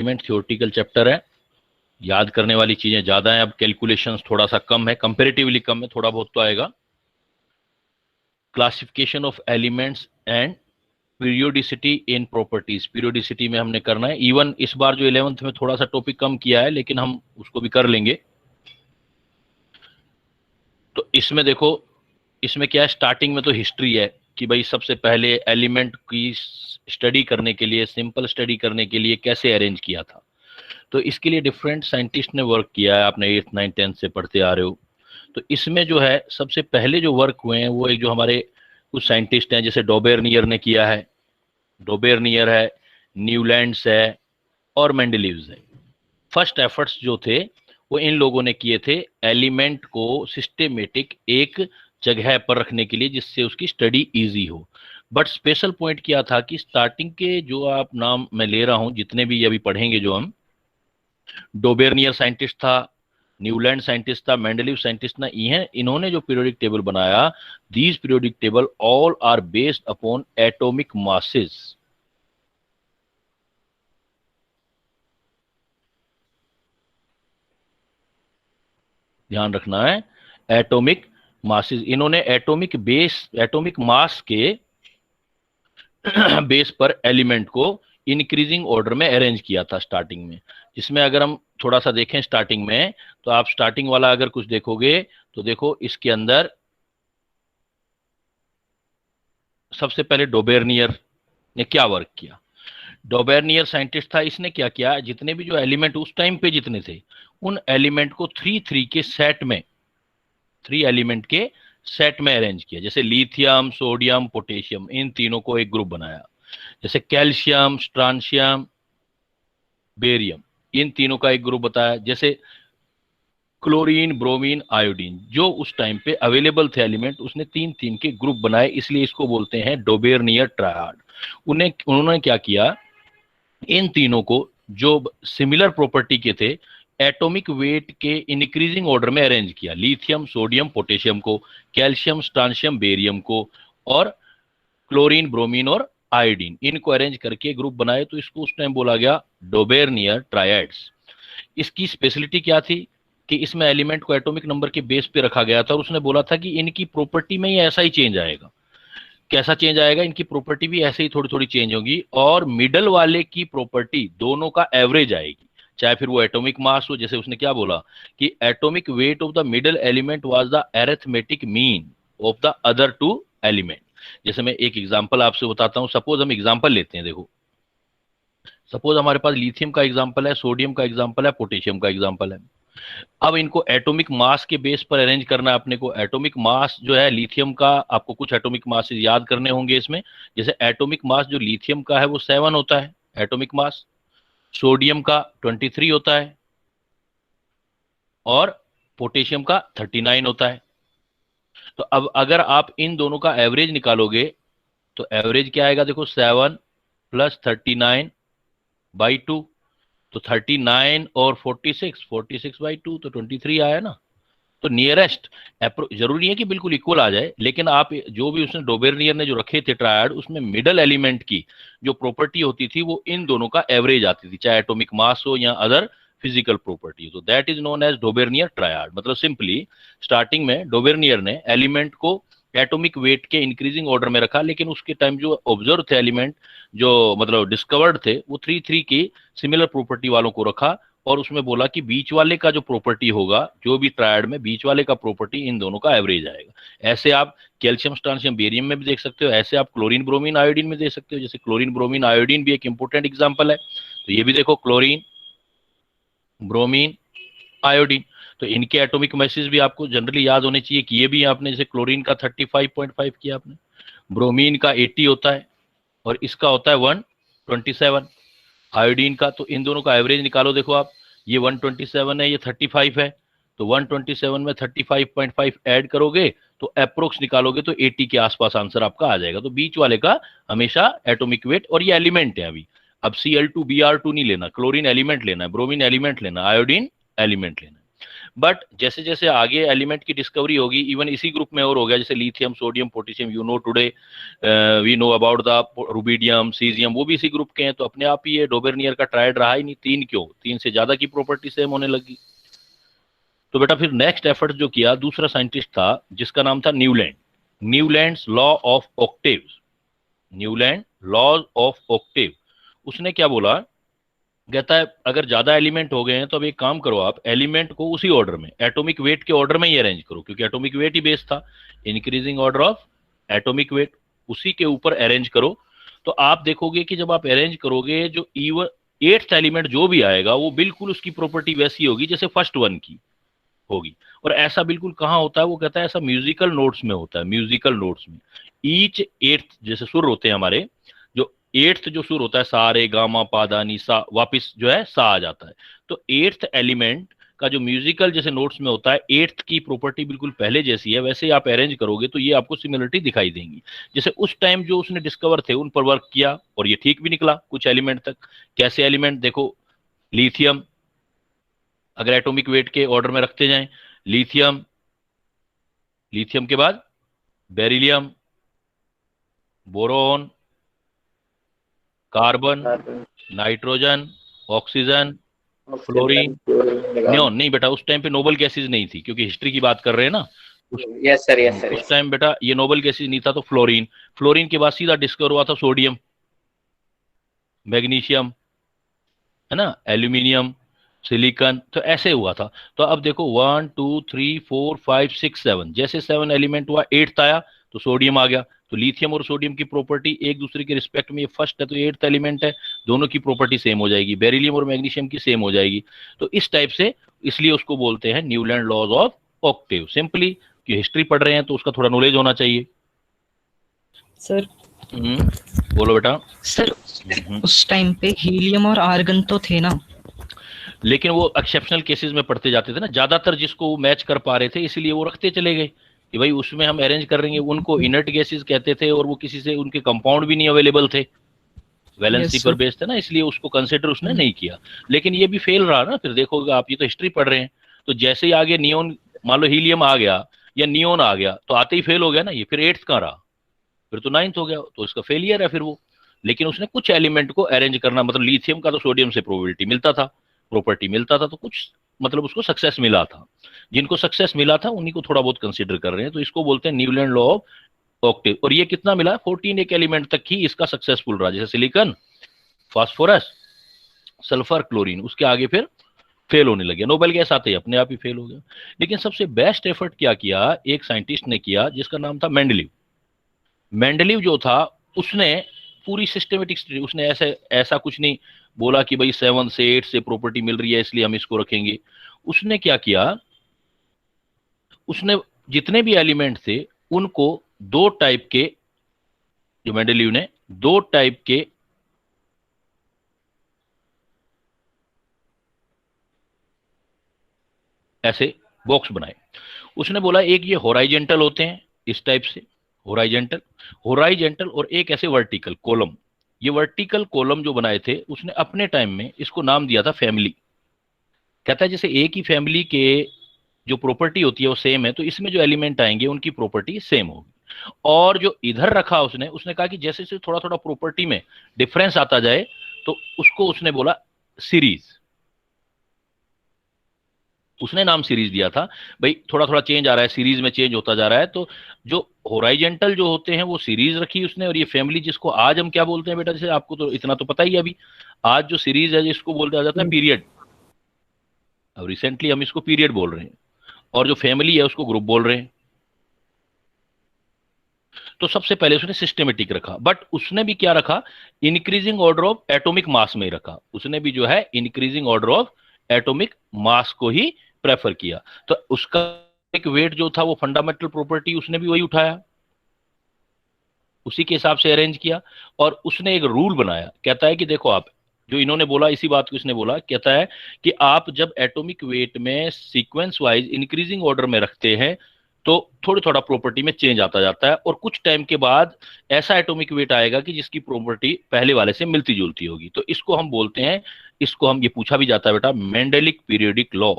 Element theoretical chapter है, याद करने वाली चीजें ज्यादा हैं, अब कैलकुलेशंस थोड़ा सा कम है, कंपेरेटिवली कम है, थोड़ा बहुत तो आएगा। Classification of elements and periodicity in properties, periodicity में हमने करना है। इवन इस बार जो 11th में थोड़ा सा टॉपिक कम किया है, लेकिन हम उसको भी कर लेंगे। तो इसमें देखो, इसमें क्या है, स्टार्टिंग में तो हिस्ट्री है कि भाई सबसे पहले एलिमेंट की स्टडी करने के लिए, सिंपल स्टडी करने के लिए कैसे अरेंज किया था। तो इसके लिए डिफरेंट साइंटिस्ट ने वर्क किया है, आपने 8th 9th 10th से पढ़ते आ रहे हो। तो इसमें जो है सबसे पहले जो वर्क हुए हैं वो एक जो हमारे कुछ साइंटिस्ट हैं, जैसे डॉबेरनियर ने किया है, डॉबेरनियर है, न्यूलैंड्स है और मेंडलीव्स है। फर्स्ट एफर्ट्स जो थे वो इन लोगों ने किए थे एलिमेंट को सिस्टेमेटिक एक जगह पर रखने के लिए, जिससे उसकी स्टडी इजी हो। बट स्पेशल पॉइंट क्या था कि स्टार्टिंग के जो आप नाम मैं ले रहा हूं, जितने भी अभी पढ़ेंगे जो हम, डोबेरनियर साइंटिस्ट था, न्यूलैंड साइंटिस्ट था, मेंडलीव साइंटिस्ट ना, ये इन्होंने जो पीरियोडिक टेबल बनाया, these periodic table all are based upon atomic masses. ध्यान रखना है, एटॉमिक मासेस, इन्होंने एटॉमिक मास के बेस पर एलिमेंट को इंक्रीजिंग ऑर्डर में अरेंज किया था स्टार्टिंग में। जिसमें अगर हम थोड़ा सा देखें स्टार्टिंग में, तो आप स्टार्टिंग वाला अगर कुछ देखोगे तो देखो इसके अंदर सबसे पहले डोबेरनियर ने क्या वर्क किया। डोबेरनियर साइंटिस्ट था, इसने क्या किया, जितने भी जो एलिमेंट उस टाइम पे जितने थे, उन एलिमेंट को 3 के सेट में, 3 एलिमेंट के सेट में अरेंज किया। जैसे लिथियम, सोडियम, पोटेशियम, इन तीनों को एक ग्रुप बनाया। जैसे कैल्शियम, स्ट्रांशियम, बेरियम, इन तीनों का एक ग्रुप बताया। जैसे क्लोरीन, ब्रोमीन, आयोडीन, जो उस टाइम पे अवेलेबल थे एलिमेंट, उसने 3 के ग्रुप बनाए, इसलिए इसको बोलते हैं डोबेरनियर ट्रायड। उन्होंने क्या किया, इन तीनों को जो सिमिलर प्रॉपर्टी के थे, एटॉमिक वेट के इंक्रीजिंग ऑर्डर में अरेंज किया। लिथियम, सोडियम, पोटेशियम को, कैल्शियम, स्ट्रांशियम, बेरियम को, और क्लोरीन, ब्रोमीन और आयोडीन, इनको अरेंज करके ग्रुप बनाए। तो इसको उस टाइम बोला गया डोबेरनियर ट्रायड्स। इसकी स्पेशलिटी क्या थी कि इसमें एलिमेंट को एटॉमिक नंबर के बेस पे रखा गया था, और उसने बोला था कि इनकी प्रॉपर्टी में ही ऐसा ही चेंज आएगा। कैसा चेंज आएगा, इनकी प्रॉपर्टी भी ऐसे ही थोड़ी थोड़ी चेंज होगी, और मिडल वाले की प्रॉपर्टी दोनों का एवरेज आएगी, चाहे फिर वो एटॉमिक मास हो। जैसे उसने क्या बोला कि atomic weight of the middle element was the arithmetic mean of the other 2 element. जैसे मैं एक एग्जांपल आपसे बताता हूं, सपोज हम एग्जांपल लेते हैं, देखो सपोज हमारे पास लिथियम का एग्जांपल है, सोडियम का एग्जांपल है, पोटेशियम का एग्जांपल है। अब इनको एटॉमिक मास के बेस पर अरेंज करना है अपने को। एटॉमिक मास जो है लिथियम का, आपको कुछ एटॉमिक मास याद करने होंगे इसमें। जैसे एटॉमिक मास जो लिथियम का है वो 7 होता है एटॉमिक मास, सोडियम का 23 होता है, और पोटेशियम का 39 होता है। तो अब अगर आप इन दोनों का एवरेज निकालोगे तो एवरेज क्या आएगा, देखो 7 + 39/2, तो 39 और 46, 46/2, तो 23 आया ना। तो नियरेस्ट, जरूरी है कि बिल्कुल इक्वल आ जाए, लेकिन आप जो भी उसने डोबेरनियर ने जो रखे थे ट्रायड, उसमें मिडल एलिमेंट की जो प्रॉपर्टी होती थी वो इन दोनों का एवरेज आती थी, चाहे एटॉमिक मास हो या अदर फिजिकल प्रॉपर्टी हो। तो that is known as Dobereiner triad. मतलब सिंपली स्टार्टिंग में डोबेरनियर ने एलिमेंट को एटॉमिक वेट के इंक्रीजिंग ऑर्डर में रखा, लेकिन उसके टाइम जो ऑब्जर्व थे एलिमेंट, जो मतलब डिस्कवर्ड थे, वो 3 की सिमिलर प्रॉपर्टी वालों को रखा। और उसमें बोला कि बीच वाले का जो प्रॉपर्टी होगा, जो भी ट्रायड में बीच वाले का प्रॉपर्टी, इन दोनों का एवरेज आएगा। ऐसे आप कैल्शियम, स्ट्रांशियम, बेरियम में भी देख सकते हो, ऐसे आप क्लोरीन, ब्रोमीन, आयोडीन में देख सकते हो। जैसे क्लोरीन, ब्रोमीन, आयोडीन भी एक इंपॉर्टेंट एग्जांपल है। तो ये भी देखो, क्लोरीन, ब्रोमीन, आयोडीन, तो इनके एटॉमिक मैसेज भी आपको जनरली याद होने चाहिए कि ये भी आपने, जैसे क्लोरीन का 35.5 किया आपने, ब्रोमीन का 80 होता है, और इसका होता है 127 आयोडीन का। तो इन दोनों का एवरेज निकालो, देखो आप, ये 127 है, ये 35 है, तो 127 में 35.5 ऐड करोगे तो अप्रोक्स निकालोगे तो 80 के आसपास आंसर आपका आ जाएगा। तो बीच वाले का हमेशा एटॉमिक वेट, और ये एलिमेंट है अभी, अब Cl2 Br2 नहीं लेना, क्लोरीन एलिमेंट लेना है, ब्रोमीन एलिमेंट लेना, आयोडीन एलिमेंट लेना है। बट जैसे जैसे आगे एलिमेंट की डिस्कवरी होगी, इवन इसी ग्रुप में और हो गया, जैसे lithium, sodium, potassium, you know today we know about the rubidium, caesium, वो भी इसी ग्रुप के हैं। तो अपने आप ही ये डोबेर्नियर का ट्रायड रहा ही नहीं। तीन क्यों, तीन से ज्यादा की प्रॉपर्टी सेम होने लगी। तो बेटा फिर नेक्स्ट एफर्ट जो किया दूसरा साइंटिस्ट था जिसका नाम था Newland, Newlands law of octave, Newland law of octave. उसने क्या बोला, कहता है अगर ज्यादा एलिमेंट हो गए हैं तो अब एक काम करो, आप एलिमेंट को उसी ऑर्डर में, एटॉमिक वेट के ऑर्डर में ही अरेंज करो, क्योंकि एटॉमिक वेट ही बेस था, increasing order of atomic weight, उसी के ऊपर अरेंज करो। तो आप देखोगे कि जब आप अरेंज करोगे, जो इवन एट्थ एलिमेंट जो भी आएगा वो बिल्कुल उसकी प्रॉपर्टी वैसी होगी जैसे फर्स्ट वन की होगी। और ऐसा बिल्कुल कहाँ होता है, वो कहता है ऐसा म्यूजिकल नोट्स में होता है, म्यूजिकल नोट्स में ईच एट्थ, जैसे सुर होते हैं हमारे, जो एट्थ जो सुर होता है सा रे गा मा पा दा नी सा, वापिस जो है सा आ जाता है। तो एट्थ एलिमेंट का जो म्यूजिकल जैसे नोट्स में होता है, एट्थ की प्रॉपर्टी बिल्कुल पहले जैसी है, वैसे ही आप अरेंज करोगे तो ये आपको सिमिलरिटी दिखाई देंगी। जैसे उस टाइम जो उसने डिस्कवर थे उन पर वर्क किया और ये ठीक भी निकला कुछ एलिमेंट तक। कैसे एलिमेंट, देखो लिथियम, अगर एटॉमिक वेट के ऑर्डर में रखते जाएं, लिथियम, लिथियम के बाद beryllium, boron, carbon, nitrogen, oxygen, fluorine, neon. नहीं बेटा उस टाइम पे नोबल गैसेज नहीं थी, क्योंकि हिस्ट्री की बात कर रहे हैं ना। Yes sir, yes sir. उस टाइम बेटा ये नोबल गैसेज नहीं था, तो फ्लोरीन, फ्लोरीन के बाद सीधा डिस्कवर हुआ था सोडियम, मैग्नीशियम, है ना, एल्यूमिनियम, सिलिकॉन, तो ऐसे हुआ था। तो अब देखो 1 2 3 4 5 6 7, जैसे 7 एलिमेंट हुआ, एट्थ आया तो सोडियम आ गया। तो लिथियम और सोडियम की प्रॉपर्टी एक दूसरे के रिस्पेक्ट में, ये फर्स्ट है तो एट्थ एलिमेंट है, दोनों की प्रॉपर्टी सेम हो जाएगी। बेरिलियम और मैग्नीशियम की सेम हो जाएगी। तो इस टाइप से, इसलिए उसको बोलते हैं Newland laws of octave. Simply कि हिस्ट्री पढ़ रहे हैं तो उसका थोड़ा नॉलेज होना चाहिए। सर बोलो बेटा। सर उस टाइम पे हीलियम और आर्गन तो थे ना, लेकिन वो एक्सेप्शनल केसेस में पढ़ते जाते थे ना, ज्यादातर जिसको वो मैच कर पा रहे थे, इसीलिए वो रखते चले गए कि भाई उसमें हम अरेंज कर रहे हैं। उनको इनर्ट गैसेस कहते थे और वो किसी से उनके कंपाउंड भी नहीं अवेलेबल थे, वैलेंसी पर बेस्ड थे ना, इसलिए उसको कंसिडर उसने नहीं किया। लेकिन ये भी फेल रहा ना, फिर देखोगे आप, ये तो हिस्ट्री पढ़ रहे हैं, तो जैसे ही आगे नियोन, मान लो हीलियम आ गया या नियोन आ गया, तो आते ही फेल हो गया ना ये, फिर एट्थ कहाँ रहा, फिर तो नाइन्थ हो गया, तो इसका फेलियर है फिर वो। लेकिन उसने कुछ एलिमेंट को अरेंज करना, मतलब लिथियम का तो सोडियम से प्रोबेबिलिटी मिलता था, प्रॉपर्टी मिलता था, तो कुछ मतलब उसको सक्सेस मिला था। जिनको सक्सेस मिला था उन्हीं को थोड़ा बहुत कंसीडर कर रहे हैं, तो इसको बोलते हैं न्यूलैंड लॉ ऑफ ऑक्टेव। और ये कितना मिला, 14 एक एलिमेंट तक ही इसका सक्सेसफुल रहा, जैसे सिलिकॉन, फास्फोरस, सल्फर, क्लोरीन, उसके आगे फिर फेल होने लगे। नोबेल गैस आते ही अपने आप ही फेल हो गया। लेकिन सबसे बेस्ट एफर्ट क्या किया, एक साइंटिस्ट ने किया जिसका नाम था मेंडलीव। मेंडलीव जो था उसने पूरी सिस्टमेटिक स्टडी, उसने ऐसे ऐसा कुछ नहीं बोला कि भाई 7 से 8 से प्रॉपर्टी मिल रही है इसलिए हम इसको रखेंगे। उसने क्या किया, उसने जितने भी एलिमेंट थे उनको दो टाइप के, जो मेंडलीव ने दो टाइप के ऐसे बॉक्स बनाए। उसने बोला एक ये होराइजेंटल होते हैं इस टाइप से, होराइजेंटल, होराइजेंटल, और एक ऐसे वर्टिकल कॉलम। ये वर्टिकल कॉलम जो बनाए थे उसने अपने टाइम में इसको नाम दिया था फैमिली। कहता है जैसे एक ही फैमिली के जो प्रॉपर्टी होती है वो सेम है, तो इसमें जो एलिमेंट आएंगे उनकी प्रॉपर्टी सेम होगी। और जो इधर रखा उसने उसने कहा कि जैसे जैसे थोड़ा थोड़ा प्रॉपर्टी में डिफरेंस आता जाए तो उसको उसने बोला सीरीज। उसने नाम सीरीज दिया था, भाई थोड़ा थोड़ा चेंज आ रहा है, सीरीज में चेंज होता जा रहा है। तो जो होराइजेंटल जो होते हैं वो सीरीज रखी उसने, और ये फैमिली जिसको आज हम क्या बोलते हैं बेटा, जैसे आपको तो इतना तो पता ही है अभी, आज जो सीरीज है जिसको बोलते जाता है पीरियड, अब रिसेंटली हम इसको पीरियड बोल रहे हैं, और जो फैमिली है उसको ग्रुप बोल रहे हैं। तो सबसे पहले उसने सिस्टमेटिक रखा, बट उसने भी क्या रखा, increasing order of atomic mass में ही रखा। उसने भी जो है increasing order of atomic mass को ही प्रेफर किया। तो उसका एक वेट जो था वो फंडामेंटल प्रॉपर्टी उसने भी वही उठाया, उसी के हिसाब से अरेंज किया। और उसने एक रूल बनाया, कहता है कि देखो आप, जो इन्होंने बोला इसी बात को इसने बोला, कहता है कि आप जब एटॉमिक वेट में सीक्वेंस वाइज इंक्रीजिंग ऑर्डर में रखते हैं तो थोड़ा थोड़ा प्रॉपर्टी में चेंज आता जाता है, और कुछ टाइम के बाद ऐसा एटॉमिक वेट आएगा कि जिसकी प्रॉपर्टी पहले वाले से मिलती जुलती होगी। तो इसको हम बोलते हैं, इसको हम, ये पूछा भी जाता है बेटा, Mendeleev periodic law.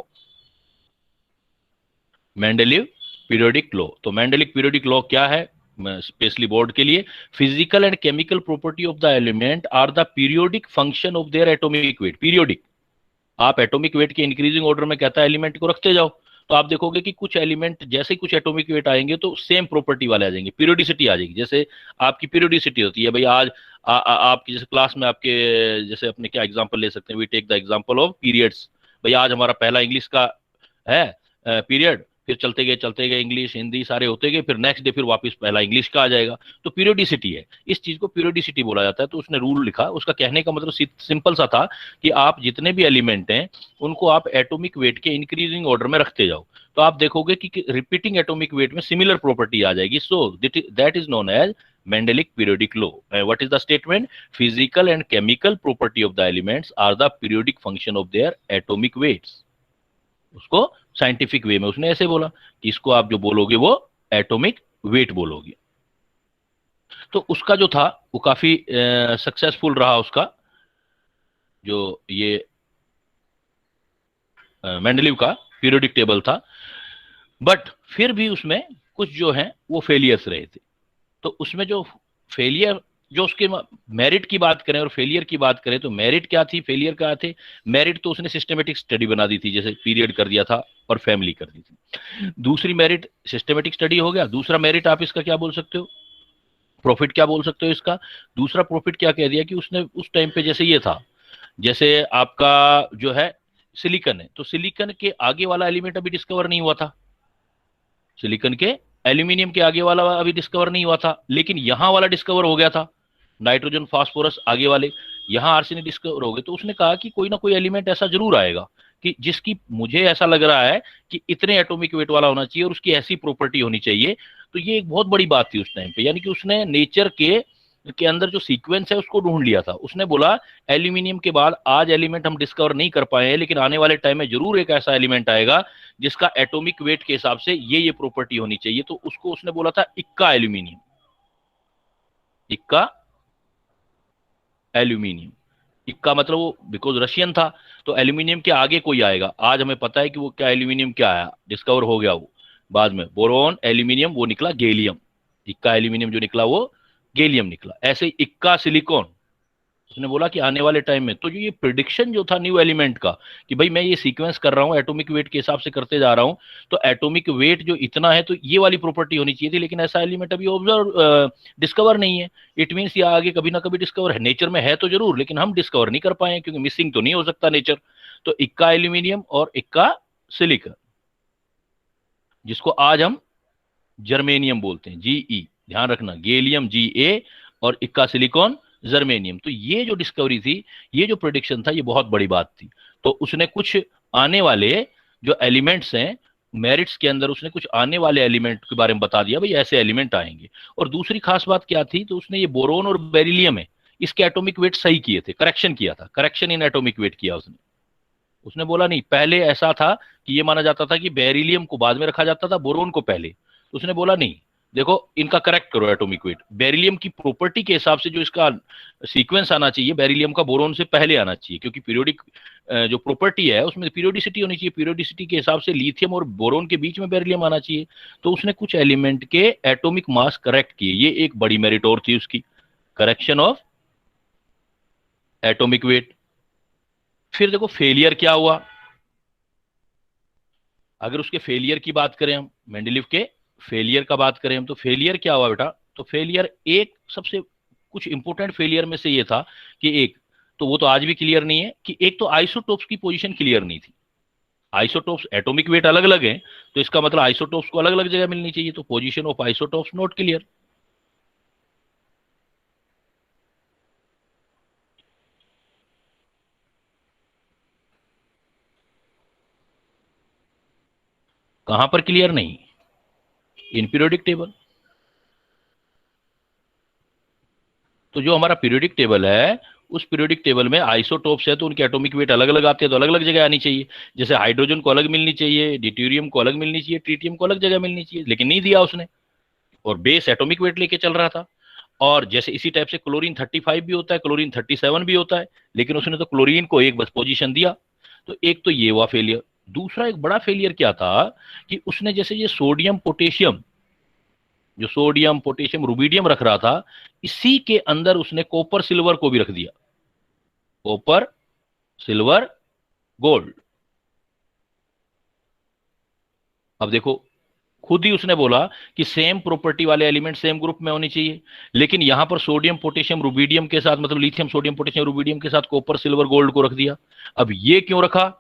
Mendeleev periodic law. तो मेंडेलिव पीरियोडिक लॉ क्या है, स्पेशली बोर्ड के लिए, physical and chemical property of the element are the periodic function of their atomic weight. Periodic, आप एटॉमिक वेट के इंक्रीजिंग ऑर्डर में कहता है एलिमेंट को रखते जाओ, तो आप देखोगे कि कुछ एलिमेंट जैसे ही कुछ एटॉमिक वेट आएंगे तो सेम प्रॉपर्टी वाले आ जाएंगे, पीरियोडिसिटी आ जाएगी। जैसे आपकी पीरियोडिसिटी होती है भाई, आज आपकी जैसे क्लास में आपके, जैसे अपने क्या एग्जांपल ले सकते हैं, we take the example of periods. भाई आज हमारा पहला इंग्लिश का है पीरियड, फिर चलते गए इंग्लिश हिंदी सारे होते गए, फिर नेक्स्ट डे फिर वापस पहला इंग्लिश का आ जाएगा। तो पीरियोडिसिटी है, इस चीज को पीरियोडिसिटी बोला जाता है। तो उसने रूल लिखा, उसका कहने का मतलब सिंपल सा था कि आप जितने भी एलिमेंट हैं उनको आप एटॉमिक वेट के इंक्रीजिंग ऑर्डर में रखते जाओ, तो आप देखोगे कि रिपीटिंग एटॉमिक वेट में सिमिलर प्रॉपर्टी आ जाएगी। So that is known as Mendelic periodic law. What is the statement? Physical and chemical property of the elements are the periodic function of their atomic weights. उसको scientific way में उसने ऐसे बोला कि इसको आप जो बोलोगे वो एटॉमिक वेट बोलोगे। तो उसका जो था वो काफी सक्सेसफुल रहा उसका, जो ये मेंडलीव का पीरियोडिक टेबल था। बट फिर भी उसमें कुछ जो है वो फेलियर्स रहे थे। तो उसमें जो फेलियर, जो उसके मेरिट की बात करें और फेलियर की बात करें, तो मेरिट क्या थी, फेलियर क्या थे। मेरिट तो उसने सिस्टमेटिक स्टडी बना दी थी, जैसे पीरियड कर दिया था और फैमिली कर दी थी। दूसरी मेरिट सिस्टमेटिक स्टडी हो गया। दूसरा मेरिट आप इसका क्या बोल सकते हो, प्रॉफिट क्या बोल सकते हो इसका। दूसरा प्रॉफिट क्या कह दिया कि उसने उस टाइम पे जैसे ये था, जैसे आपका जो है सिलिकन है, तो सिलिकन के आगे वाला एलिमेंट अभी डिस्कवर नहीं हुआ था, सिलिकन के एल्यूमिनियम के आगे वाला अभी डिस्कवर नहीं हुआ था, लेकिन यहां वाला डिस्कवर हो गया था, नाइट्रोजन फास्फोरस आगे वाले, यहां आर्सेनिक डिस्कवर हो गए। तो उसने कहा कि कोई ना कोई एलिमेंट ऐसा जरूर आएगा कि जिसकी मुझे ऐसा लग रहा है कि इतने एटॉमिक वेट वाला होना चाहिए और उसकी ऐसी प्रॉपर्टी होनी चाहिए। तो ये एक बहुत बड़ी बात थी उस टाइम पे, यानी कि उसने नेचर के अंदर जो सीक्वेंस है उसको ढूंढ लिया था। उसने बोला एल्यूमिनियम के बाद आज एलिमेंट हम डिस्कवर नहीं कर पाए हैं, लेकिन आने वाले टाइम में जरूर एक ऐसा एलिमेंट आएगा जिसका एटॉमिक वेट के हिसाब से ये प्रॉपर्टी होनी चाहिए। तो उसको उसने बोला था इक्का एल्यूमिनियम, इक्का एल्यूमिनियम। इक्का मतलब वो बिकॉज रशियन था, तो एल्यूमिनियम के आगे कोई आएगा। आज हमें पता है कि वो क्या एल्यूमिनियम क्या आया, डिस्कवर हो गया वो बाद में, बोरोन एल्यूमिनियम वो निकला गैलियम, इक्का एल्यूमिनियम जो निकला वो गैलियम निकला। ऐसे ही इक्का सिलिकॉन, उसने बोला कि आने वाले टाइम में। तो जो ये प्रिडिक्शन जो था न्यू एलिमेंट का कि भाई मैं ये सीक्वेंस कर रहा हूँ एटॉमिक वेट के हिसाब से करते जा रहा हूँ, तो एटॉमिक वेट जो इतना है तो ये वाली प्रॉपर्टी होनी चाहिए थी, लेकिन ऐसा एलिमेंट अभी ऑब्जर्व डिस्कवर नहीं है। इट मीन्स ये आगे कभी ना कभी डिस्कवर है, नेचर में है तो जरूर, लेकिन हम डिस्कवर नहीं कर पाए क्योंकि मिसिंग तो नहीं हो सकता नेचर। तो इक्का एल्यूमिनियम और इक्का सिलिकॉन, जिसको आज हम जर्मेनियम बोलते हैं, जीई, ध्यान रखना, गैलियम GA और इक्का सिलिकॉन जर्मेनियम। तो ये जो डिस्कवरी थी, ये जो प्रेडिक्शन था, ये बहुत बड़ी बात थी। तो उसने कुछ आने वाले जो एलिमेंट्स हैं मेरिट्स के अंदर, उसने कुछ आने वाले एलिमेंट के बारे में बता दिया, भाई ऐसे एलिमेंट आएंगे। और दूसरी खास बात क्या थी, तो उसने ये बोरोन और बेरिलियम है, इसके एटॉमिक वेट सही किए थे, करेक्शन किया था, करेक्शन इन एटॉमिक वेट किया उसने। उसने बोला नहीं, पहले ऐसा था कि ये माना जाता था कि बेरिलियम को बाद में रखा जाता था, बोरोन को पहले। तो उसने बोला नहीं, देखो इनका करेक्ट करो एटॉमिक वेट, बेरिलियम की प्रॉपर्टी के हिसाब से जो इसका सीक्वेंस आना चाहिए बेरिलियम का बोरोन से पहले आना चाहिए, क्योंकि पीरियोडिक जो प्रॉपर्टी है उसमें पीरियोडिसिटी होनी चाहिए, पीरियोडिसिटी के हिसाब से लिथियम और बोरोन के बीच में बेरिलियम आना चाहिए। तो उसने कुछ एलिमेंट के एटॉमिक मास करेक्ट किए, ये एक बड़ी मेरिट और थी उसकी, करेक्शन ऑफ एटॉमिक वेट। फिर देखो फेलियर क्या हुआ, अगर उसके फेलियर की बात करें हम, मेंडलीव के फेलियर का बात करें हम, तो फेलियर क्या हुआ बेटा, तो फेलियर एक सबसे कुछ इंपॉर्टेंट फेलियर में से ये था कि एक तो वो तो आज भी क्लियर नहीं है कि एक तो आइसोटोप्स की पोजीशन क्लियर नहीं थी। आइसोटोप्स एटॉमिक वेट अलग अलग है, तो इसका मतलब आइसोटोप्स को अलग अलग जगह मिलनी चाहिए, तो position of isotopes not clear. कहां पर क्लियर नहीं, इन पीरियोडिक टेबल। तो जो हमारा पीरियोडिक टेबल है, उस पीरियोडिक टेबल में आइसोटोप्स है तो उनके एटॉमिक वेट अलग अलग आते हैं, तो अलग अलग जगह आनी चाहिए। जैसे हाइड्रोजन को अलग मिलनी चाहिए, ड्यूटेरियम को अलग मिलनी चाहिए, ट्रिटियम को अलग जगह मिलनी चाहिए, लेकिन नहीं दिया उसने, और बेस एटॉमिक वेट लेके चल रहा था। और जैसे इसी टाइप से क्लोरीन 35 भी होता है, क्लोरीन 37 भी होता है, लेकिन उसने तो क्लोरीन को एक बस पोजीशन दिया। तो एक तो ये हुआ फेलियर। दूसरा एक बड़ा फेलियर क्या था कि उसने जैसे ये सोडियम पोटेशियम, जो सोडियम पोटेशियम रुबिडियम रख रहा था, इसी के अंदर उसने कॉपर सिल्वर को भी रख दिया, कॉपर सिल्वर गोल्ड। अब देखो, खुद ही उसने बोला कि सेम प्रॉपर्टी वाले एलिमेंट सेम ग्रुप में होनी चाहिए, लेकिन यहां पर सोडियम पोटेशियम रुबिडियम के साथ, मतलब लिथियम सोडियम पोटेशियम रुबिडियम के साथ कॉपर सिल्वर गोल्ड को रख दिया। अब ये क्यों रखा?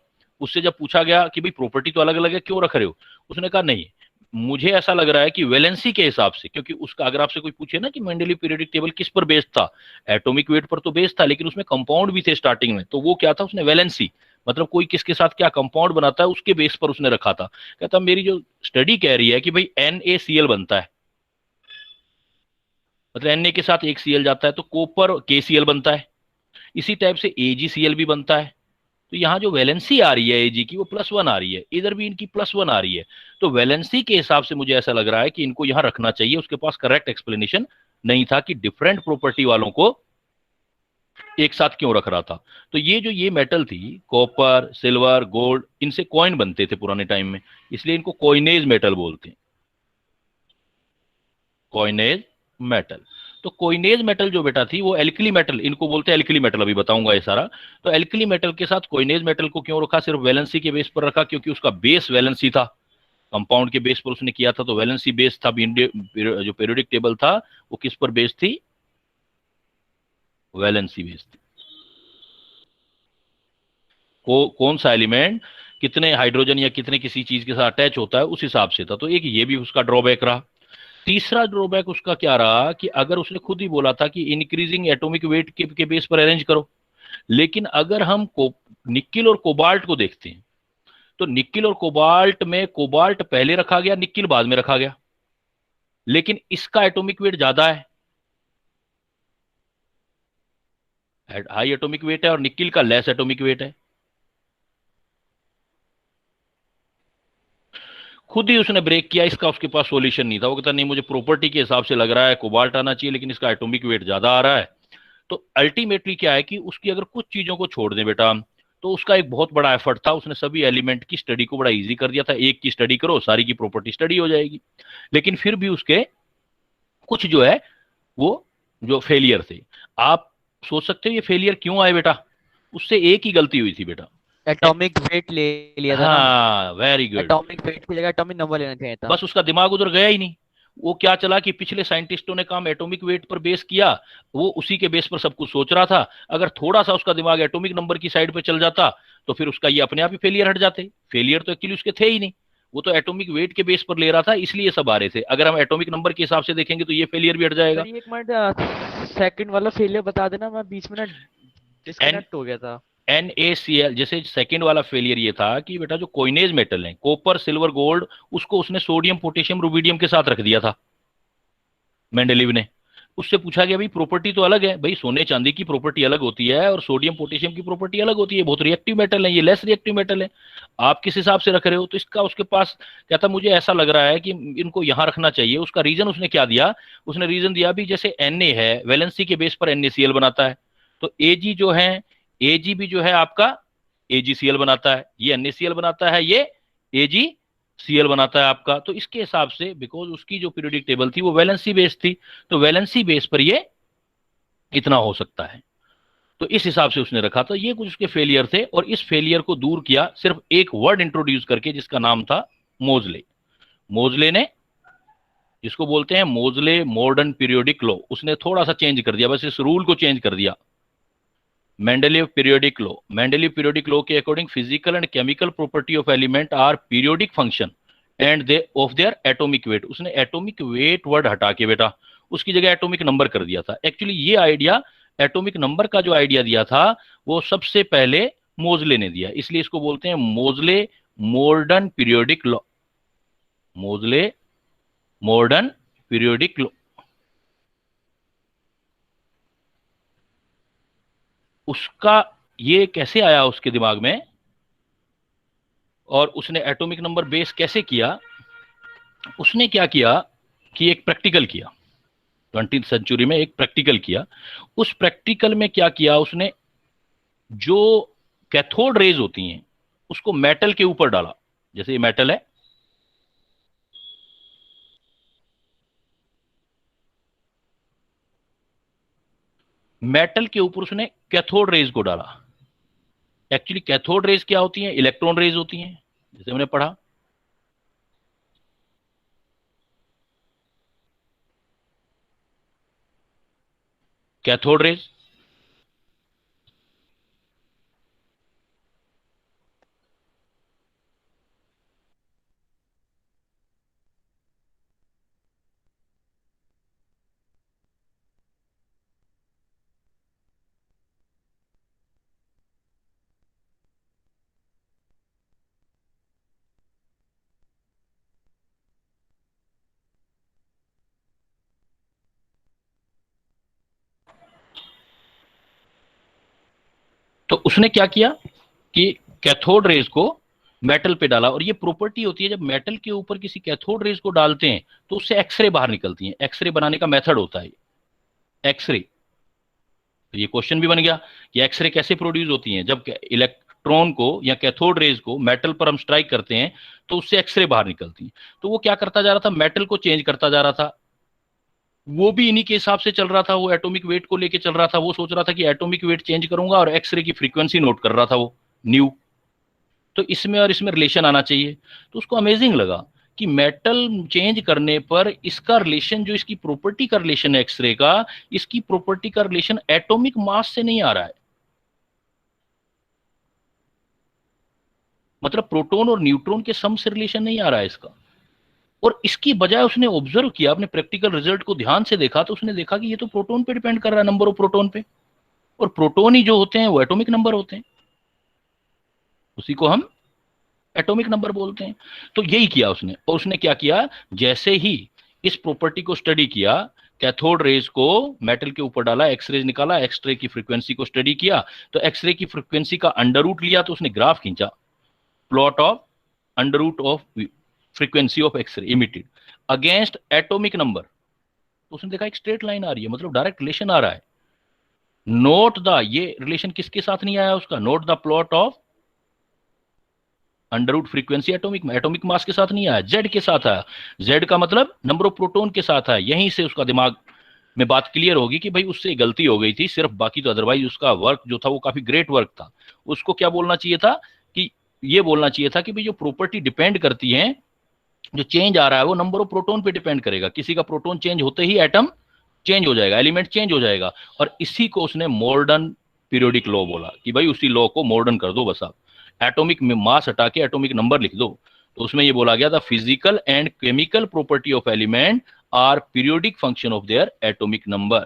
उससे जब पूछा गया कि भाई प्रॉपर्टी तो अलग अलग है, क्यों रख रहे हो, उसने कहा नहीं, मुझे ऐसा लग रहा है कि वैलेंसी के हिसाब से, क्योंकि उसका अगर आपसे कोई पूछे ना कि मेंडलीव पीरियोडिक टेबल किस पर बेस्ड था, एटॉमिक वेट पर तो बेस्ड था, लेकिन उसमें कंपाउंड भी थे स्टार्टिंग में, तो वो क्या था, उसने वैलेंसी, मतलब कोई किसके साथ क्या कंपाउंड बनाता है उसके बेस पर उसने रखा था। कहता मेरी जो स्टडी कह रही है कि भाई NaCl बनता है, मतलब Na के साथ एक Cl जाता है तो कॉपर KCl बनता है, इसी टाइप से AgCl भी बनता है। तो यहाँ जो वैलेंसी आ रही है Ag की वो +1 आ रही है, इधर भी इनकी +1 आ रही है। तो वैलेंसी के हिसाब से मुझे ऐसा लग रहा है कि इनको यहाँ रखना चाहिए। उसके पास करेक्ट एक्सप्लेनेशन नहीं था कि डिफरेंट प्रॉपर्टी वालों को एक साथ क्यों रख रहा था। तो ये जो ये मेटल थी, कॉपर सिल्वर गोल्ड, इनसे कॉइन बनते थे पुराने टाइम में, इसलिए इनको कॉइनेज मेटल बोलते हैं, कॉइनेज मेटल। तो कॉइनेज मेटल जो बेटा थी वो एल्कली मेटल, इनको बोलते हैं एल्कली मेटल, अभी बताऊंगा ये सारा। तो एल्कली मेटल के साथ कॉइनेज मेटल को क्यों रखा, सिर्फ वैलेंसी के बेस पर रखा, क्योंकि उसका बेस वैलेंसी था, कंपाउंड के बेस पर उसने किया था, तो वैलेंसी बेस था। जो पीरियोडिक टेबल था वो किस पर बेस थी, वैलेंसी बेस थी। कौन सा एलिमेंट कितने हाइड्रोजन या कितने किसी चीज के साथ अटैच होता है उस हिसाब से था। तो एक ये भी उसका ड्रॉबैक रहा। तीसरा ड्रॉबैक उसका क्या रहा कि अगर उसने खुद ही बोला था कि इंक्रीजिंग एटॉमिक वेट के बेस पर अरेंज करो, लेकिन अगर हम निकिल और कोबाल्ट को देखते हैं तो निकिल और कोबाल्ट में कोबाल्ट पहले रखा गया, निकिल बाद में रखा गया, लेकिन इसका एटॉमिक वेट ज्यादा है, हाई एटॉमिक वेट है, और निकिल का लेस एटॉमिक वेट है। खुद ही उसने ब्रेक किया, इसका उसके पास सॉल्यूशन नहीं था। वो कहता नहीं, मुझे प्रॉपर्टी के हिसाब से लग रहा है कोबाल्ट आना चाहिए, लेकिन इसका एटॉमिक वेट ज्यादा आ रहा है। तो अल्टीमेटली क्या है कि उसकी अगर कुछ चीजों को छोड़ दें बेटा, तो उसका एक बहुत बड़ा एफर्ट था, उसने सभी एलिमेंट की स्टडी को बड़ा इजी कर दिया था, एक की स्टडी करो सारी की प्रॉपर्टी स्टडी हो जाएगी। लेकिन फिर भी उसके कुछ जो है वो जो फेलियर थे, आप सोच सकते हो ये फेलियर क्यों आए बेटा, उससे एक ही गलती हुई थी बेटा। एटॉमिक वेट ले लिया था ना, हाँ वेरी गुड, एटॉमिक वेट की जगह एटॉमिक नंबर लेना चाहिए था। बस उसका दिमाग उधर गया ही नहीं। वो क्या चला कि पिछले साइंटिस्टों ने काम एटॉमिक वेट पर बेस किया, वो उसी के बेस पर सब कुछ सोच रहा था। अगर थोड़ा सा उसका दिमाग एटॉमिक नंबर की साइड पे चल जाता तो फिर उसका ये अपने आप ही फेलियर हट जाते। फेलियर तो एक्चुअली उसके थे ही नहीं, वो तो एटॉमिक वेट के बेस पर ले रहा था, इसलिए सब आ रहे थे। अगर हम एटॉमिक नंबर के हिसाब से देखेंगे तो ये फेलियर भी हट जाएगा। सर एक मिनट, सेकंड वाला फेलियर बता देना, मैं बीच में ना एन डिस्कनेक्ट हो गया था। NaCl, जैसे सेकंड वाला फेलियर ये था कि बेटा जो कोइनेज मेटल है, कॉपर सिल्वर गोल्ड, उसको उसने सोडियम पोटेशियम रुबिडियम के साथ रख दिया था मेंडलीव ने। उससे पूछा गया भाई प्रॉपर्टी तो अलग है, भाई सोने चांदी की प्रॉपर्टी अलग होती है और सोडियम पोटेशियम की प्रॉपर्टी अलग होती है, बहुत रिएक्टिव मेटल है, ये लेस रिएक्टिव मेटल है, आप किस हिसाब से रख रहे हो। तो इसका उसके पास क्या था, मुझे ऐसा लग रहा है कि इनको यहां रखना चाहिए। उसका रीजन उसने क्या दिया, उसने रीजन दिया भी जैसे Na है, वैलेंसी के बेस पर NaCl बनाता है, तो Ag जो है, Ag भी जो है आपका AgCl बनाता है, ये NaCl बनाता है, ये AgCl बनाता है आपका। तो इसके हिसाब से बिकॉज उसकी जो पीरियोडिक टेबल थी वो वैलेंसी बेस थी, तो वैलेंसी बेस पर ये इतना हो सकता है, तो इस हिसाब से उसने रखा। तो ये कुछ उसके फेलियर थे, और इस फेलियर को दूर किया सिर्फ एक वर्ड इंट्रोड्यूस करके जिसका नाम था मोजले। मोजले ने, जिसको बोलते हैं मोजले मॉडर्न पीरियोडिक लॉ, उसने थोड़ा सा चेंज कर दिया, बस इस रूल को चेंज कर दिया। Mendeleev periodic law, Mendeleev periodic law के according physical and chemical property of element are periodic function and they of their atomic weight. उसने एटॉमिक वेट वर्ड हटा के बेटा उसकी जगह एटॉमिक नंबर कर दिया था। एक्चुअली ये आइडिया, एटॉमिक नंबर का जो आइडिया दिया था वो सबसे पहले मोजले ने दिया, इसलिए इसको बोलते हैं मोजले मॉडर्न पीरियोडिक लॉ, मोजले मॉडर्न पीरियोडिक लॉ। उसका ये कैसे आया उसके दिमाग में, और उसने एटॉमिक नंबर बेस कैसे किया, उसने क्या किया कि एक प्रैक्टिकल किया, 20th सेंचुरी में एक प्रैक्टिकल किया। उस प्रैक्टिकल में क्या किया उसने, जो कैथोड रेज होती हैं उसको मेटल के ऊपर डाला, जैसे ये मेटल है, मेटल के ऊपर उसने कैथोड रेज को डाला। एक्चुअली कैथोड रेज क्या होती है? इलेक्ट्रॉन रेज होती हैं, जैसे हमने पढ़ा। कैथोड रेज, तो उसने क्या किया कि कैथोड रेज को मेटल पे डाला। और ये प्रॉपर्टी होती है, जब मेटल के ऊपर किसी कैथोड रेज को डालते हैं तो उससे एक्सरे बाहर निकलती हैं। एक्सरे बनाने का मेथड होता है एक्सरे। तो ये क्वेश्चन भी बन गया कि एक्सरे कैसे प्रोड्यूस होती हैं। जब इलेक्ट्रॉन को या कैथोड रेज को मेटल पर हम स्ट्राइक करते हैं तो उससे एक्सरे बाहर निकलती हैं। तो वो क्या करता जा रहा था? मेटल को चेंज करता जा रहा था। वो भी इन्हीं के हिसाब से चल रहा था, वो एटॉमिक वेट को लेके चल रहा था। वो सोच रहा था कि एटॉमिक वेट चेंज करूंगा, और एक्सरे की फ्रीक्वेंसी नोट कर रहा था वो न्यू। तो इसमें और इसमें रिलेशन आना चाहिए। तो उसको अमेजिंग लगा कि मेटल चेंज करने पर इसका रिलेशन, जो इसकी प्रॉपर्टी का रिलेशन है एक्सरे का, इसकी प्रॉपर्टी का रिलेशन एटॉमिक मास से नहीं आ रहा है। मतलब प्रोटॉन और न्यूट्रॉन के सम से रिलेशन नहीं आ रहा है इसका। और इसकी बजाय उसने ऑब्जर्व किया, अपने प्रैक्टिकल रिजल्ट को ध्यान से देखा, तो उसने देखा कि ये तो प्रोटॉन पे डिपेंड कर रहा है, नंबर ऑफ प्रोटॉन पे। और प्रोटॉन ही जो होते हैं वो एटॉमिक नंबर होते हैं, उसी को हम एटॉमिक नंबर बोलते हैं। तो यही किया उसने। और उसने क्या किया, जैसे ही इस प्रॉपर्टी को स्टडी किया, कैथोड रेज को मेटल के ऊपर डाला, एक्सरे निकाला, एक्सरे की फ्रीक्वेंसी को स्टडी किया, तो एक्सरे की फ्रीक्वेंसी का अंडर रूट लिया, तो उसने ग्राफ खींचा, plot of under root of frequency of X-ray emitted against atomic number. तो उसने देखा एक स्ट्रेट लाइन आ रही है, मतलब डायरेक्ट रिलेशन आ रहा है। नोट द, ये रिलेशन किसके साथ नहीं आया उसका? Note the plot of under root frequency atomic में, एटॉमिक मास के साथ नहीं आया, जेड के साथ आया। जेड का मतलब नंबर ऑफ प्रोटॉन के साथ आया। यहीं से उसका दिमाग में बात क्लियर होगी कि भाई उससे गलती हो गई थी सिर्फ, बाकी तो अदरवाइज उसका वर्क जो था वो काफी ग्रेट वर्क था। उसको क्या बोलना चाहिए था कि, ये बोलना चाहिए था कि भाई जो प्रॉपर्टी डिपेंड करती है, जो चेंज आ रहा है वो नंबर ऑफ प्रोटॉन पे डिपेंड करेगा। किसी का प्रोटॉन चेंज होते ही एटम चेंज हो जाएगा, एलिमेंट चेंज हो जाएगा। और इसी को उसने मॉडर्न पीरियोडिक लॉ बोला कि भाई उसी लॉ को मॉडर्न कर दो, बस आप एटॉमिक में मास हटा के एटॉमिक नंबर लिख दो। तो उसमें ये बोला गया था, physical and chemical property of element are periodic function of their atomic number.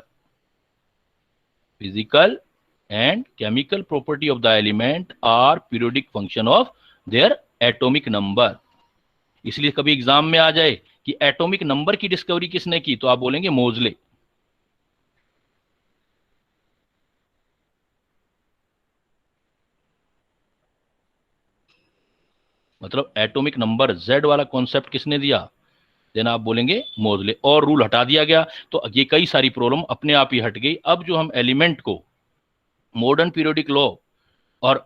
Physical and chemical property of the element are periodic function of their atomic number. इसलिए कभी एग्जाम में आ जाए कि एटॉमिक नंबर की डिस्कवरी किसने की, तो आप बोलेंगे मोजले। मतलब एटॉमिक नंबर जेड वाला कॉन्सेप्ट किसने दिया? देन आप बोलेंगे मोजले। और रूल हटा दिया गया, तो ये कई सारी प्रॉब्लम अपने आप ही हट गई। अब जो हम एलिमेंट को मॉडर्न पीरियोडिक लॉ और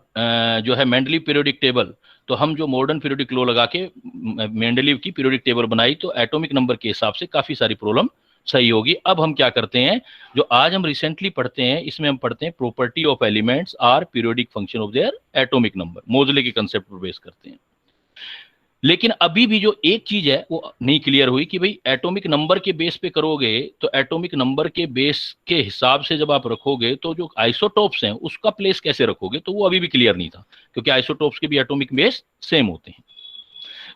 जो है मेंडलीव पीरियोडिक टेबल, तो हम जो मॉडर्न पीरियोडिक लॉ लगा के मेंडलीव की पीरियोडिक टेबल बनाई, तो एटॉमिक नंबर के हिसाब से काफी सारी प्रॉब्लम सही होगी। अब हम क्या करते हैं, जो आज हम रिसेंटली पढ़ते हैं, इसमें हम पढ़ते हैं property of elements are periodic function of their atomic number, Moseley के कंसेप्ट पर बेस करते हैं। लेकिन अभी भी जो एक चीज है वो नहीं क्लियर हुई कि भाई एटॉमिक नंबर के बेस पे करोगे, तो एटॉमिक नंबर के बेस के हिसाब से जब आप रखोगे, तो जो आइसोटोप्स हैं उसका प्लेस कैसे रखोगे, तो वो अभी भी क्लियर नहीं था, क्योंकि आइसोटोप्स के भी एटॉमिक बेस सेम होते हैं।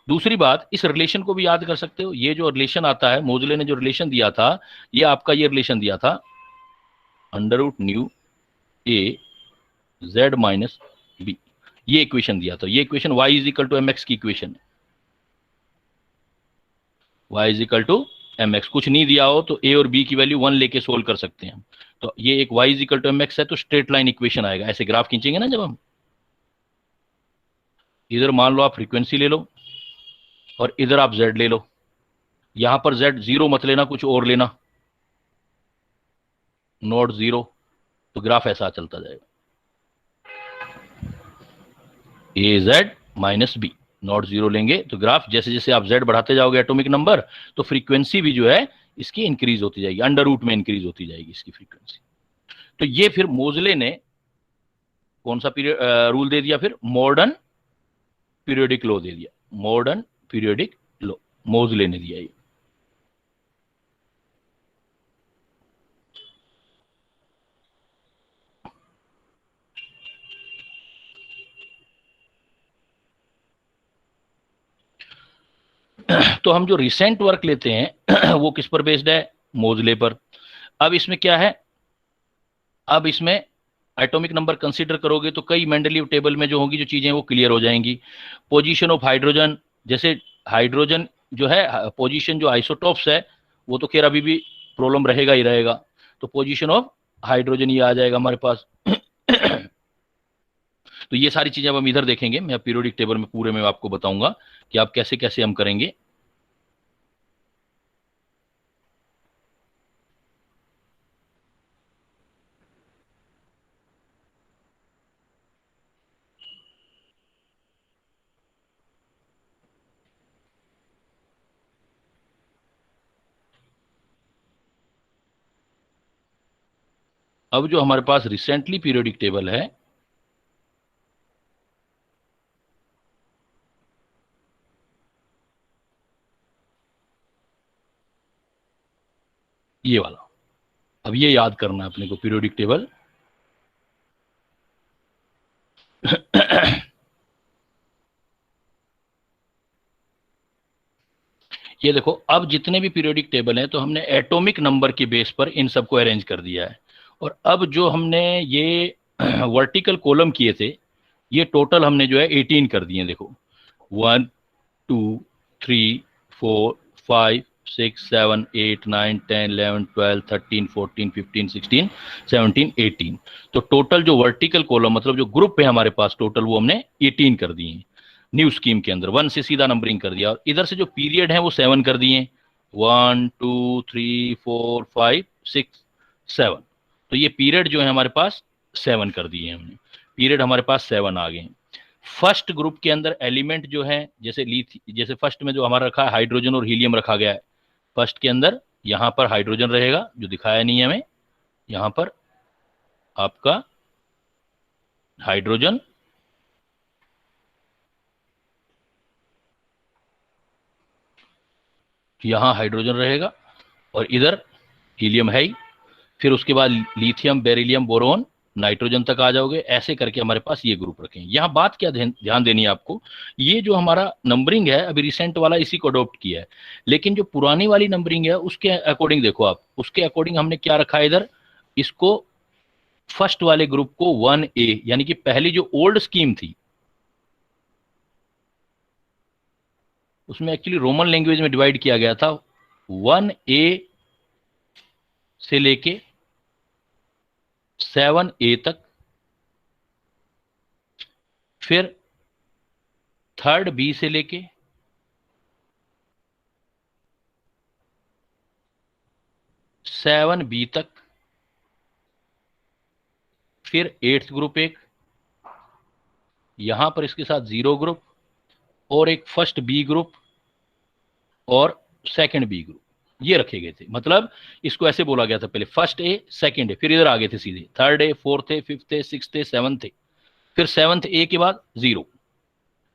दूसरी बात, इस रिलेशन को भी याद कर सकते हो। ये जो रिलेशन आता है, मोजले ने जो रिलेशन दिया था, ये आपका ये रिलेशन दिया था, अंडर रूट न्यू ए जेड माइनस बी, ये इक्वेशन दिया था। ये equation y is equal to m x की इक्वेशन है। y is equal to m x. कुछ नहीं दिया हो तो a और b की वैल्यू 1 लेके सोल्व कर सकते हैं। तो ये एक y is equal to m x है, तो स्ट्रेट लाइन इक्वेशन आएगा। ऐसे ग्राफ खींचेंगे ना जब हम, इधर मान लो आप फ्रीक्वेंसी ले लो और इधर आप z ले लो। यहां पर z जीरो मत लेना, कुछ और लेना, नॉट जीरो। तो ग्राफ ऐसा चलता जाएगा। AZ-B, नॉट जीरो लेंगे तो ग्राफ जैसे जैसे आप Z बढ़ाते जाओगे एटॉमिक नंबर, तो फ्रीक्वेंसी भी जो है इसकी इंक्रीज होती जाएगी, अंडर रूट में इंक्रीज होती जाएगी इसकी फ्रीक्वेंसी। तो ये फिर मोजले ने कौन सा पीरियड रूल दे दिया, फिर मॉडर्न पीरियोडिक लॉ दे दिया, मॉडर्न पीरियोडिक लॉ मोजले ने दिया ये। तो हम जो रिसेंट वर्क लेते हैं वो किस पर बेस्ड है, मोजले पर। अब इसमें क्या है, अब इसमें एटॉमिक नंबर कंसीडर करोगे तो कई मेंडलीव टेबल में जो होंगी जो चीजें वो क्लियर हो जाएंगी। पोजीशन ऑफ हाइड्रोजन, जैसे हाइड्रोजन जो है पोजीशन जो आइसोटॉप्स है वो तो खैर अभी भी प्रॉब्लम रहेगा ही रहेगा, तो पोजीशन ऑफ हाइड्रोजन ये आ जाएगा हमारे पास। तो ये सारी चीजें अब हम इधर देखेंगे, मैं पीरियोडिक टेबल में पूरे में आपको बताऊंगा कि आप कैसे कैसे हम करेंगे। अब जो हमारे पास रिसेंटली पीरियोडिक टेबल है, ये वाला, अब ये याद करना है अपने को पीरियोडिक टेबल। ये देखो, अब जितने भी पीरियोडिक टेबल हैं तो हमने एटॉमिक नंबर के बेस पर इन सबको अरेंज कर दिया है। और अब जो हमने ये वर्टिकल कॉलम किए थे, ये टोटल हमने जो है 18 कर दिए। देखो 1 2 3 4 5 6 7 8 9 10 11 12 13 14 15 16 17 18। तो टोटल जो वर्टिकल कॉलम मतलब जो ग्रुप है हमारे पास टोटल वो हमने 18 कर दिए हैं न्यू स्कीम के अंदर। 1 से सीधा नंबरिंग कर दिया और इधर से जो पीरियड है वो 7 कर दिए, 1 2 3 4 5 6 7। तो ये पीरियड जो है हमारे पास 7 कर दिए हैं हमने, पीरियड हमारे पास 7 आ गए। फर्स्ट ग्रुप के अंदर एलिमेंट जो है जैसे फर्स्ट में जो हमारा रखा है हाइड्रोजन और हीलियम रखा गया है, फर्स्ट के अंदर यहां पर हाइड्रोजन रहेगा जो दिखाया नहीं है हमें, यहां पर आपका हाइड्रोजन, यहां हाइड्रोजन रहेगा और इधर हीलियम है ही। फिर उसके बाद लिथियम बेरिलियम बोरोन नाइट्रोजन तक आ जाओगे। ऐसे करके हमारे पास ये ग्रुप रखे हैं। यहाँ बात क्या ध्यान देनी है आपको, ये जो हमारा नंबरिंग है अभी रिसेंट वाला इसी को अडॉप्ट किया है, लेकिन जो पुरानी वाली नंबरिंग है उसके अकॉर्डिंग देखो आप, उसके अकॉर्डिंग हमने क्या रखा है इधर, इसको फर्स्ट वाले ग्रुप को 1A यानी कि पहली जो ओल्ड स्कीम थी उसमें एक्चुअली रोमन लैंग्वेज में डिवाइड किया गया था, 1A से लेके 7A तक, फिर 3rd B से लेके 7B तक, फिर 8th ग्रुप एक, यहां पर इसके साथ 0 ग्रुप और एक फर्स्ट B ग्रुप और सेकंड B ग्रुप, ये रखे गए थे। मतलब इसको ऐसे बोला गया था पहले फर्स्ट A सेकंड A, फिर इधर आ गए थे सीधे 3rd A 4th A 5th A 6th A 7th A, फिर 7th A के बाद 0,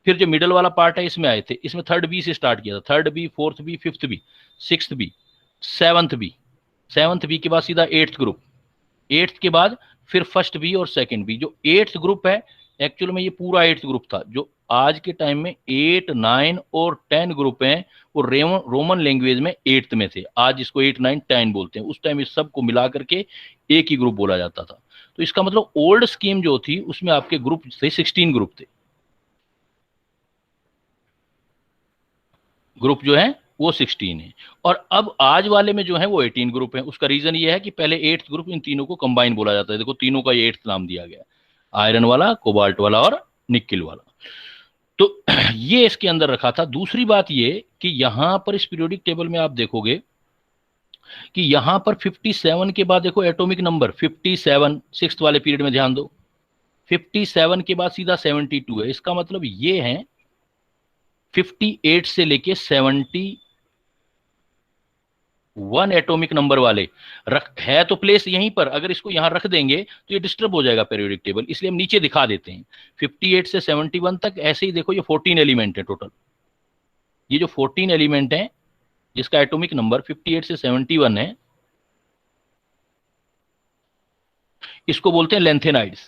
फिर जो मिडल वाला पार्ट है इसमें आए थे, इसमें 3rd B से स्टार्ट किया था, 3rd B 4th B 5th B 6th B 7th B के बाद सीधा 8th ग्रुप, 8th के बाद फिर फर्स्ट B और सेकंड B। जो 8th ग्रुप है एक्चुअल में ये पूरा 8th ग्रुप था। जो आज के टाइम में 8 9 और 10 ग्रुप हैं वो रोमन लैंग्वेज में 8th में थे, आज इसको 8 9 10 बोलते हैं। उस टाइम इस सब को मिला करके एक ही ग्रुप बोला जाता था। तो इसका मतलब ओल्ड स्कीम जो थी उसमें आपके ग्रुप थे 16 ग्रुप थे, ग्रुप जो है वो 16 है। और अब आज वाले में जो है वो 18 ग्रुप है। उसका रीजन ये है कि पहले 8th ग्रुप इन तीनों को कंबाइन बोला जाता है। देखो तीनों का ये 8th नाम दिया गया, आयरन वाला, कोबाल्ट वाला और निकिल वाला। तो ये इसके अंदर रखा था। दूसरी बात ये कि यहां पर इस पीरियोडिक टेबल में आप देखोगे कि यहां पर 57 के बाद देखो एटॉमिक नंबर 57, सिक्स्थ वाले पीरियड में ध्यान दो, 57 के बाद सीधा 72 है, इसका मतलब ये है 58 से लेके 71 एटॉमिक नंबर वाले है तो प्लेस यहीं पर, अगर इसको यहां रख देंगे तो ये डिस्टर्ब हो जाएगा पीरियोडिक टेबल, इसलिए हम नीचे दिखा देते हैं 58 से 71 तक। ऐसे ही देखो ये 14 एलिमेंट है टोटल, ये जो 14 एलिमेंट है जिसका एटॉमिक नंबर 58 से 71 है, इसको बोलते हैं लेंथेनाइड्स,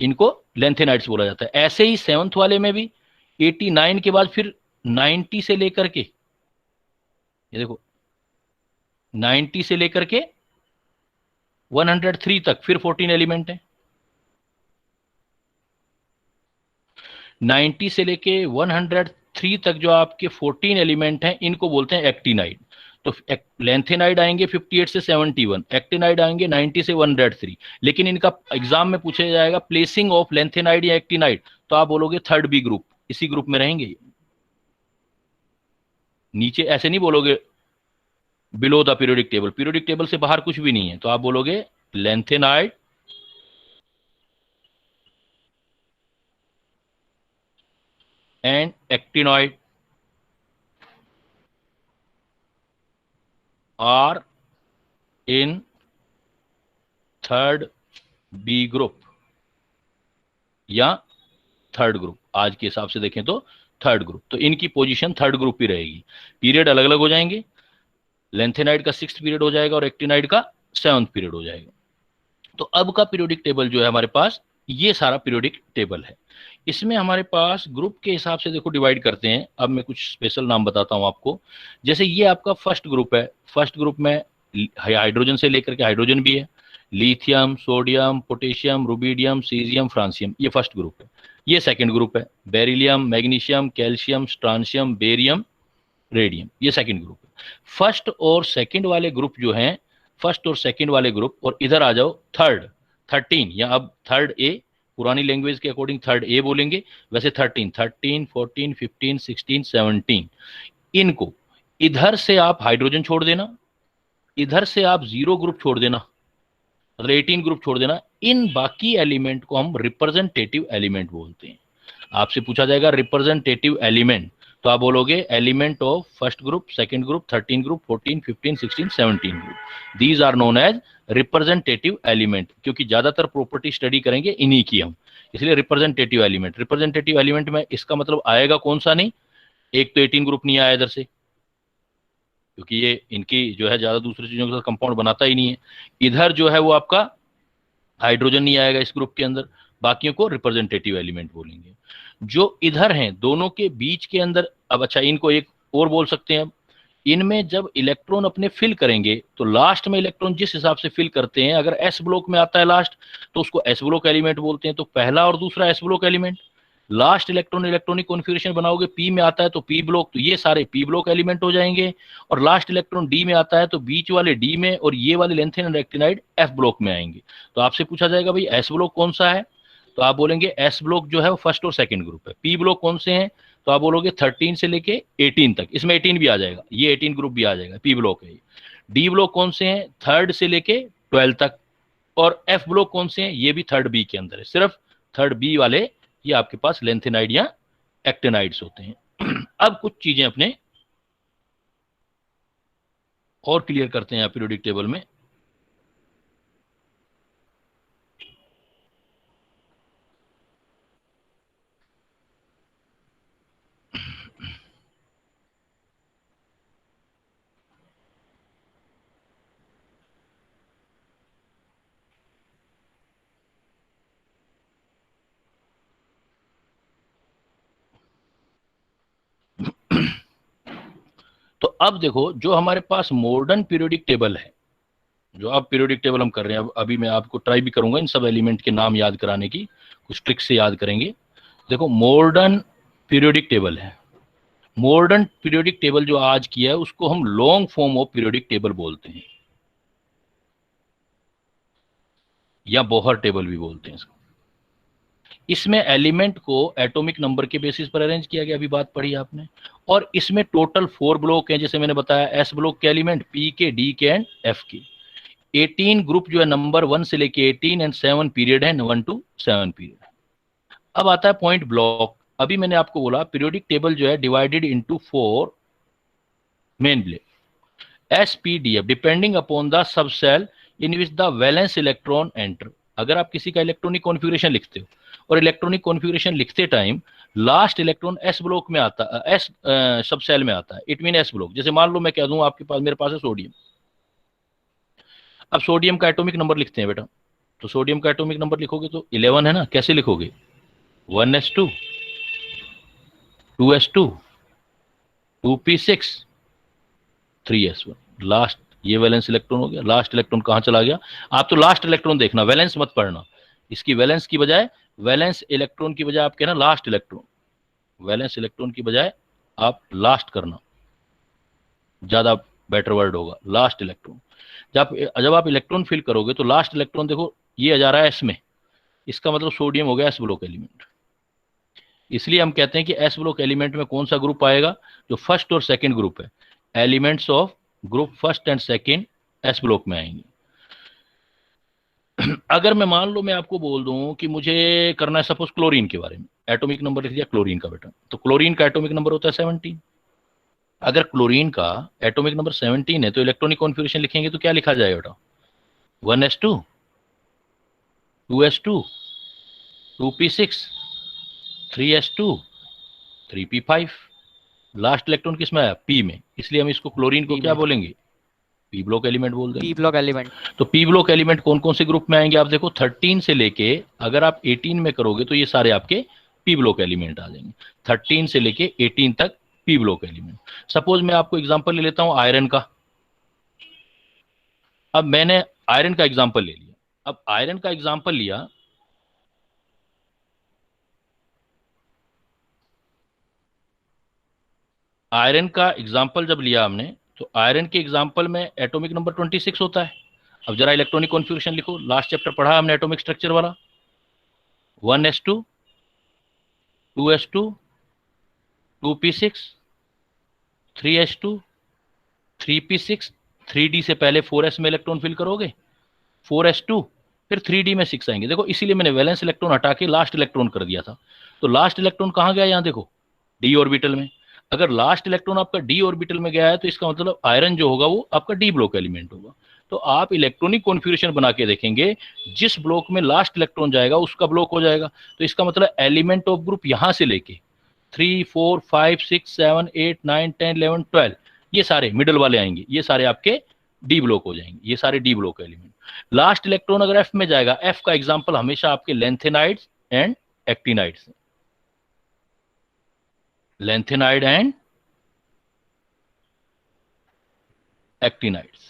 इनको लेंथेनाइड्स बोला जाता है। ऐसे ही 7th वाले में भी 89 के बाद फिर 90 से लेकर के, ये देखो 90 से लेकर के 103 तक फिर 14 एलिमेंट है। 90 से लेके 103 तक जो आपके 14 एलिमेंट हैं इनको बोलते हैं एक्टिनाइड। तो लेंथेनाइड आएंगे 58 से 71, एक्टिनाइड आएंगे 90 से 103। लेकिन इनका एग्जाम में पूछा जाएगा प्लेसिंग ऑफ लेंथेनाइड या एक्टिनाइड, तो आप बोलोगे थर्ड बी ग्रुप, इसी ग्रुप में रहेंगे। नीचे ऐसे नहीं बोलोगे below the periodic table, periodic table से बाहर कुछ भी नहीं है, तो आप बोलोगे lanthanide and actinoid are in third B group या थर्ड ग्रुप। आज के हिसाब से देखें तो थर्ड ग्रुप, तो इनकी पोजीशन थर्ड ग्रुप ही रहेगी। पीरियड अलग अलग हो जाएंगे, लेंथेनाइड का 6th पीरियड हो जाएगा और एक्टिनाइड का 7th पीरियड हो जाएगा। तो अब का पीरियोडिक टेबल जो है हमारे पास, ये सारा पीरियोडिक टेबल है। इसमें हमारे पास ग्रुप के हिसाब से देखो डिवाइड करते हैं। अब मैं कुछ स्पेशल नाम बताता हूं आपको। जैसे ये आपका फर्स्ट ग्रुप है, फर्स्ट ग्रुप में हाइड्रोजन से लेकर के हाइड्रोजन भी है, lithium, sodium, potassium, rubidium, caesium, francium, ये फर्स्ट ग्रुप है। ये सेकंड ग्रुप है, beryllium, magnesium, calcium, स्ट्रांशियम, barium, radium, ये सेकंड ग्रुप है। फर्स्ट और सेकंड वाले ग्रुप जो हैं, फर्स्ट और सेकंड वाले ग्रुप, और इधर आ जाओ थर्ड 13, या अब थर्ड ए, पुरानी लैंग्वेज के अकॉर्डिंग थर्ड ए बोलेंगे, वैसे 13, 14, 15, 16, 17, इनको इधर से आप हाइड्रोजन छोड़ देना, इधर से आप 0 ग्रुप छोड़ देना, 18 ग्रुप छोड़ देना। इन बाकी एलिमेंट को हम रिप्रेजेंटेटिव एलिमेंट बोलते हैं। आपसे पूछा जाएगा रिप्रेजेंटेटिव एलिमेंट, तो आप बोलोगे element of first group, second group, 13 group, 14, 15, 16, 17 group. These are known as representative element, क्योंकि ज्यादातर प्रॉपर्टी स्टडी करेंगे इन्हीं की हम, इसलिए रिप्रेजेंटेटिव एलिमेंट। रिप्रेजेंटेटिव एलिमेंट में इसका मतलब आएगा कौन सा नहीं, एक तो 18 ग्रुप नहीं आया इधर से, क्योंकि ये इनकी जो है ज्यादा दूसरी चीजों के साथ कंपाउंड बनाता ही नहीं है। इधर जो है वो आपका हाइड्रोजन नहीं आएगा इस ग्रुप के अंदर, बाकियों को रिप्रेजेंटेटिव एलिमेंट बोलेंगे। जो इधर हैं दोनों के बीच के अंदर, अब अच्छा इनको एक और बोल सकते हैं, अब इनमें जब इलेक्ट्रॉन अपने फिल करेंगे तो लास्ट में इलेक्ट्रॉन जिस हिसाब से फिल करते हैं, अगर एस ब्लॉक में आता है लास्ट तो उसको एस ब्लॉक एलिमेंट बोलते हैं। तो पहला और दूसरा S block element, last electron electronic configuration बनाओगे पी में आता है तो पी ब्लॉक, तो ये सारे पी ब्लॉक एलिमेंट हो जाएंगे। और लास्ट इलेक्ट्रॉन डी में आता है तो बीच वाले डी में, और ये वाले लेंथेन और एक्टिनाइड एफ ब्लॉक में आएंगे। तो आपसे पूछा जाएगा भाई एस ब्लॉक कौन सा है, तो आप बोलेंगे एस ब्लॉक जो है वो फर्स्ट और सेकंड ग्रुप है। पी ब्लॉक कौन से हैं, तो आप बोलोगे 13 से लेके 18 तक, इसमें 18 भी आ जाएगा, ये 18 ग्रुप भी आ जाएगा, पी ब्लॉक है। डी ब्लॉक कौन से हैं, थर्ड से लेके 12 तक। और एफ ब्लॉक कौन से हैं, ये भी थर्ड बी के अंदर है, सिर्फ थर्ड बी वाले ये आपके पास लेंथेनाइड या एक्टिनाइड्स होते हैं। अब कुछ चीजें अपने और क्लियर करते हैं पीरियोडिक टेबल में। तो अब देखो जो हमारे पास मॉडर्न पीरियोडिक टेबल है, जो अब पीरियोडिक टेबल हम कर रहे हैं, अभी मैं आपको ट्राई भी करूंगा इन सब एलिमेंट के नाम याद कराने की, कुछ ट्रिक्स से याद करेंगे। देखो मॉडर्न पीरियोडिक टेबल है, मॉडर्न पीरियोडिक टेबल जो आज की है उसको हम long form of periodic table बोलते हैं, या बोहर टेबल भी बोलते हैं इसको। इसमें एलिमेंट को एटॉमिक नंबर के बेसिस पर अरेंज किया गया, अभी बात पढ़ी आपने। और इसमें टोटल 4 ब्लॉक हैं, जैसे मैंने बताया एस ब्लॉक के एलिमेंट, पी के, डी के एंड एफ के। 18 ग्रुप जो है नंबर 1 से लेके 18 एंड 7 पीरियड है, 1 to 7 पीरियड। अब आता है पॉइंट ब्लॉक। अभी मैंने आपको बोला पीरियोडिक टेबल जो है divided into 4 main block, SPDF depending upon the sub shell in which the valence electron enter. अगर आप किसी का इलेक्ट्रॉनिक कॉन्फ़िगरेशन लिखते हो और इलेक्ट्रॉनिक कॉन्फ़िगरेशन लिखते time last electron S block में आता है, S सब सेल में आता है, इट मीन S ब्लॉक। जैसे मान लो मैं कह दूं आपके पास, मेरे पास है सोडियम। अब सोडियम का एटॉमिक नंबर लिखते हैं बेटा, तो सोडियम का एटॉमिक नंबर लिखोगे तो 11 है ना। कैसे लिखोगे? 1s2 2s2 2p6 3s1। Last ये वैलेंस इलेक्ट्रॉन हो गया। लास्ट इलेक्ट्रॉन कहां चला गया? आप तो लास्ट इलेक्ट्रॉन देखना, वैलेंस मत पढ़ना। इसकी वैलेंस की बजाय, वैलेंस इलेक्ट्रॉन की बजाय आप कहना लास्ट इलेक्ट्रॉन, वैलेंस इलेक्ट्रॉन की बजाय आप लास्ट करना, ज्यादा बेटर वर्ड होगा, लास्ट इलेक्ट्रॉन। जब आप इलेक्ट्रॉन फिल करोगे तो लास्ट इलेक्ट्रॉन देखो ये जा रहा है एस में, इसका मतलब सोडियम हो गया एस ब्लॉक एलिमेंट। इसलिए हम कहते हैं कि एस ब्लॉक एलिमेंट में कौन सा ग्रुप आएगा? जो फर्स्ट और सेकंड ग्रुप है, elements of group first and second S block में आएंगे। अगर मैं मान लो मैं आपको बोल दूं कि मुझे करना है सपोज क्लोरीन के बारे में, एटॉमिक नंबर लिख दिया क्लोरीन का बेटा, तो क्लोरीन का एटॉमिक नंबर होता है 17। अगर क्लोरीन का एटॉमिक नंबर 17 है तो इलेक्ट्रॉनिक कॉन्फ़िगरेशन लिखेंगे तो क्या लिखा जाएगा बेटा? 1s2 2s2 2p6 3s2 3p5। Last electron किस में आया? पी में, इसलिए हम इसको क्लोरीन को P क्या में। बोलेंगे? पी ब्लॉक एलिमेंट बोल देंगे। P block element. तो पी ब्लॉक एलिमेंट कौन कौन से ग्रुप में आएंगे? आप देखो 13 से लेके, अगर आप 18 में करोगे तो ये सारे आपके पी ब्लॉक एलिमेंट आ जाएंगे। 13 से लेके 18 तक पी ब्लॉक एलिमेंट। सपोज मैं आपको एग्जांपल ले लेता हूं आयरन का। अब मैंने आयरन का एग्जांपल ले लिया। अब आयरन का एग्जांपल लिया, आयरन का एग्जांपल जब लिया हमने, तो आयरन के एग्जांपल में एटॉमिक नंबर 26 होता है। अब जरा इलेक्ट्रॉनिक कॉन्फ़िगरेशन लिखो, लास्ट चैप्टर पढ़ा हमने एटॉमिक स्ट्रक्चर वाला। 1s2 2s2 2p6 3s2 3p6, 3d से पहले 4s में इलेक्ट्रॉन फिल करोगे, 4s2, फिर 3d में 6 आएंगे। देखो इसीलिए मैंने वैलेंस इलेक्ट्रॉन हटा के लास्ट इलेक्ट्रॉन कर दिया था। तो लास्ट इलेक्ट्रॉन कहां गया? यहां देखो डी ऑर्बिटल में। अगर लास्ट इलेक्ट्रॉन आपका डी ऑर्बिटल में गया है तो इसका मतलब आयरन जो होगा वो आपका डी ब्लॉक एलिमेंट होगा। तो आप इलेक्ट्रॉनिक कॉन्फ़िगरेशन बना के देखेंगे, जिस ब्लॉक में लास्ट इलेक्ट्रॉन जाएगा उसका ब्लॉक हो जाएगा। तो इसका मतलब एलिमेंट ऑफ ग्रुप यहां से लेके 3 4 5 6 7 8 9 10 11 12 ये सारे मिडल वाले आएंगे, ये सारे आपके डी ब्लॉक हो जाएंगे, ये सारे D block element. Last electron अगर एफ में जाएगा, एफ का एग्जांपल हमेशा आपके lanthanides and actinides, lanthanide and actinides.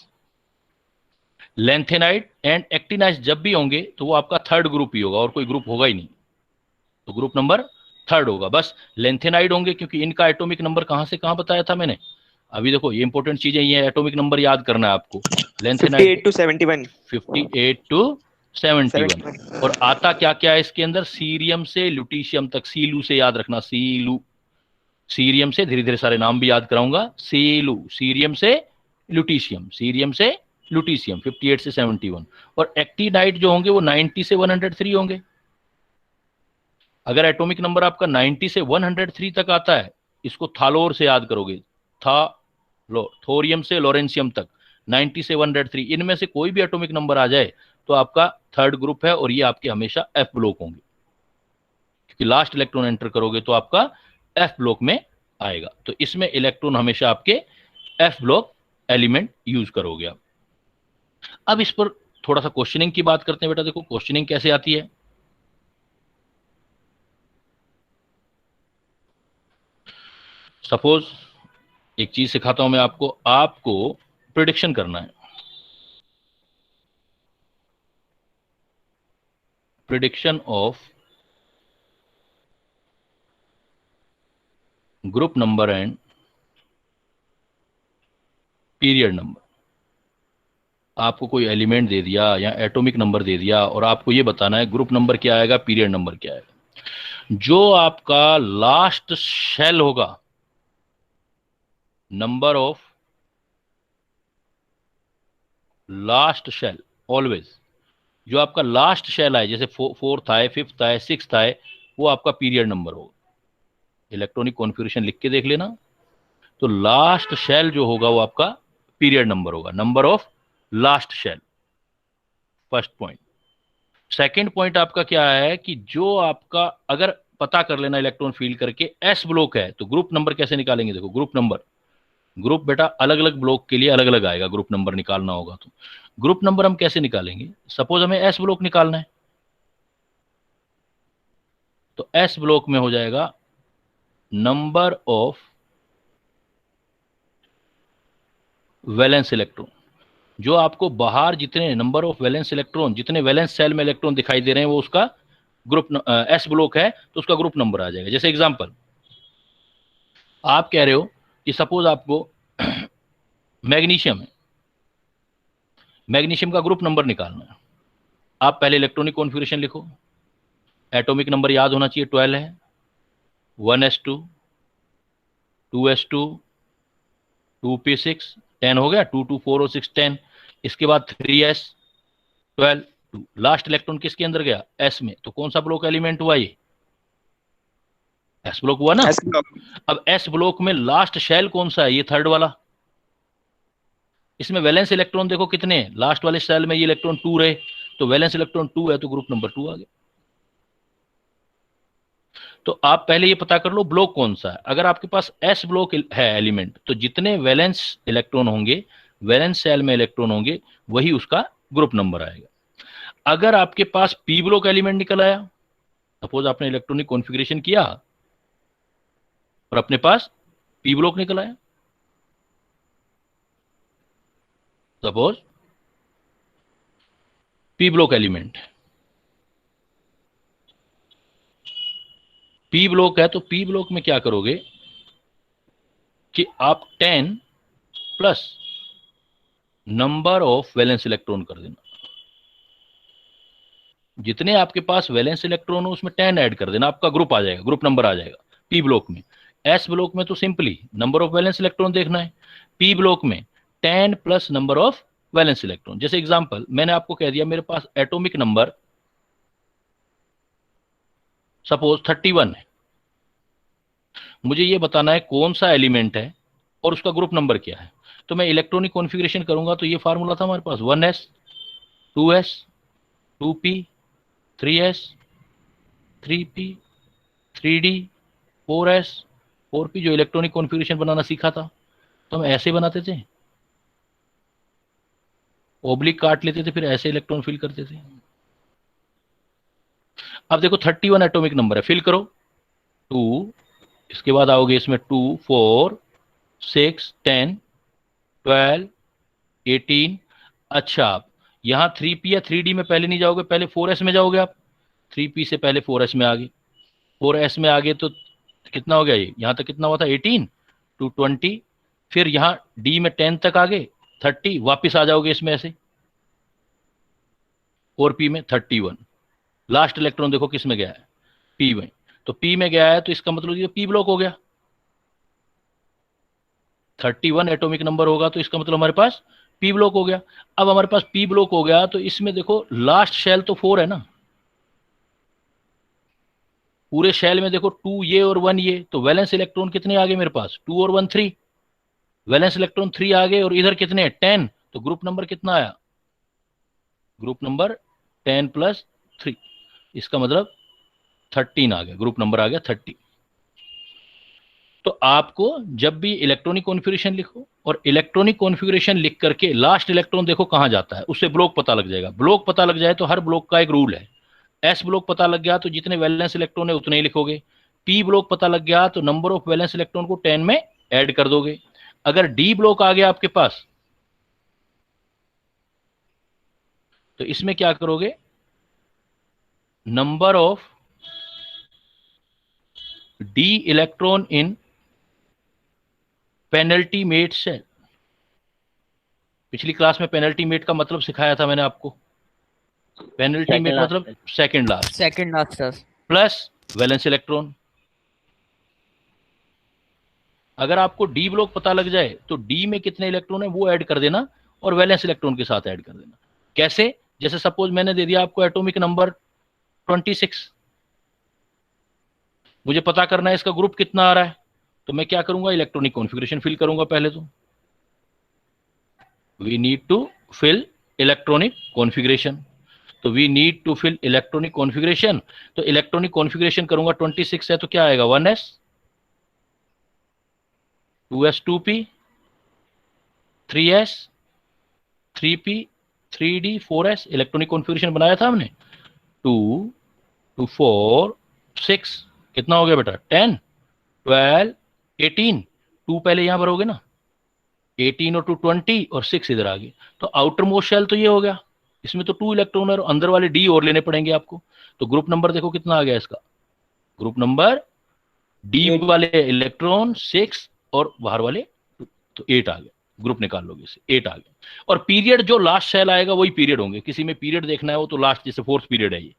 Lanthanide and actinides जब भी होंगे तो वो आपका थर्ड ग्रुप ही होगा, और कोई ग्रुप होगा ही नहीं, तो ग्रुप नंबर थर्ड होगा। बस लेंथेनाइड होंगे क्योंकि इनका एटॉमिक नंबर कहां से कहां बताया था मैंने। अभी देखो ये इंपॉर्टेंट चीजें, ये एटॉमिक नंबर याद करना है आपको। Lanthanide 58 to 71 58 to 71। और आता क्या क्या है इसके अंदर? सीरियम से ल्यूटीशियम तक, सीलू से याद रखना, सीलू, सीरियम से, धीरे धीरे सारे नाम भी याद कराऊंगा। सीलू, सीरियम से ल्यूटीशियम, सीरियम से ल्यूटीशियम 58 से 71। और एक्टिनाइड जो होंगे वो 90 से 103 होंगे। अगर एटॉमिक नंबर आपका 90 से 103 तक आता है, इसको थालोर से याद करोगे, थोरियम से लोरेंसियम तक 90 से 103, इनमें से कोई भी एटॉमिक नंबर आ जाए तो आपका थर्ड ग्रुप है, और ये आपके हमेशा एफ ब्लॉक होंगे, क्योंकि लास्ट इलेक्ट्रॉन एंटर करोगे तो आपका एफ ब्लॉक में आएगा। तो इसमें इलेक्ट्रॉन हमेशा आपके एफ ब्लॉक एलिमेंट यूज करोगे आप। अब इस पर थोड़ा सा क्वेश्चनिंग की बात करते हैं बेटा। देखो क्वेश्चनिंग कैसे आती है। सपोज एक चीज सिखाता हूं मैं आपको, आपको प्रिडिक्शन करना है, prediction of group number and period number. आपको कोई एलिमेंट दे दिया या एटॉमिक नंबर दे दिया, और आपको ये बताना है ग्रुप नंबर क्या आएगा, पीरियड नंबर क्या आएगा। जो आपका लास्ट शेल होगा, number of last shell always, जो आपका लास्ट शेल आए, जैसे फोर्थ आए, फिफ्थ आए, सिक्स्थ आए, वो आपका पीरियड नंबर होगा। इलेक्ट्रॉनिक कॉन्फ़िगरेशन लिख के देख लेना, तो लास्ट शेल जो होगा वो आपका पीरियड नंबर होगा, number of last shell, first point. Second point आपका क्या है कि जो आपका, अगर पता कर लेना इलेक्ट्रॉन फील करके एस ब्लॉक है, तो ग्रुप नंबर कैसे निकालेंगे? देखो ग्रुप नंबर, ग्रुप बेटा अलग अलग ब्लॉक के लिए अलग अलग आएगा, ग्रुप नंबर निकालना होगा तो ग्रुप नंबर हम कैसे निकालेंगे? सपोज हमें एस ब्लॉक निकालना है, तो एस ब्लॉक में हो जाएगा नंबर ऑफ वैलेंस इलेक्ट्रॉन, जो आपको बाहर जितने नंबर ऑफ वैलेंस इलेक्ट्रॉन, जितने वैलेंस सेल में इलेक्ट्रॉन दिखाई दे रहे हैं, वो उसका ग्रुप एस ब्लॉक है, तो उसका ग्रुप नंबर आ जाएगा। जैसे एग्जांपल आप कह रहे हो कि सपोज आपको मैग्नीशियम है, मैग्नीशियम का ग्रुप नंबर निकालना है। आप पहले इलेक्ट्रॉनिक कॉन्फ़िगरेशन लिखो, एटॉमिक नंबर याद होना चाहिए, 12 है, 1s2, 2s2, 2p6, 10 हो गया, 2 2 4 और 6 10। इसके बाद 3s 12, लास्ट इलेक्ट्रॉन किसके अंदर गया? s में, तो कौन सा ब्लॉक एलिमेंट हुआ? ये s ब्लॉक हुआ ना। अब s ब्लॉक में लास्ट शेल कौन सा है? ये थर्ड वाला। इसमें वैलेंस इलेक्ट्रॉन देखो कितने हैं, लास्ट वाले शेल में ये इलेक्ट्रॉन 2 रहे, तो वैलेंस इलेक्ट्रॉन 2 है, तो ग्रुप नंबर 2 आ गया। तो आप पहले ये पता कर लो ब्लॉक कौन सा है। अगर आपके पास s ब्लॉक है एलिमेंट, तो जितने वैलेंस इलेक्ट्रॉन होंगे, वैलेंस सेल में इलेक्ट्रॉन होंगे, वही उसका ग्रुप नंबर आएगा। अगर आपके पास p ब्लॉक एलिमेंट निकल आया, सपोज आपने इलेक्ट्रॉनिक कॉन्फ़िगरेशन किया और अपने पास p ब्लॉक निकल आया, suppose p block element, p block है, तो p ब्लॉक में क्या करोगे कि आप 10 plus number of valence electron कर देना। जितने आपके पास वैलेंस इलेक्ट्रॉन हो उसमें 10 ऐड कर देना, आपका ग्रुप आ जाएगा, ग्रुप नंबर आ जाएगा p ब्लॉक में। s ब्लॉक में तो simply number of valence electron देखना है, p ब्लॉक में 10 plus number of valence electron. जैसे एग्जांपल मैंने आपको कह दिया मेरे पास एटॉमिक नंबर सपोज 31 है, मुझे ये बताना है कौन सा एलिमेंट है और उसका ग्रुप नंबर क्या है। तो मैं इलेक्ट्रॉनिक कॉन्फ़िगरेशन करूंगा, तो ये फार्मूला था हमारे पास, 1s 2s 2p 3s 3p 3d 4s 4p, जो इलेक्ट्रॉनिक कॉन्फ़िगरेशन बनाना सीखा था, तो हम ऐसे बनाते थे, ओब्लिक काट लेते थे, फिर ऐसे इलेक्ट्रॉन फिल करते थे। अब देखो 31 एटॉमिक नंबर है, फिल करो 2, इसके बाद आओगे इसमें 2 4 6 10 12 18। अच्छा, आप यहाँ 3p या 3d में पहले नहीं जाओगे, पहले 4s में जाओगे। आप 3p से पहले 4s में आ गए, 4s में आ गए तो कितना हो गया? ये यहाँ तक कितना हुआ था? 18 टू 20, फिर यहाँ d में 10 तक आ गए, 30, वापिस आ जाओगे इसमें ऐसे 4p में 31। लास्ट इलेक्ट्रॉन देखो किस में गया है? p में, तो p में गया है, तो इसका मतलब ये p ब्लॉक हो गया। 31 एटॉमिक नंबर होगा, तो इसका मतलब हमारे पास p ब्लॉक हो गया। अब हमारे पास p ब्लॉक हो गया, तो इसमें देखो लास्ट शेल तो 4 है ना, पूरे शेल में देखो 2 ये और 1 ये, तो वैलेंस इलेक्ट्रॉन कितने आ गए मेरे पास? 2 और 1 3, वैलेंस इलेक्ट्रॉन 3 आ गए, और इधर कितने? 10, तो ग्रुप नंबर कितना आया? ग्रुप नंबर 10 प्लस 3, इसका मतलब 13 आ गया, ग्रुप नंबर आ गया 30। तो आपको जब भी इलेक्ट्रॉनिक कॉन्फ़िगरेशन लिखो, और इलेक्ट्रॉनिक कॉन्फ़िगरेशन लिख करके लास्ट इलेक्ट्रॉन देखो कहां जाता है, उससे ब्लॉक पता लग जाएगा। ब्लॉक पता लग जाए तो हर ब्लॉक का एक रूल है, एस ब्लॉक पता लग गया तो जितने वैलेंस इलेक्ट्रॉन है उतने ही लिखोगे, पी ब्लॉक पता लग गया तो नंबर ऑफ वैलेंस इलेक्ट्रॉन को 10 में ऐड कर दोगे। अगर डी ब्लॉक आ गया आपके पास, तो इसमें क्या करोगे? Number of D electron in penultimate shell. पिछली क्लास में पेनल्टी मेट का मतलब सिखाया था मैंने आपको, पेनल्टी मेट मतलब second last shell, plus valence electron. अगर आपको डी ब्लॉक पता लग जाए तो डी में कितने इलेक्ट्रॉन है वो ऐड कर देना, और वैलेंस इलेक्ट्रॉन के साथ ऐड कर देना। कैसे? जैसे सपोज मैंने दे दिया आपको एटॉमिक नंबर 26, मुझे पता करना है इसका ग्रुप कितना आ रहा है, तो मैं क्या करूंगा, इलेक्ट्रॉनिक कॉन्फ़िगरेशन फिल करूंगा पहले। तो we need to fill electronic configuration, तो we need to fill electronic configuration. तो इलेक्ट्रॉनिक कॉन्फ़िगरेशन करूंगा, 26 है तो क्या आएगा, 1s 2s 2p 3s 3p 3d 4s। Electronic configuration बनाया था हमने, 2 2 4 6, कितना हो गया बेटा, 10 12 18, 2 पहले यहां भरोगे ना, 18 और 2 20 और 6 इधर आ गए। तो आउटर मोस्ट शेल तो ये हो गया, इसमें तो 2 इलेक्ट्रॉन और अंदर वाले डी और लेने पड़ेंगे आपको। तो ग्रुप नंबर देखो कितना आ गया इसका, ग्रुप नंबर डी वाले इलेक्ट्रॉन 6 और बाहर वाले 2, तो 8 आ गया। ग्रुप निकाल लोगे इसे, 8 आ गया। और पीरियड जो लास्ट सेल आएगा वही पीरियड होंगे, किसी में पीरियड देखना है वो तो लास्ट, जैसे फोर्थ पीरियड है ये,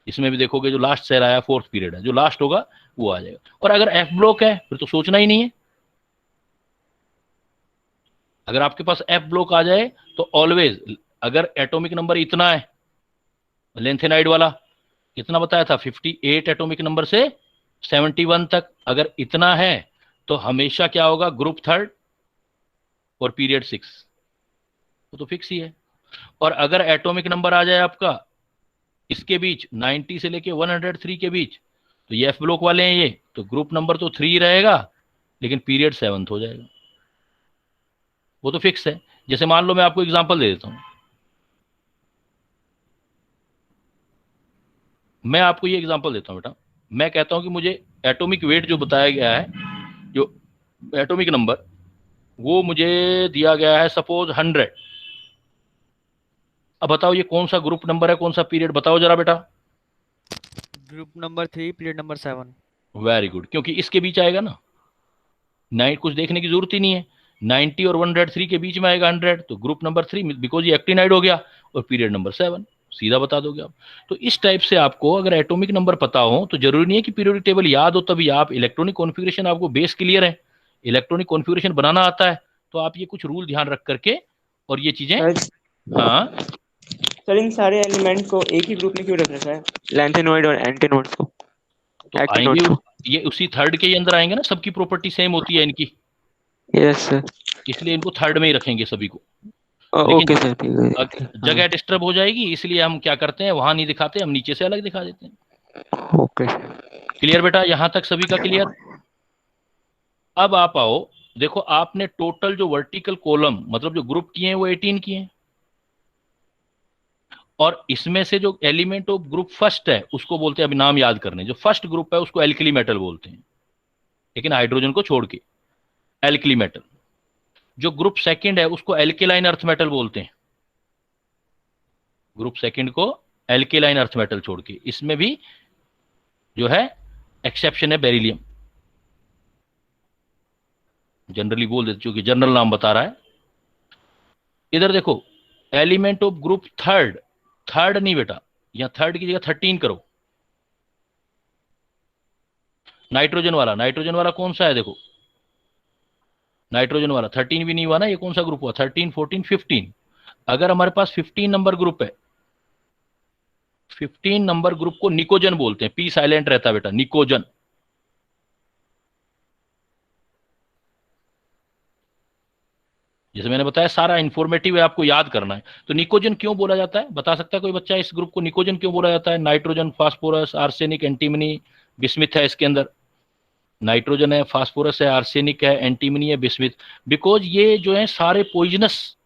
इसमें भी देखोगे जो लास्ट सेल आया फोर्थ पीरियड है, जो लास्ट होगा वो आ जाएगा। और अगर एफ ब्लॉक है फिर तो सोचना ही नहीं है, अगर आपके पास एफ ब्लॉक आ जाए तो ऑलवेज, अगर एटॉमिक नंबर इतना है, लेंथेनाइड वाला कितना बताया था, 58 एटॉमिक नंबर से 71 तक, अगर इतना है तो हमेशा क्या होगा, ग्रुप थर्ड और पीरियड 6, वो तो फिक्स ही है। और अगर एटॉमिक नंबर आ जाए आपका इसके बीच 90 से लेके 103 के बीच, तो ये एफ ब्लॉक वाले हैं ये, तो ग्रुप नंबर तो 3 रहेगा लेकिन पीरियड 7th हो जाएगा, वो तो फिक्स है। जैसे मान लो मैं आपको एग्जांपल दे देता हूं, मैं आपको ये एग्जांपल देता हूं बेटा, मैं कहता हूं कि मुझे एटॉमिक वेट जो बताया गया है, जो एटॉमिक नंबर वो मुझे दिया गया है सपोज 100। अब बताओ ये कौन सा ग्रुप नंबर है, कौन सा पीरियड, बताओ जरा बेटा। Group number 3 period number 7। Very good, क्योंकि इसके बीच आएगा ना, नाइट कुछ देखने की जरूरत ही नहीं है, 90 और 103 के बीच में आएगा 100, तो ग्रुप नंबर 3 बिकॉज ये एक्टिनाइड हो गया, और पीरियड नंबर 7, सीधा बता दोगे आप। तो इस टाइप से आपको अगर एटॉमिक नंबर पता हो तो जरूरी नहीं है कि पीरियोडिक टेबल याद हो तभी आप, इलेक्ट्रॉनिक कॉन्फ़िगरेशन आपको बेस क्लियर है, इलेक्ट्रॉनिक कॉन्फ़िगरेशन बनाना आता है, तो आप ये कुछ रूल ध्यान रख करके और ये चीजें। हाँ सर इन सारे एलिमेंट को एक ही ग्रुप में क्यों रख रखा है, लैंथेनॉइड और एंटेनॉइड्स को, तो आएंगे एक्टिनॉइड्स को? ये उसी थर्ड के ही अंदर आएंगे ना, सबकी प्रॉपर्टी सेम होती है इनकी, यस सर। इसलिए इनको थर्ड में ही रखेंगे सभी को। ओके लेकिन सर, ठीक है। जगह डिस्टर्ब हो जाएगी, इसलिए हम क्या करते हैं, वहां नहीं दिखाते, हम नीचे से अलग दिखा देते हैं। ओके। क्लियर बेटा, यहां तक सभी का क्लियर? अब आप आओ, देखो आपने टोटल जो वर्टिकल कॉलम मतलब जो ग्रुप किए हैं वो 18 किए हैं, और इसमें से जो एलिमेंट ऑफ ग्रुप फर्स्ट है उसको बोलते हैं, अभी नाम याद करने, जो फर्स्ट ग्रुप है उसको एल्किली मेटल बोलते हैं, लेकिन हाइड्रोजन को छोड़ के एल्किली मेटल। जो ग्रुप सेकंड है उसको एल्केलाइन अर्थ मेटल बोलते हैं, ग्रुप सेकंड को एल्केलाइन अर्थ मेटल छोड़ के, इसमें भी जो है एक्सेप्शन है बेरिलियम, जनरली बोल देते क्योंकि जनरल नाम बता रहा है। इधर देखो element of group third, third नहीं बेटा, यहां थर्ड की जगह 13 करो, नाइट्रोजन वाला, नाइट्रोजन वाला कौन सा है देखो, नाइट्रोजन वाला 13 भी नहीं हुआ ना, ये कौन सा ग्रुप हुआ, 13 14 15। अगर हमारे पास 15 नंबर ग्रुप है, 15 नंबर ग्रुप को निकोजन बोलते हैं, पी साइलेंट रहता है बेटा, निकोजन। जैसे मैंने बताया सारा इंफॉर्मेटिव है, आपको याद करना है। तो निकोजन क्यों बोला जाता है, बता सकता है कोई बच्चा इस ग्रुप को निकोजन क्यों बोला जाता है? Nitrogen, phosphorus, arsenic, antimony, bismuth है इसके अंदर, नाइट्रोजन है, फास्फोरस है, आर्सेनिक है, एंटीमनी है, बिस्मिथ। बिकॉज ये जो है सारे पॉइजनस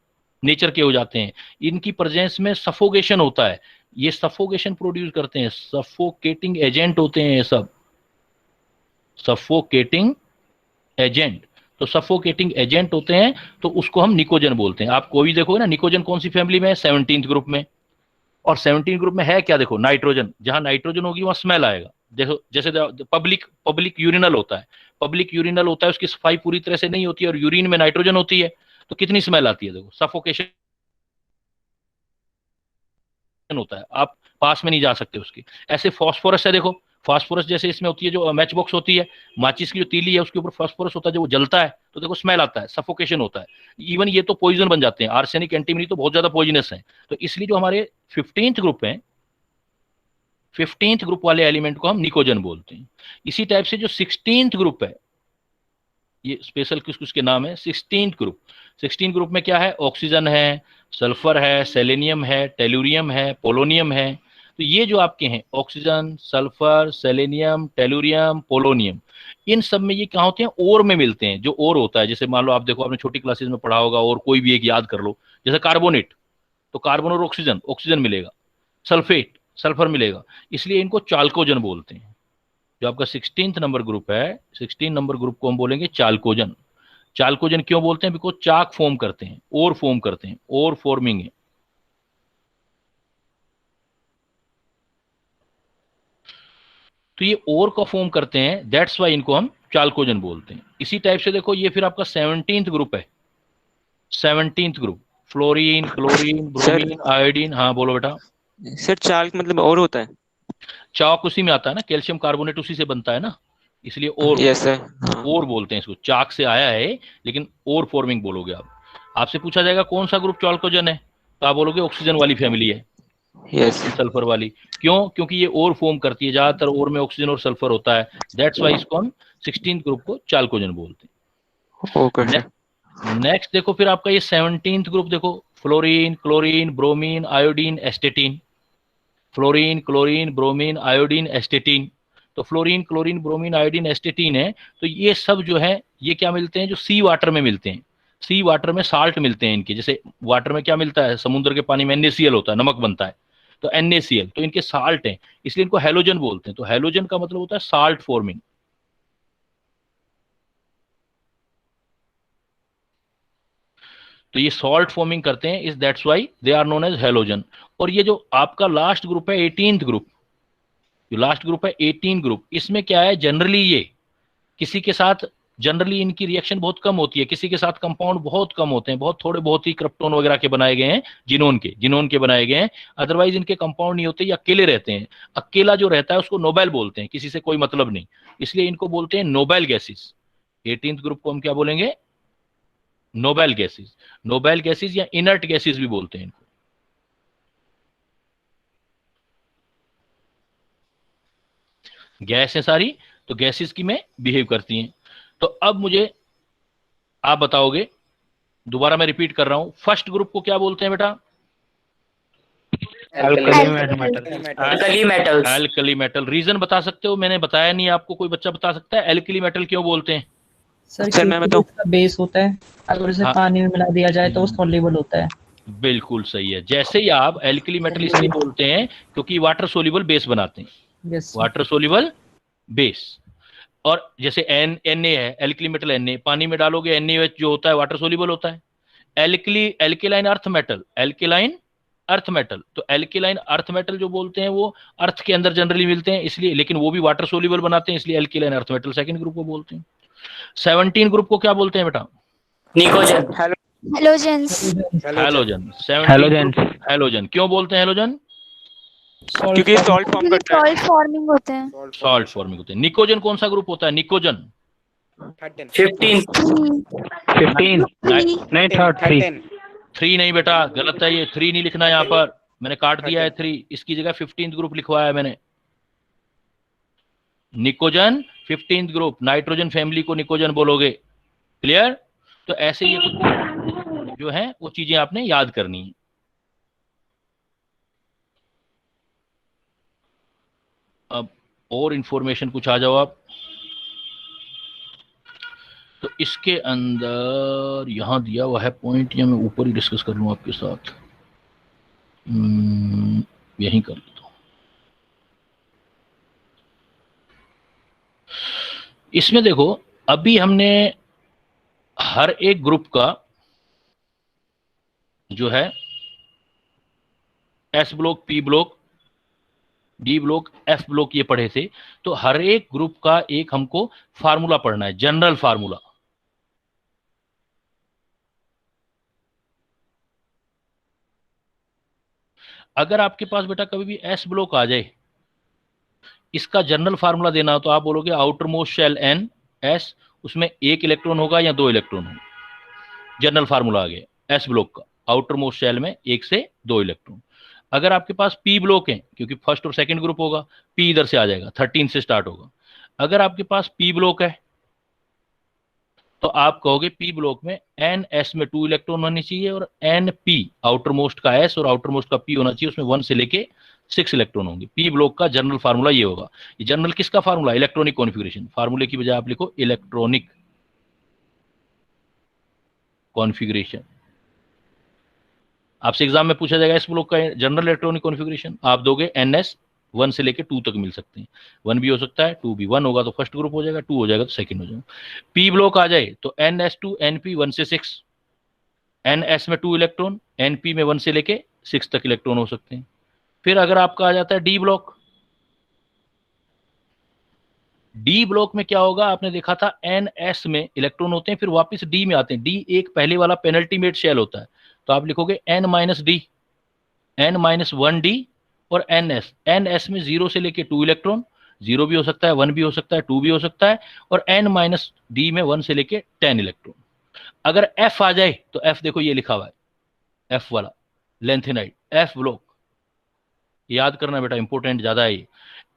नेचर के हो जाते हैं, इनकी प्रेजेंस में सफोकेशन होता है, ये सफोकेशन प्रोड्यूस करते हैं, सफोकेटिंग एजेंट होते हैं ये सब, सफोकेटिंग एजेंट। तो सफोकेटिंग एजेंट होते हैं तो उसको हम निकोजन बोलते हैं। आप कोई देखोगे ना, निकोजन कौन सी फैमिली में है, 17th ग्रुप में। और 17 ग्रुप में है क्या, देखो नाइट्रोजन, जहां नाइट्रोजन होगी वहां स्मेल आएगा। देखो जैसे पब्लिक पब्लिक यूरिनल होता है, पब्लिक यूरिनल होता है, उसकी सफाई पूरी तरह से नहीं होती है और यूरिन में नाइट्रोजन होती है, तो कितनी स्मेल आती है, देखो सफोकेशन होता है, आप पास में नहीं जा सकते उसके। ऐसे फास्फोरस है देखो, फास्फोरस जैसे इसमें होती है, जो मैच बॉक्स होती है, माचिस की जो तीली है उसके ऊपर फास्फोरस होता है, जब वो जलता है तो देखो स्मेल आता है, सफोकेशन होता है। इवन ये तो पॉइजन बन जाते हैं, आर्सेनिक एंटीमनी तो बहुत ज्यादा पॉइजनस है। तो इसलिए जो हमारे 15th ग्रुप है, 15th ग्रुप वाले एलिमेंट को हम निकोजन बोलते हैं। इसी टाइप से जो 16th ग्रुप है, ये स्पेशल किस किसके नाम है, 16th ग्रुप। 16 ग्रुप में क्या है, ऑक्सीजन है, सल्फर है, सेलेनियम है, टेलुरियम है, पोलोनियम है। तो ये जो आपके हैं oxygen, sulphur, selenium, tellurium, polonium, इन सब में ये क्या होते हैं, ओर में मिलते हैं। जो ओर होता है, जैसे मान लो आप देखो, आपने छोटी क्लासेस में पढ़ा होगा, और कोई भी एक याद कर लो, जैसे कार्बोनेट, तो कार्बन और ऑक्सीजन, ऑक्सीजन मिलेगा, सल्फेट, सल्फर मिलेगा, इसलिए इनको चाल्कोजन बोलते हैं। जो आपका 16th नंबर ग्रुप है, 16 नंबर ग्रुप को हम बोलेंगे चाल्कोजन। चाल्कोजन क्यों बोलते हैं, बिकॉज चाक फॉर्म करते हैं, और फॉर्म करते हैं, और फॉर्मिंग है। तो ये और का फॉर्म करते हैं, दैट्स वाई इनको हम चाल्कोजन बोलते हैं। इसी टाइप से देखो, ये फिर आपका 17th ग्रुप है। 17th group, fluorine, chlorine, sir bromine, iodine. हाँ बोलो बेटा। सर चाल्क मतलब और होता है? चाक उसी में आता है ना, कैल्शियम कार्बोनेट उसी से बनता है ना, इसलिए यस सर, हाँ। और बोलते हैं इसको, चाक से आया है, लेकिन और फॉर्मिंग बोलोगे आप। आपसे पूछा जाएगा कौन सा ग्रुप चाल्कोजन है, तो आप बोलोगे ऑक्सीजन वाली फैमिली है, यस। ऑक्सीजन सल्फर वाली। क्यों, क्योंकि ये और फॉर्म करती है, ज्यादातर और में ऑक्सीजन और सल्फर होता है, दैट्स वाई इसको हम 16th ग्रुप को चाल्कोजन बोलते ओके हैं। सर। नेक्स्ट देखो फिर आपका ये 17th ग्रुप देखो, fluorine, chlorine, bromine, iodine, एस्टेटीन। Fluorine, chlorine, bromine, iodine, एस्टेटीन। तो फ्लोरीन, क्लोरीन, ब्रोमीन, आयोडीन, एस्टेटीन है। तो ये सब जो है, ये क्या मिलते हैं, जो सी वाटर में मिलते हैं। सी वाटर में साल्ट मिलते हैं इनके, जैसे वाटर में क्या मिलता है, समुद्र के पानी में NaCl होता है, नमक बनता है, तो NaCl, तो इनके साल्ट हैं, इसलिए इनको हेलोजन बोलते हैं। तो हेलोजन का मतलब होता है साल्ट फॉर्मिंग। तो ये सॉल्ट फॉर्मिंग करते हैं, is that's why they are known as halogen. और ये जो आपका लास्ट ग्रुप है 18th ग्रुप, जो लास्ट ग्रुप है 18 ग्रुप, इसमें क्या है, जनरली ये किसी के साथ, जनरली इनकी रिएक्शन बहुत कम होती है, किसी के साथ कंपाउंड बहुत कम होते हैं, बहुत थोड़े बहुत ही क्रिप्टोन वगैरह के बनाए गए हैं, जिनोन के बनाए गए हैं। अदरवाइज इनके कंपाउंड नहीं होते, ये अकेले रहते हैं। अकेला जो रहता है उसको नोबेल बोलते हैं, किसी से कोई मतलब नहीं, इसलिए इनको बोलते हैं नोबेल गैसेस। 18th ग्रुप को हम क्या बोलेंगे, नोबेल गैसेस। नोबेल गैसेस या इनर्ट गैसेस भी बोलते हैं इनको। गैस है सारी, तो गैसेस की में बिहेव करती हैं। तो अब मुझे आप बताओगे, दोबारा मैं रिपीट कर रहा हूं, फर्स्ट ग्रुप को क्या बोलते हैं बेटा, alkali metals. Alkali metal. Reason बता सकते हो, मैंने बताया नहीं आपको, कोई बच्चा बता सकता है एल्कली मेटल क्यों बोलते हैं? सर सर मैं क्योंकि बताऊं? इसका बेस होता है, अगर उसे हाँ, पानी में मिला दिया जाए तो वो सॉल्युबल होता है। बिल्कुल सही है। जैसे ही आप एल्कली मेटल इसलिए बोलते हैं क्योंकि वाटर सोल्यूबल बेस बनाते हैं, यस। Water soluble base. और जैसे Na है, एल्कली मेटल Na, पानी में डालोगे NaOH जो होता है वाटर सोल्यूबल होता है। Alkaline earth metal, alkaline earth metal, तो एल्केलाइन अर्थ मेटल जो बोलते हैं वो अर्थ के अंदर जनरली मिलते हैं, इसलिए, लेकिन वो भी वाटर सोल्यूबल बनाते हैं, इसलिए alkaline earth metal second group को बोलते हैं। 17 ग्रुप को क्या बोलते हैं बेटा? निकोजन। Halogens. Halogen. 17 halogens. Group halogen. क्यों बोलते हैं हैलोजन? क्योंकि ये सॉल्ट फॉर्म क्योंकि करता है। सॉल्ट फॉर्मिंग होते हैं। सॉल्ट फॉर्मिंग होते हैं। निकोजन कौन सा ग्रुप होता है, निकोजन? 15। 15। नहीं, थर्ड 3। 3 नहीं बेटा, गलत है, ये 3 नहीं लिखना यहाँ पर, मैंने काट दिया है 3, इसकी जगह 15th ग्रुप लिखवाया है मैंने। निकोजन 15th ग्रुप, नाइट्रोजन फैमिली को निकोजन बोलोगे। क्लियर? तो ऐसे ये कुछ जो है वो चीजें आपने याद करनी है। अब और इंफॉर्मेशन कुछ आ जाओ आप। तो इसके अंदर यहां दिया हुआ है पॉइंट, या मैं ऊपर ही डिस्कस कर लूं आपके साथ, यहीं कर लेता हूं। इसमें देखो, अभी हमने हर एक ग्रुप का जो है S block, P block, D block, F block ये पढ़े थे। तो हर एक ग्रुप का एक हमको फार्मूला पढ़ना है, जनरल फार्मूला। अगर आपके पास बेटा कभी भी S ब्लॉक आ जाए, इसका जनरल फार्मूला देना हो तो आप बोलोगे outermost shell n s, उसमें एक इलेक्ट्रॉन होगा या दो इलेक्ट्रॉन होगा। जनरल फार्मूला आ गया एस ब्लॉक का, आउटर मोस्ट शेल में एक से दो इलेक्ट्रॉन। अगर आपके पास पी ब्लॉक है, क्योंकि फर्स्ट और सेकंड ग्रुप होगा, पी इधर से आ जाएगा, 13 से स्टार्ट होगा। अगर आपके पास पी ब्लॉक है तो आप कहोगे पी ब्लॉक में एन एस में 2 इलेक्ट्रॉन होने चाहिए और एन पी आउटर मोस्ट का एस और आउटर मोस्ट का पी होना चाहिए, उसमें 1 से लेके 6 इलेक्ट्रॉन होंगे। पी ब्लॉक का जनरल फार्मूला ये होगा। ये जनरल किसका फार्मूला? Electronic configuration. फार्मूले की बजाय आप लिखो इलेक्ट्रॉनिक कॉन्फ़िगरेशन। आपसे एग्जाम में पूछा जाएगा एस ब्लॉक का जनरल इलेक्ट्रॉनिक कॉन्फ़िगरेशन, आप दोगे एन एस 1 से लेके 2 तक मिल सकते हैं। 1 भी हो सकता है, 2 भी। 1 होगा तो फर्स्ट ग्रुप हो जाएगा, 2 हो जाएगा तो सेकंड हो जाएगा। पी ब्लॉक आ जाए तो n s two n p 1 से 6, एन एस में 2 इलेक्ट्रॉन, एन पी में 1 से लेके 6 तक इलेक्ट्रॉन हो सकते हैं। फिर अगर आपका आ जाता है डी ब्लॉक, डी ब्लॉक में क्या होगा? आपने देखा था एन एस में इलेक्ट्रॉन होते हैं, फिर वापस डी में आते हैं। डी एक पहले वाला पेनल्टीमेट शेल होता है, तो आप लिखोगे n minus d, n minus 1 d और एन एस में 0 से लेके 2 इलेक्ट्रॉन, 0 भी हो सकता है, 1 भी हो सकता है, 2 भी हो सकता है, और एन माइनस डी में 1 से लेके 10 इलेक्ट्रॉन। अगर एफ आ जाए तो एफ देखो ये लिखा हुआ है, एफ वाला लेंथेनाइड, एफ ब्लॉक याद करना बेटा, इंपॉर्टेंट ज्यादा है ये।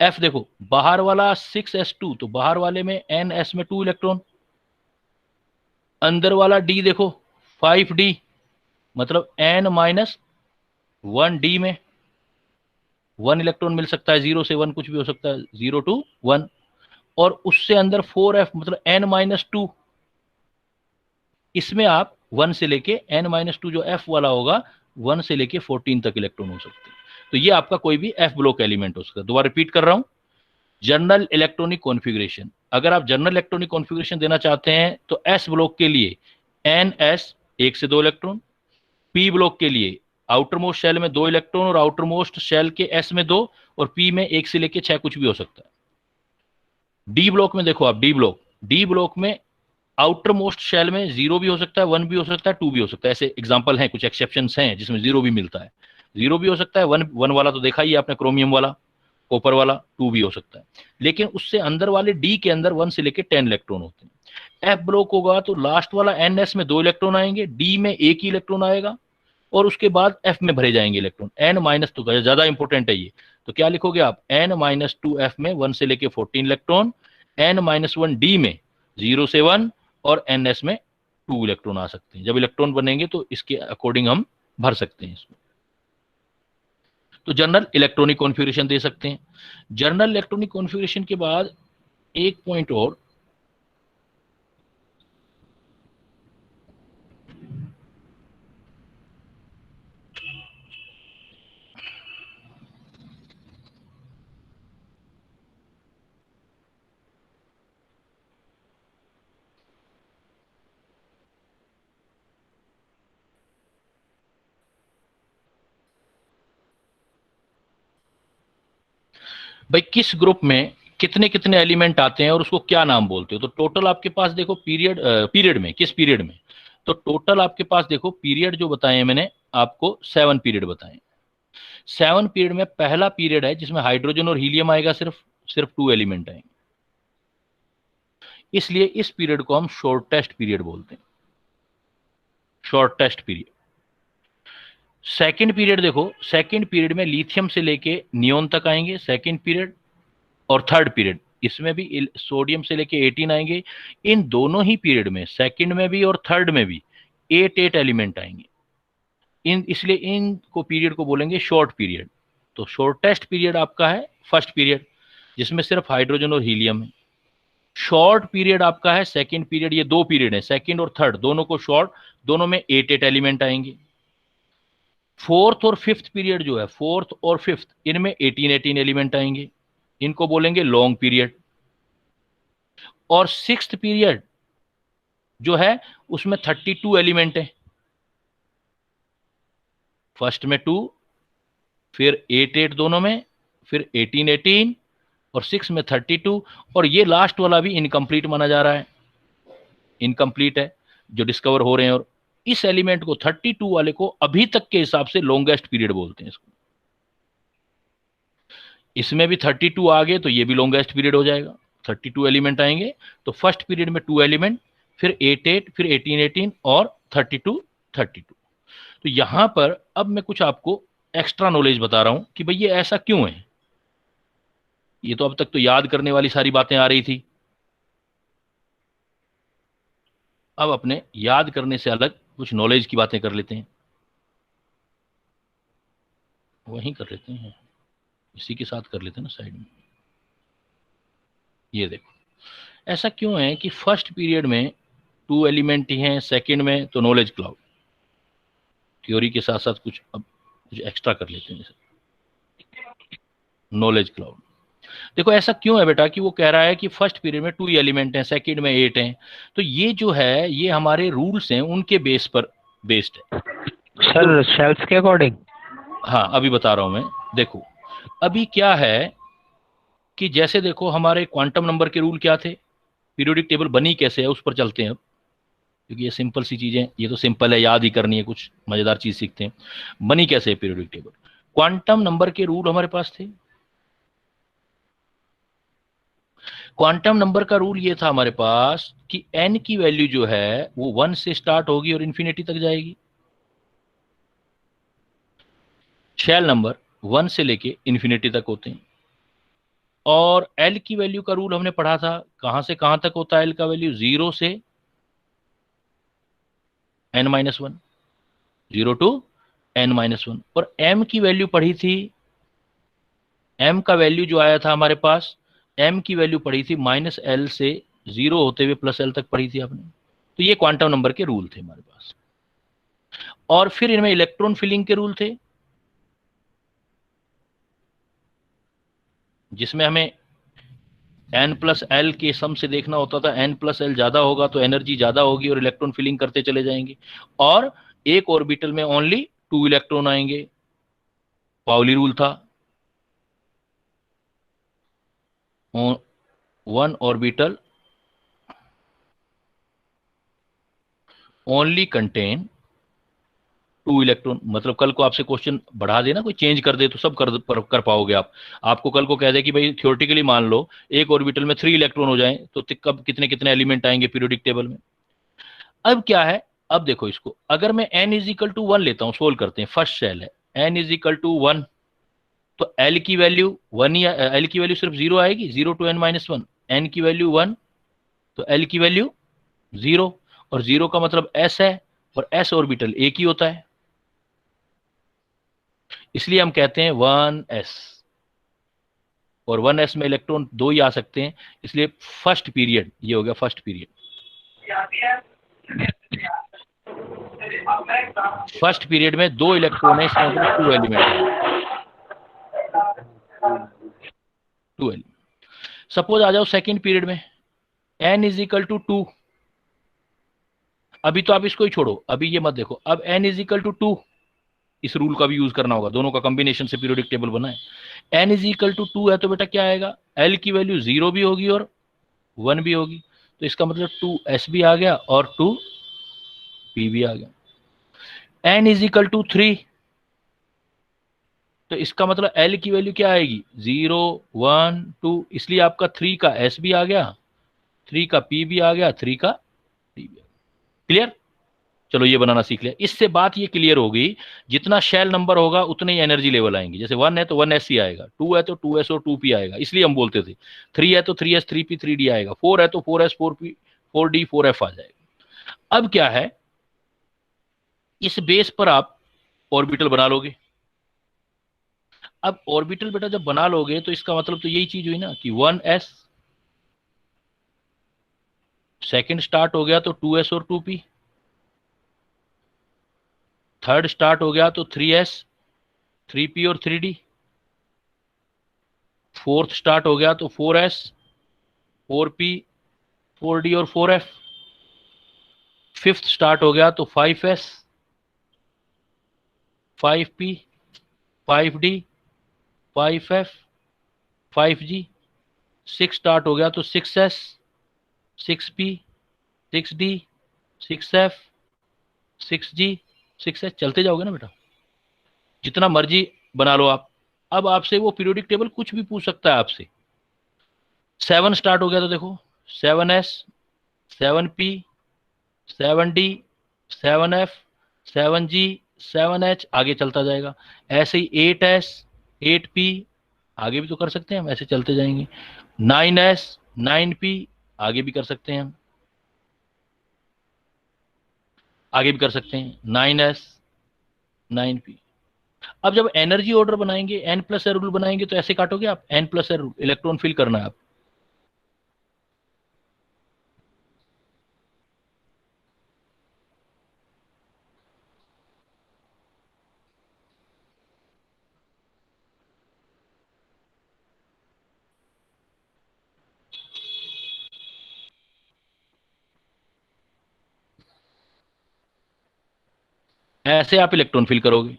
एफ देखो बाहर वाला 6s2, तो बाहर वाले में एन एस में 2 इलेक्ट्रॉन, अंदर वाला डी देखो 5d, मतलब एन माइनस 1 डी में 1 इलेक्ट्रॉन मिल सकता है, 0 से 1 कुछ भी हो सकता है, 0 to 1, और उससे अंदर 4f मतलब n माइनस 2, इसमें आप 1 से लेके n माइनस 2 जो f वाला होगा 1 से लेके 14 तक इलेक्ट्रॉन हो सकते हैं। तो ये आपका कोई भी f ब्लॉक एलिमेंट हो सकता है। दोबारा रिपीट कर रहा हूं, जनरल इलेक्ट्रॉनिक कॉन्फ़िगरेशन। अगर आप जनरल इलेक्ट्रॉनिक कॉन्फ़िगरेशन देना चाहते हैं तो s ब्लॉक के लिए एन एस 1 से 2 इलेक्ट्रॉन, p ब्लॉक के लिए आउटर मोस्ट शेल में 2 इलेक्ट्रॉन और आउटर मोस्ट शेल के s में 2 और p में 1 से लेके 6 कुछ भी हो सकता है। डी ब्लॉक में देखो आप, डी ब्लॉक में आउटर मोस्ट शेल में 0 भी हो सकता है, 1 भी हो सकता है, 2 भी हो सकता है। ऐसे एग्जांपल हैं, कुछ एक्सेप्शंस हैं जिसमें 0 भी मिलता है। 0 भी हो सकता है, 1 वाला तो देखा ही आपने, क्रोमियम वाला, कॉपर वाला, 2 भी हो सकता है। लेकिन उससे अंदर वाले डी के अंदर 1 से लेके 10 इलेक्ट्रॉन होते हैं। एफ ब्लॉक होगा तो लास्ट वाला एन एस में 2 इलेक्ट्रॉन आएंगे, डी में 1 ही इलेक्ट्रॉन आएगा और उसके बाद एफ में भरे जाएंगे इलेक्ट्रॉन। एन माइनस 2 ज्यादा इंपॉर्टेंट है ये, तो क्या लिखोगे आप? एन माइनस 2 एफ में 1 से लेके 14 इलेक्ट्रॉन, एन माइनस 1 डी में 0 से 1 और एन एस में 2 इलेक्ट्रॉन आ सकते हैं। जब इलेक्ट्रॉन बनेंगे तो इसके अकॉर्डिंग हम भर सकते हैं इसमें। तो जनरल इलेक्ट्रॉनिक कॉन्फ़िगरेशन दे सकते हैं। जनरल इलेक्ट्रॉनिक कॉन्फ़िगरेशन के बाद एक पॉइंट और, भाई किस ग्रुप में कितने कितने एलिमेंट आते हैं और उसको क्या नाम बोलते हो? तो टोटल आपके पास देखो पीरियड में, किस पीरियड में, तो टोटल आपके पास देखो पीरियड जो बताए हैं मैंने आपको 7 पीरियड बताए। 7 पीरियड में पहला पीरियड है जिसमें हाइड्रोजन और हीलियम आएगा, सिर्फ 2 एलिमेंट आएंगे, इसलिए इस पीरियड को हम शॉर्टेस्ट पीरियड बोलते हैं, शॉर्टेस्ट पीरियड। सेकंड पीरियड देखो, सेकंड पीरियड में लिथियम से लेके नियोन तक आएंगे सेकंड पीरियड, और थर्ड पीरियड इसमें भी सोडियम से लेके 18 आएंगे। इन दोनों ही पीरियड में, सेकंड में भी और थर्ड में भी 8 एलिमेंट आएंगे। इसलिए इनको पीरियड को बोलेंगे शॉर्ट पीरियड। तो शॉर्टेस्ट पीरियड आपका है फर्स्ट पीरियड जिसमें सिर्फ हाइड्रोजन और हीलियम है। शॉर्ट पीरियड आपका है सेकंड पीरियड, ये 2 पीरियड है, सेकंड और थर्ड दोनों को शॉर्ट, दोनों में 8 एलिमेंट आएंगे। फोर्थ और फिफ्थ पीरियड जो है, फोर्थ और फिफ्थ, इनमें 18 एलिमेंट आएंगे, इनको बोलेंगे लॉन्ग पीरियड। और सिक्स्थ पीरियड जो है उसमें 32 एलिमेंट है, फर्स्ट में 2, फिर 8 दोनों में, फिर 18 और 6 में 32, और ये लास्ट वाला भी इनकम्प्लीट माना जा रहा है, इनकम्प्लीट है जो डिस्कवर हो रहे हैं। और इस एलिमेंट को 32 वाले को अभी तक के हिसाब से लॉन्गेस्ट पीरियड बोलते हैं इसको। इसमें भी 32 आ गए तो ये भी लॉन्गेस्ट पीरियड हो जाएगा। 32 एलिमेंट आएंगे तो फर्स्ट पीरियड में 2 एलिमेंट, फिर 8 8, फिर 18 18 और 32 32। तो यहां पर अब मैं कुछ आपको एक्स्ट्रा नॉलेज बता रहा हूं कि भाई ये ऐसा क्यों है। ये तो अब तक तो याद करने वाली सारी बातें आ रही थी, अब अपने याद करने से अलग कुछ नॉलेज की बातें कर लेते हैं। वहीं कर लेते हैं, इसी के साथ कर लेते हैं ना साइड में। ये देखो ऐसा क्यों है कि फर्स्ट पीरियड में 2 एलिमेंट ही हैं, सेकंड में तो नॉलेज क्लाउड। थ्योरी के साथ साथ कुछ अब कुछ एक्स्ट्रा कर लेते हैं, नॉलेज क्लाउड। देखो ऐसा क्यों है बेटा कि वो कह रहा है कि फर्स्ट पीरियड में 2 एलिमेंट हैं, सेकंड में 8 हैं। तो ये जो है ये हमारे रूल्स हैं उनके बेस पर बेस्ड है सर शेल्स के अकॉर्डिंग। हाँ अभी बता रहा हूं मैं। देखो अभी क्या है कि जैसे देखो हमारे क्वांटम नंबर के रूल क्या थे, पीरियोडिक टेबल बनी कैसे है उस पर चलते हैं अब, क्योंकि ये सिंपल सी चीजें, ये तो सिंपल है, याद ही करनी है, कुछ मजेदार चीज सीखते हैं। बनी कैसे है पीरियोडिक टेबल, क्वांटम नंबर के रूल हमारे पास थे। क्वांटम नंबर का रूल ये था हमारे पास कि n की वैल्यू जो है वो 1 से स्टार्ट होगी और इन्फिनिटी तक जाएगी। शेल नंबर 1 से लेके इन्फिनिटी तक होते हैं। और l की वैल्यू का रूल हमने पढ़ा था, कहां से कहां तक होता है l का वैल्यू, 0 से n-1, 0 टू n-1। और m की वैल्यू पढ़ी थी, m का वैल्यू जो आया था हमारे पास, m की वैल्यू पढ़ी थी -l से 0 होते हुए +l तक पढ़ी थी आपने। तो ये क्वांटम नंबर के रूल थे हमारे पास। और फिर इनमें इलेक्ट्रॉन फिलिंग के रूल थे, जिसमें हमें n+l के सम से देखना होता था। n+l ज्यादा होगा तो एनर्जी ज्यादा होगी और इलेक्ट्रॉन फिलिंग करते चले जाएंगे। और एक ऑर्बिटल में ओनली 2 इलेक्ट्रॉन आएंगे, पाउली रूल था। 1 ऑर्बिटल ओनली कंटेन 2 इलेक्ट्रॉन। मतलब कल को आपसे क्वेश्चन बढ़ा देना, कोई चेंज कर दे तो सब कर पाओगे आप। आपको कल को कह दे कि भाई थ्योरेटिकली मान लो एक ऑर्बिटल में 3 इलेक्ट्रॉन हो जाएं तो कब कितने कितने एलिमेंट आएंगे पीरियोडिक टेबल में। अब क्या है, अब देखो इसको, अगर मैं n = 1 लेता हूं, सोल्व करते हैं, फर्स्ट शेल है n = 1, तो l की वैल्यू 1 ही, l की वैल्यू सिर्फ 0 आएगी, 0 टू n-1। n की वैल्यू 1 तो l की वैल्यू 0, और 0 का मतलब s है, और s ऑर्बिटल एक ही होता है, इसलिए हम कहते हैं 1s। और 1s में इलेक्ट्रॉन 2 ही आ सकते हैं, इसलिए फर्स्ट पीरियड ये हो गया फर्स्ट पीरियड। फर्स्ट पीरियड में 2 इलेक्ट्रॉन है, इसका मतलब 2 एलिमेंट है, 2 एलिमेंट। सपोज आ जाओ सेकंड पीरियड में, n = 2। अभी तो आप इसको ही छोड़ो, अभी ये मत देखो, अब n = 2, इस रूल का भी यूज करना होगा, दोनों का कॉम्बिनेशन से पीरियोडिक टेबल बना है। n = 2 है तो बेटा क्या आएगा, l की वैल्यू 0 भी होगी और 1 भी होगी, तो इसका मतलब 2s भी आ गया और 2p भी आ गया। n = 3, तो इसका मतलब l की वैल्यू क्या आएगी, 0 1 2, इसलिए आपका 3 का s भी आ गया, 3 का p भी आ गया, 3 का p भी आ गया। क्लियर? चलो ये बनाना सीख लिया। इससे बात ये क्लियर होगी, जितना शेल नंबर होगा उतने ही एनर्जी लेवल आएंगे। जैसे 1 है तो 1s ही आएगा, 2 है तो 2s और 2p आएगा, इसलिए हम बोलते थे। 3 है तो 3s 3p 3d आएगा, 4 है तो 4s 4p 4d 4f आ जाएगा। अब क्या है, इस बेस पर आप ऑर्बिटल बना लोगे। अब ऑर्बिटल बेटा जब बना लोगे तो इसका मतलब तो यही चीज हुई ना कि 1s, सेकंड स्टार्ट हो गया तो 2s और 2p, थर्ड स्टार्ट हो गया तो 3s 3p और 3d, फोर्थ स्टार्ट हो गया तो 4s 4p 4d और 4f, फिफ्थ स्टार्ट हो गया तो 5s 5p 5d 5f 5g, six start हो गया तो 6s 6p 6d 6f 6g 6s, चलते जाओगे ना बेटा, जितना मर्जी बना लो आप, अब आपसे वो पीरियोडिक टेबल कुछ भी पूछ सकता है आपसे। 7 स्टार्ट हो गया तो देखो 7s, 7p, 7d, 7f, 7g, 7h, आगे चलता जाएगा। ऐसे ही 8s, 8p, आगे भी तो कर सकते हैं हम, ऐसे चलते जाएंगे। 9s, 9p, आगे भी कर सकते हैं हम, आगे भी कर सकते हैं 9s, 9p। अब जब एनर्जी ऑर्डर बनाएंगे, n प्लस r रूल बनाएंगे, तो ऐसे काटोगे आप, n plus r rule, electron fill करना है आप। ऐसे आप इलेक्ट्रॉन फिल करोगे।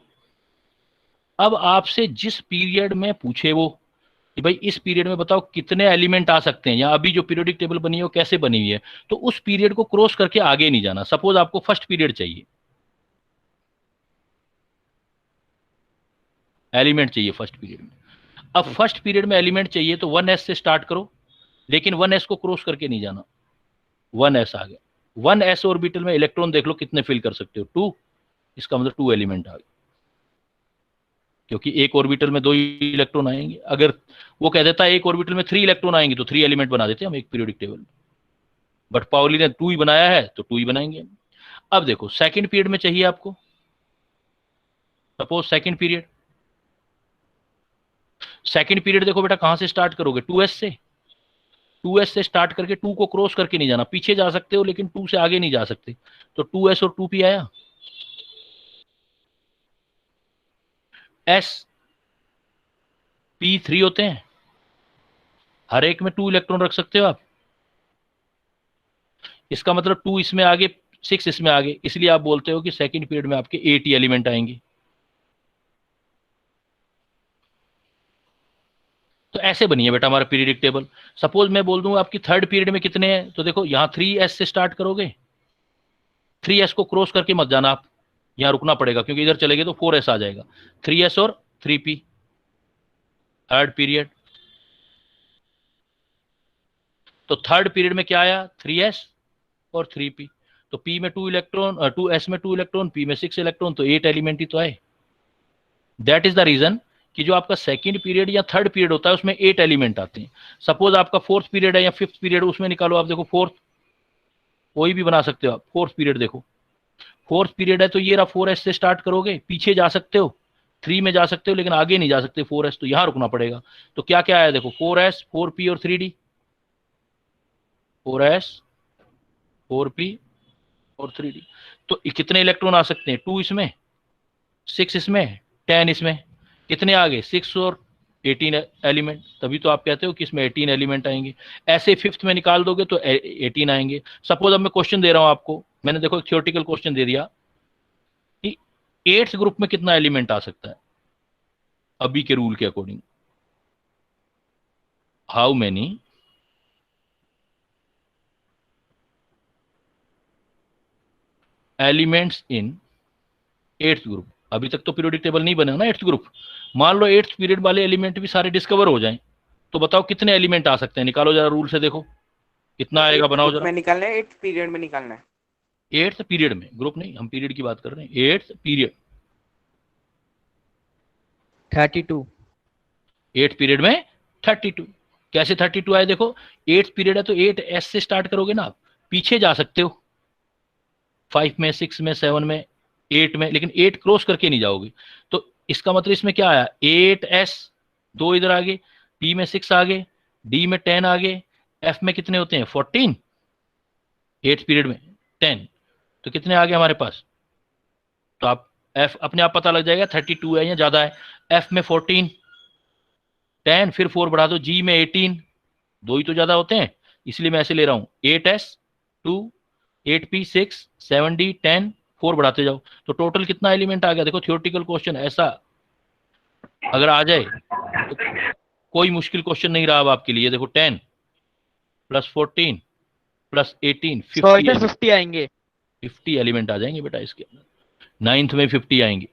अब आपसे जिस पीरियड में पूछे वो कि भाई इस पीरियड में बताओ कितने एलिमेंट आ सकते हैं, या अभी जो पीरियोडिक टेबल बनी है वो कैसे बनी हुई है, तो उस पीरियड को क्रॉस करके आगे नहीं जाना। सपोज आपको फर्स्ट पीरियड चाहिए, एलिमेंट चाहिए फर्स्ट पीरियड में। अब फर्स्ट पीरियड में एलिमेंट चाहिए तो 1s से स्टार्ट करो, लेकिन 1s को क्रॉस करके नहीं जाना। 1s आ गया, 1s ऑर्बिटल में इलेक्ट्रॉन देख लो कितने फिल कर सकते हो, 2, इसका मतलब 2 एलिमेंट आ गए, क्योंकि एक ऑर्बिटल में 2 इलेक्ट्रॉन आएंगे। अगर वो कह देता है एक ऑर्बिटल में 3 इलेक्ट्रॉन आएंगे तो 3 एलिमेंट बना देते हैं हम एक पीरियोडिक टेबल में, बट पाउली ने 2 ही बनाया है तो 2 ही बनाएंगे। अब देखो सेकंड पीरियड में चाहिए आपको, सपोज सेकंड पीरियड देखो बेटा कहां से स्टार्ट करोगे, 2s से। 2s से स्टार्ट करके 2 को क्रॉस करके नहीं जाना, पीछे जा सकते हो लेकिन 2 से आगे नहीं जा सकते। तो 2s और 2p आया, s p 3 होते हैं, हर एक में 2 इलेक्ट्रॉन रख सकते हो आप। इसका मतलब 2 इसमें आगे, 6 इसमें आगे, इसलिए आप बोलते हो कि सेकंड पीरियड में आपके 8 ही एलिमेंट आएंगे। तो ऐसे बनी है बेटा हमारा पीरियडिक टेबल। सपोज मैं बोल दूं आपकी थर्ड पीरियड में कितने हैं, तो देखो यहां 3s से स्टार्ट करोगे, 3s को क्रॉस करके मत जाना आप, यहां रुकना पड़ेगा क्योंकि इधर चलेगे तो 4s आ जाएगा। 3s और 3p थर्ड पीरियड। तो थर्ड पीरियड में क्या आया, 3s और 3p। तो p में 2 इलेक्ट्रॉन, 2s में 2 इलेक्ट्रॉन, p में 6 इलेक्ट्रॉन, तो 8 एलिमेंट ही तो आए। दैट इज द रीजन कि जो आपका सेकंड पीरियड या थर्ड पीरियड होता है उसमें 8 एलिमेंट आते हैं। सपोज आपका फोर्थ पीरियड है या फिफ्थ पीरियड, उसमें निकालो आप, देखो फोर्थ, कोई भी बना सकते हो आप। फोर्थ पीरियड देखो, फोर्थ पीरियड है तो ये रहा, 4s से स्टार्ट करोगे, पीछे जा सकते हो, 3 में जा सकते हो लेकिन आगे नहीं जा सकते 4s, तो यहां रुकना पड़ेगा। तो क्या क्या आया देखो, 4s, 4p और 3d, 4s, 4p और 3d। तो कितने इलेक्ट्रॉन आ सकते हैं, 2 इसमें, 6 इसमें, 10 इसमें, कितने आ गए, 6 और 18 एलिमेंट। तभी तो आप कहते हो कि इसमें 18 एलिमेंट आएंगे। ऐसे फिफ्थ में निकाल दोगे तो 18 आएंगे। सपोज अब मैं क्वेश्चन दे रहा हूं आपको, मैंने देखो एक थ्योरेटिकल क्वेश्चन दे दिया कि 8th ग्रुप में कितना एलिमेंट आ सकता है अभी के रूल के according, how many elements in 8th group. अभी तक तो पीरियोडिक टेबल नहीं बने ना 8th ग्रुप। मान लो 8th पीरियड वाले एलिमेंट भी सारे डिस्कवर हो जाएं, तो बताओ कितने एलिमेंट आ सकते हैं, निकालो जरा रूल से, देखो कितना आएगा, बनाओ जरा। में निकालना है, 8th पीरियड में निकालना है। 8th पीरियड में, ग्रुप नहीं, हम पीरियड की बात कर रहे हैं। 8th period 32। 8th पीरियड में 32। कैसे 32 आए, देखो 8th पीरियड है तो 8s से स्टार्ट करोगे ना आप, पीछे जा सकते हो 5 में, 6 में, 7 में, 8 में, लेकिन 8 क्रॉस करके नहीं जाओगे। तो इसका मतलब इसमें क्या आया, 8s, 2 इधर आगे, p में 6 आगे, d में 10 आगे, f में कितने होते हैं 14, 8th पीरियड में 10, तो कितने आगे हमारे पास। तो आप f अपने आप पता लग जाएगा 32 है या ज्यादा है। f में 14, 10, फिर 4 बढ़ा दो, g में 18, 2 ही तो ज्यादा होते हैं, इसलिए मैं ऐसे ले रहा हूं 8s, 2, 8p, 6, 7d, 10, 4 बढ़ाते जाओ। तो टोटल कितना एलिमेंट आ गया, देखो थ्योरेटिकल क्वेश्चन ऐसा अगर आ जाए तो कोई मुश्किल क्वेश्चन नहीं रहा अब आपके लिए। देखो 10 प्लस 14 प्लस 18, 50 आएंगे। 50 एलिमेंट आ जाएंगे बेटा इसके अंदर। 9th में 50 आएंगे।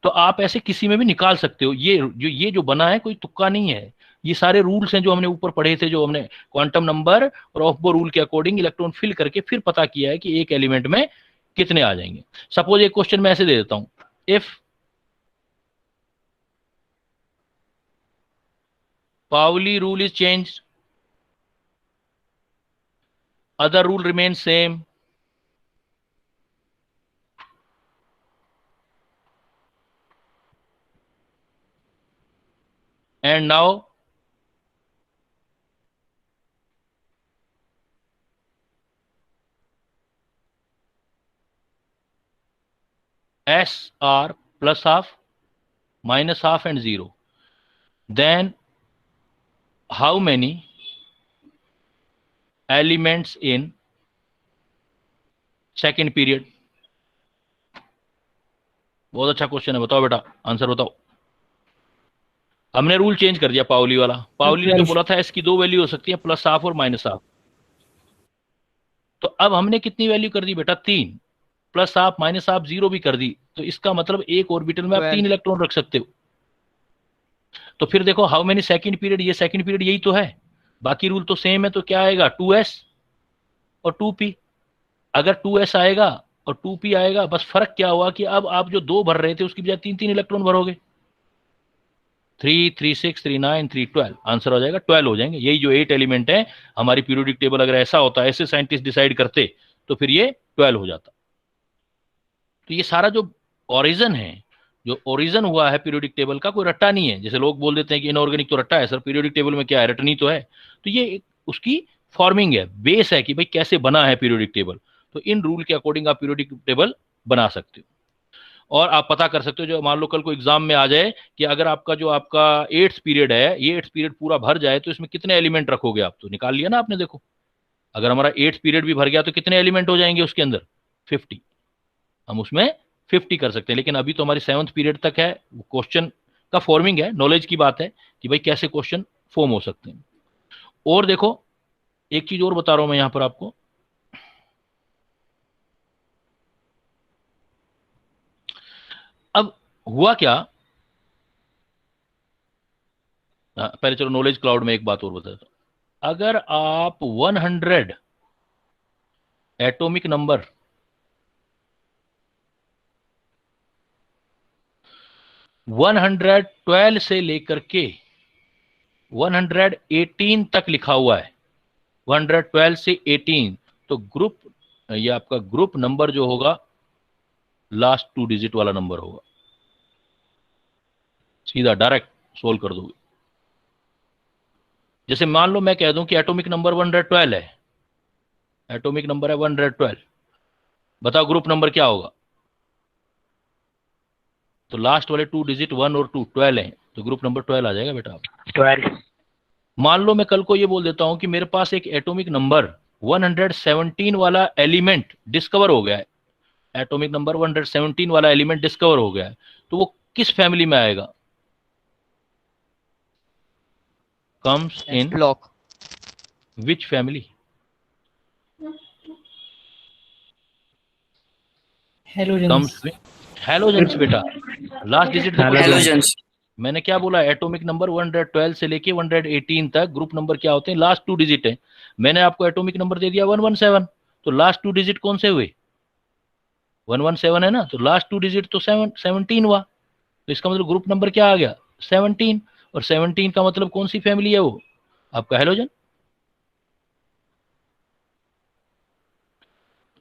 तो आप ऐसे किसी में भी निकाल सकते हो। ये जो बना है कोई तुक्का नहीं है, ये सारे रूल्स हैं जो हमने ऊपर पढ़े थे, जो हमने क्वांटम नंबर और ऑफबो रूल के अकॉर्डिंग इलेक्ट्रॉन फिल करके फिर पता किया है कि एक एलिमेंट में कितने आ जाएंगे। सपोज एक क्वेश्चन मैं ऐसे दे देता हूं, if Pauli rule is change, other rule remains same, and now S are plus half, minus half and 0, then how many elements in second period? बहुत अच्छा क्वेश्चन है, बताओ बेटा, आंसर बताओ। हमने रूल चेंज कर दिया पाउली वाला। पाउली ने तो बोला था एस की 2 वैल्यू हो सकती है, प्लस हाफ और माइनस हाफ। तो अब हमने कितनी वैल्यू कर दी बेटा? 3, प्लस हाफ माइनस हाफ 0 भी कर दी। तो इसका मतलब एक ऑर्बिटल में आप 3 इलेक्ट्रॉन रख सकते हो। तो फिर देखो हाउ मेनी सेकंड पीरियड, ये सेकंड पीरियड यही तो है, बाकी रूल तो सेम है। तो क्या आएगा? 2s और 2p। अगर 2s आएगा और 2p आएगा, बस फर्क क्या हुआ कि अब आप जो 2 भर रहे थे उसकी बजाय 3 इलेक्ट्रॉन भरोगे। 3, 3, 6, 3, 9, 3, 12, आंसर हो जाएगा 12 हो जाएंगे। यही जो 8 एलिमेंट है हमारी पीरियोडिक टेबल, अगर ऐसा होता, ऐसे साइंटिस्ट डिसाइड करते, तो फिर ये 12 हो जाता। तो ये सारा जो ओरिजिन है, जो ओरिजिन हुआ है पीरियोडिक टेबल का, कोई रट्टा नहीं है। जैसे लोग बोल देते हैं कि इनऑर्गेनिक तो रट्टा है सर, पीरियोडिक टेबल में क्या है, रटनी तो है। तो ये उसकी फॉर्मिंग है, बेस है कि भाई कैसे बना है पीरियोडिक टेबल। तो इन रूल के अकॉर्डिंग आप पीरियोडिक टेबल बना सकते हो। और आप पता कर सकते हो, जो मान लो कल को एग्जाम में आ जाए कि अगर आपका जो आपका 8th पीरियड है, ये 8th पीरियड पूरा भर जाए तो इसमें कितने एलिमेंट रखोगे आप? तो निकाल लिया ना आपने। देखो अगर हमारा 8th पीरियड भी भर गया तो कितने एलिमेंट हो जाएंगे उसके अंदर? 50। हम उसमें 50 कर सकते हैं। लेकिन अभी तो हमारी 7th पीरियड तक है, क्वेश्चन का फॉर्मिंग है, नॉलेज की बात है कि भाई कैसे क्वेश्चन फॉर्म हो सकते हैं। और देखो एक चीज और बता रहा हूं मैं यहां पर आपको, अब हुआ क्या, पहले चलो नॉलेज क्लाउड में एक बात और बताता हूं। अगर आप 100 एटॉमिक नंबर 112 से लेकर के 118 तक लिखा हुआ है, 112 से 18, तो ग्रुप, ये आपका ग्रुप नंबर जो होगा लास्ट 2 डिजिट वाला नंबर होगा। सीधा डायरेक्ट सोल्व कर दोगे। जैसे मान लो मैं कह दूं कि एटॉमिक नंबर 112 है, एटॉमिक नंबर है 112, बताओ ग्रुप नंबर क्या होगा? तो लास्ट वाले 2 डिजिट 1 और 2 12 हैं, तो ग्रुप नंबर 12 आ जाएगा बेटा आप। 12। मान लो मैं कल को ये बोल देता हूं कि मेरे पास एक एटॉमिक नंबर 117 वाला एलिमेंट डिस्कवर हो गया है, एटॉमिक नंबर 117 वाला एलिमेंट डिस्कवर हो गया है, तो वो किस फैमिली में आएगा? Comes in block. Which family? Halogens. Comes halogens बेटा। लास्ट डिजिट देखो, हेलोजेंस। मैंने क्या बोला? एटॉमिक नंबर 112 से लेके 118 तक ग्रुप नंबर क्या होते हैं? लास्ट 2 डिजिट है। मैंने आपको एटॉमिक नंबर दे दिया 117, तो लास्ट 2 डिजिट कौन से हुए? 117 है ना, तो लास्ट 2 डिजिट तो 17 हुआ। तो इसका मतलब ग्रुप नंबर क्या आ गया? 17। और 17 का मतलब कौन सी फैमिली है वो? आपका हेलोजन।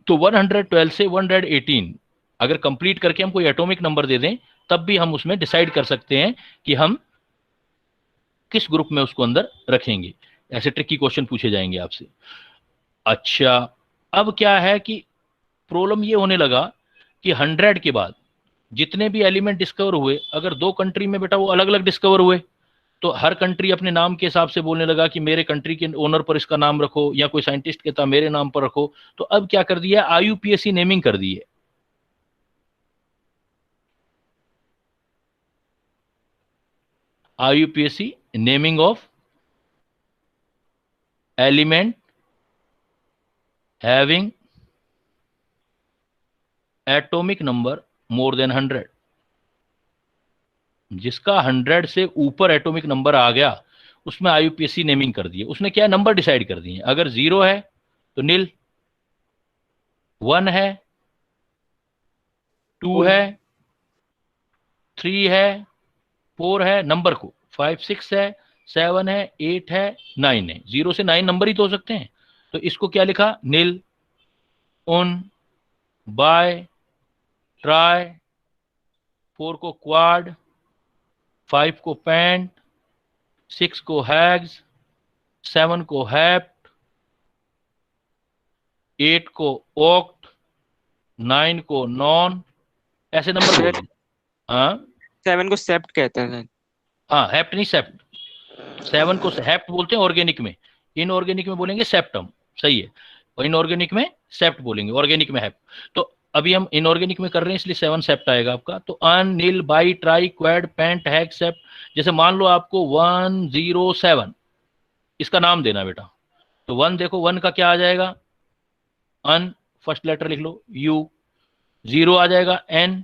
तो 112 से 118 अगर कंप्लीट करके हम कोई एटॉमिक नंबर दे दें, तब भी हम उसमें डिसाइड कर सकते हैं कि हम किस ग्रुप में उसको अंदर रखेंगे। ऐसे ट्रिकी क्वेश्चन पूछे जाएंगे आपसे। अच्छा, अब क्या है कि प्रॉब्लम ये होने लगा कि 100 के बाद जितने भी एलिमेंट डिस्कवर हुए, अगर 2 कंट्री में बेटा वो अलग अलग डिस्कवर हुए, तो हर कंट्री अपने नाम के हिसाब से बोलने लगा कि मेरे कंट्री के ओनर पर इसका नाम रखो, या कोई साइंटिस्ट कहता मेरे नाम पर रखो। तो अब क्या कर दिया? IUPAC नेमिंग कर दी है। IUPAC naming of element having atomic number more than 100। जिसका 100 से ऊपर एटॉमिक नंबर आ गया उसमें आईयूपीएसी नेमिंग कर दिए। उसने क्या नंबर डिसाइड कर दिए, अगर 0 है तो नील, 1 है, 2 है, 3 है, 4 है, नंबर को 5 6 है, 7 है, 8 है, 9 है। 0 से 9 नंबर ही तो हो सकते हैं। तो इसको क्या लिखा, नील, उन, बाय, ट्राई, 4 को क्वाड, 5 को पैंट, 6 को हैग्स, 7 को हैप्ट, 8 को ओक्ट, 9 को नॉन, ऐसे नंबर बोल दिए। हाँ 7 को सेप्ट कहते हैं। हाँ, हैप्ट नहीं सेप्ट। 7 को हैप्ट बोलते हैं ऑर्गेनिक में, इनऑर्गेनिक में बोलेंगे सेप्टम, सही है। और इनऑर्गेनिक में सेप्ट बोलेंगे, ऑर्गेनिक में हैप्ट। तो अभी हम इनऑर्गेनिक में कर रहे हैं इसलिए 7 सेप्ट आएगा आपका। तो अन, नील, बाई, ट्राई, क्वेड, पैंट, हैग, सेप्ट। जैसे मान लो आपको 107 इसका नाम देना बेटा, तो 1 देखो 1 का क्या आ जाएगा, अन, फर्स्ट लेटर लिख लो यू, 0 आ जाएगा एन,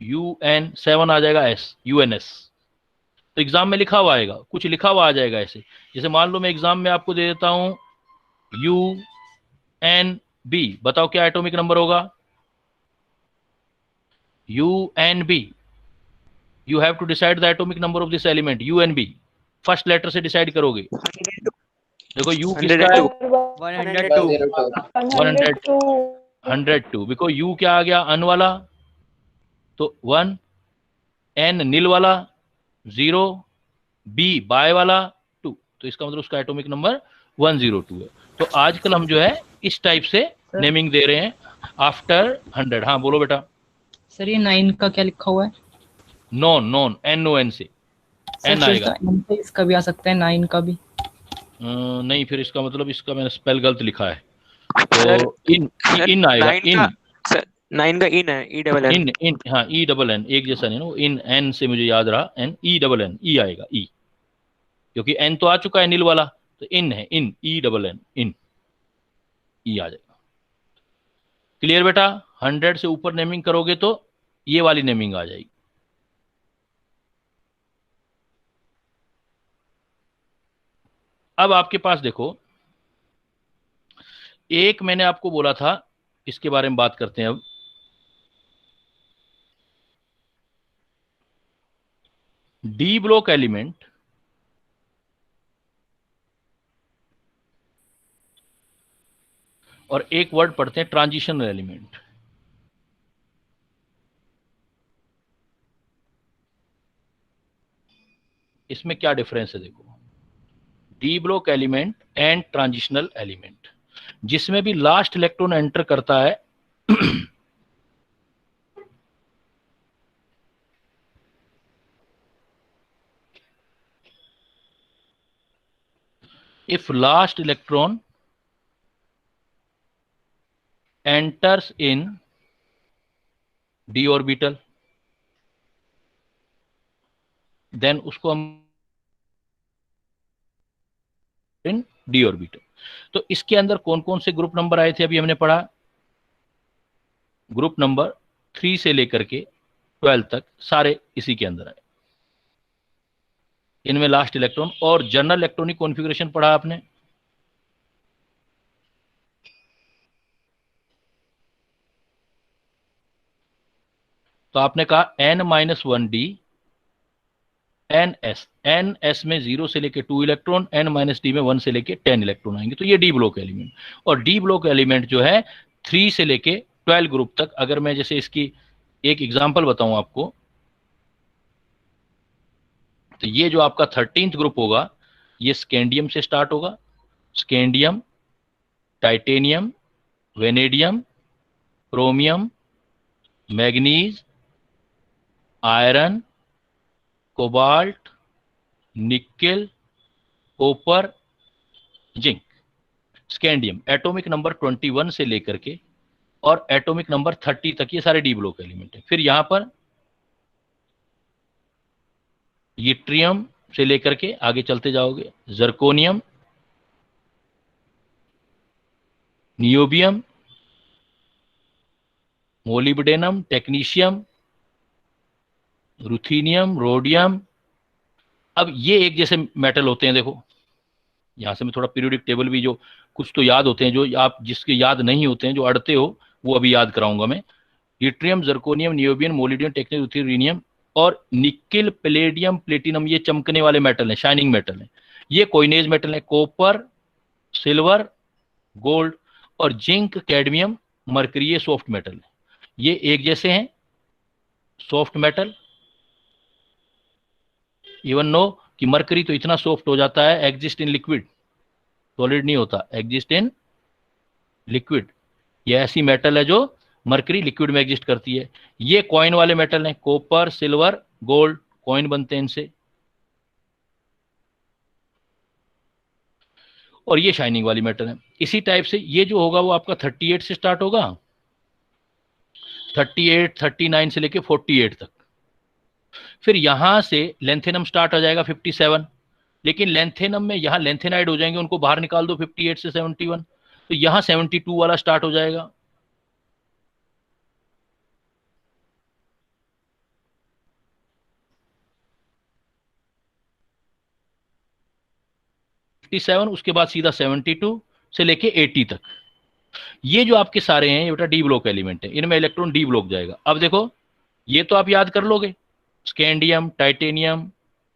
यू एन, 7 आ जाएगा एस, यू एन एस। तो एग्जाम में लिखा हुआ आएगा, कुछ लिखा हुआ आ जाएगा ऐसे। जैसे मान लो मैं एग्जाम में आपको दे देता हूं यू एन बी, बताओ क्या एटॉमिक नंबर होगा, u n b. You have to decide the atomic number of this element, u n b, first letter से डिसाइड करोगे। देखो यू किसका है, 102, बिकॉज यू क्या आ गया, अन वाला, तो 1, एन नील वाला 0, बी बाय वाला 2, तो इसका मतलब उसका एटॉमिक नंबर 102 है। तो आजकल हम जो है इस टाइप से नेमिंग दे रहे हैं आफ्टर 100। हाँ बोलो बेटा। सर ये 9 का क्या लिखा हुआ है? Non, non, N O N से एन सर आएगा। तो इसका भी आ सकता है 9 का भी। नहीं, फिर इसका मतलब इसका मैंने स्पेल गलत लिखा है, तो इन आएगा, इन 9 का इन है, ई डबल एन। इन हाँ, ई डबल एन, एक जैसा नहीं ना वो, इन एन से मुझे याद रहा, एन ई डबल एन, ई आएगा, ई, क्योंकि एन तो आ चुका है नील वाला, तो इन है, इन ई डबल एन, इन, ई आ जाएगा। क्लियर बेटा, 100 से ऊपर नेमिंग करोगे तो ये वाली नेमिंग आ जाएगी। अब आपके पास देखो, एक मैंने आपको बोला था, इसके बारे में बात करते हैं अब। डी ब्लॉक एलिमेंट और एक वर्ड पढ़ते हैं ट्रांजिशनल एलिमेंट। इसमें क्या डिफरेंस है देखो, D block element and transitional element, जिसमें भी लास्ट इलेक्ट्रॉन एंटर करता है if last electron enters in d orbital, then उसको हम इन डी ऑर्बिटल। तो इसके अंदर कौन कौन से ग्रुप नंबर आए थे अभी हमने पढ़ा, ग्रुप नंबर 3 से लेकर के 12 तक सारे इसी के अंदर आए। इनमें लास्ट इलेक्ट्रॉन और जनरल इलेक्ट्रॉनिक कॉन्फ़िगरेशन पढ़ा आपने, तो आपने कहा n-1d ns, ns में 0 से लेके 2 इलेक्ट्रॉन, n-d में 1 से लेके 10 इलेक्ट्रॉन आएंगे, तो ये डी ब्लॉक एलिमेंट। और डी ब्लॉक एलिमेंट जो है 3 से लेके 12 ग्रुप तक। अगर मैं जैसे इसकी एक एग्जांपल बताऊं आपको, तो ये जो आपका 13th ग्रुप होगा ये स्कैंडियम से स्टार्ट होगा, scandium, titanium, vanadium, chromium, manganese, iron, cobalt, nickel, copper, zinc. Scandium atomic number 21 से लेकर के और एटॉमिक नंबर 30 तक ये सारे डी ब्लॉक एलिमेंट है। फिर यहां पर यट्रियम से लेकर के आगे चलते जाओगे, zirconium, niobium, molybdenum, technetium, ruthenium, rhodium. अब ये एक जैसे मेटल होते हैं, देखो यहां से मैं थोड़ा पीरियोडिक टेबल भी, जो कुछ तो याद होते हैं, जो आप जिसके याद नहीं होते हैं, जो अड़ते हो, वो अभी याद कराऊंगा मैं। यूट्रियम, जर्कोनियम, नियोबियम, मोलिडियम, टेक्निक, और निकिल, पैलेडियम, प्लेटिनम, ये चमकने वाले मेटल हैं, शाइनिंग मेटल हैं। ये कोइनेज मेटल है, कॉपर, सिल्वर, गोल्ड। और जिंक, कैडमियम, मरकरी, ये सॉफ्ट मेटल है। ये एक जैसे हैं सॉफ्ट मेटल। इवन नो कि मरकरी तो इतना सॉफ्ट हो जाता है, एग्जिस्ट इन लिक्विड, सॉलिड नहीं होता, एग्जिस्ट इन लिक्विड। ये ऐसी मेटल है जो मरकरी लिक्विड में एग्जिस्ट करती है। ये कॉइन वाले मेटल हैं, कॉपर, सिल्वर, गोल्ड, कॉइन बनते हैं इनसे। और ये शाइनिंग वाली मेटल है। इसी टाइप से ये जो होगा वो आपका 38 से स्टार्ट होगा, 38, 39 से लेके 48 तक। फिर यहां से लेंथेनम स्टार्ट आ जाएगा 57, लेकिन लेंथेनम में यहां लेंथेनाइड हो जाएंगे, उनको बाहर निकाल दो 58 से 71, तो यहां 72 वाला स्टार्ट हो जाएगा। उसके बाद सीधा 72 से लेके 80 तक। ये जो आपके सारे हैं ये बेटा डी ब्लॉक एलिमेंट है, इनमें इलेक्ट्रॉन डी ब्लॉक जाएगा। अब देखो ये तो आप याद कर लोगे, scandium, titanium,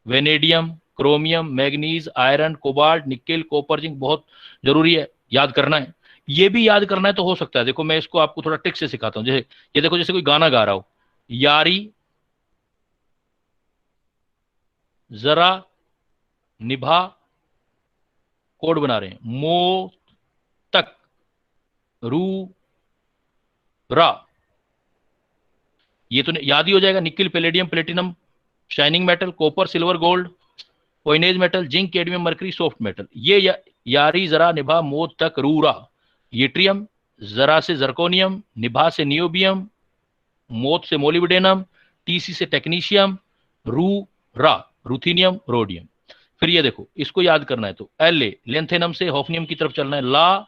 vanadium, chromium, manganese, iron, cobalt, nickel, copper, zinc, बहुत जरूरी है, याद करना है। ये भी याद करना है तो हो सकता है, देखो मैं इसको आपको थोड़ा ट्रिक से सिखाता हूं। जैसे ये देखो, जैसे कोई गाना गा रहा हो, यारी, जरा, निभा, कोड बना रहे हैं, मो, तक, रू, रा, ये तो याद ही हो जाएगा। Nickel, palladium, platinum, shining metal, copper, silver, gold, coinage metal, zinc, cadmium, mercury, soft metal. ये यारी, जरा, निभा, मो, तक, रू, रा। यूट्रियम, जरा से जर्कोनियम, निभा से नियोबियम, मोत से मोलिब्डेनम, टीसी से टेक्नीशियम, रू, रा, रुथीनियम, रोडियम। फिर ये देखो इसको याद करना है तो एल, लेंथेनम से हॉफनियम की तरफ चलना है, ला,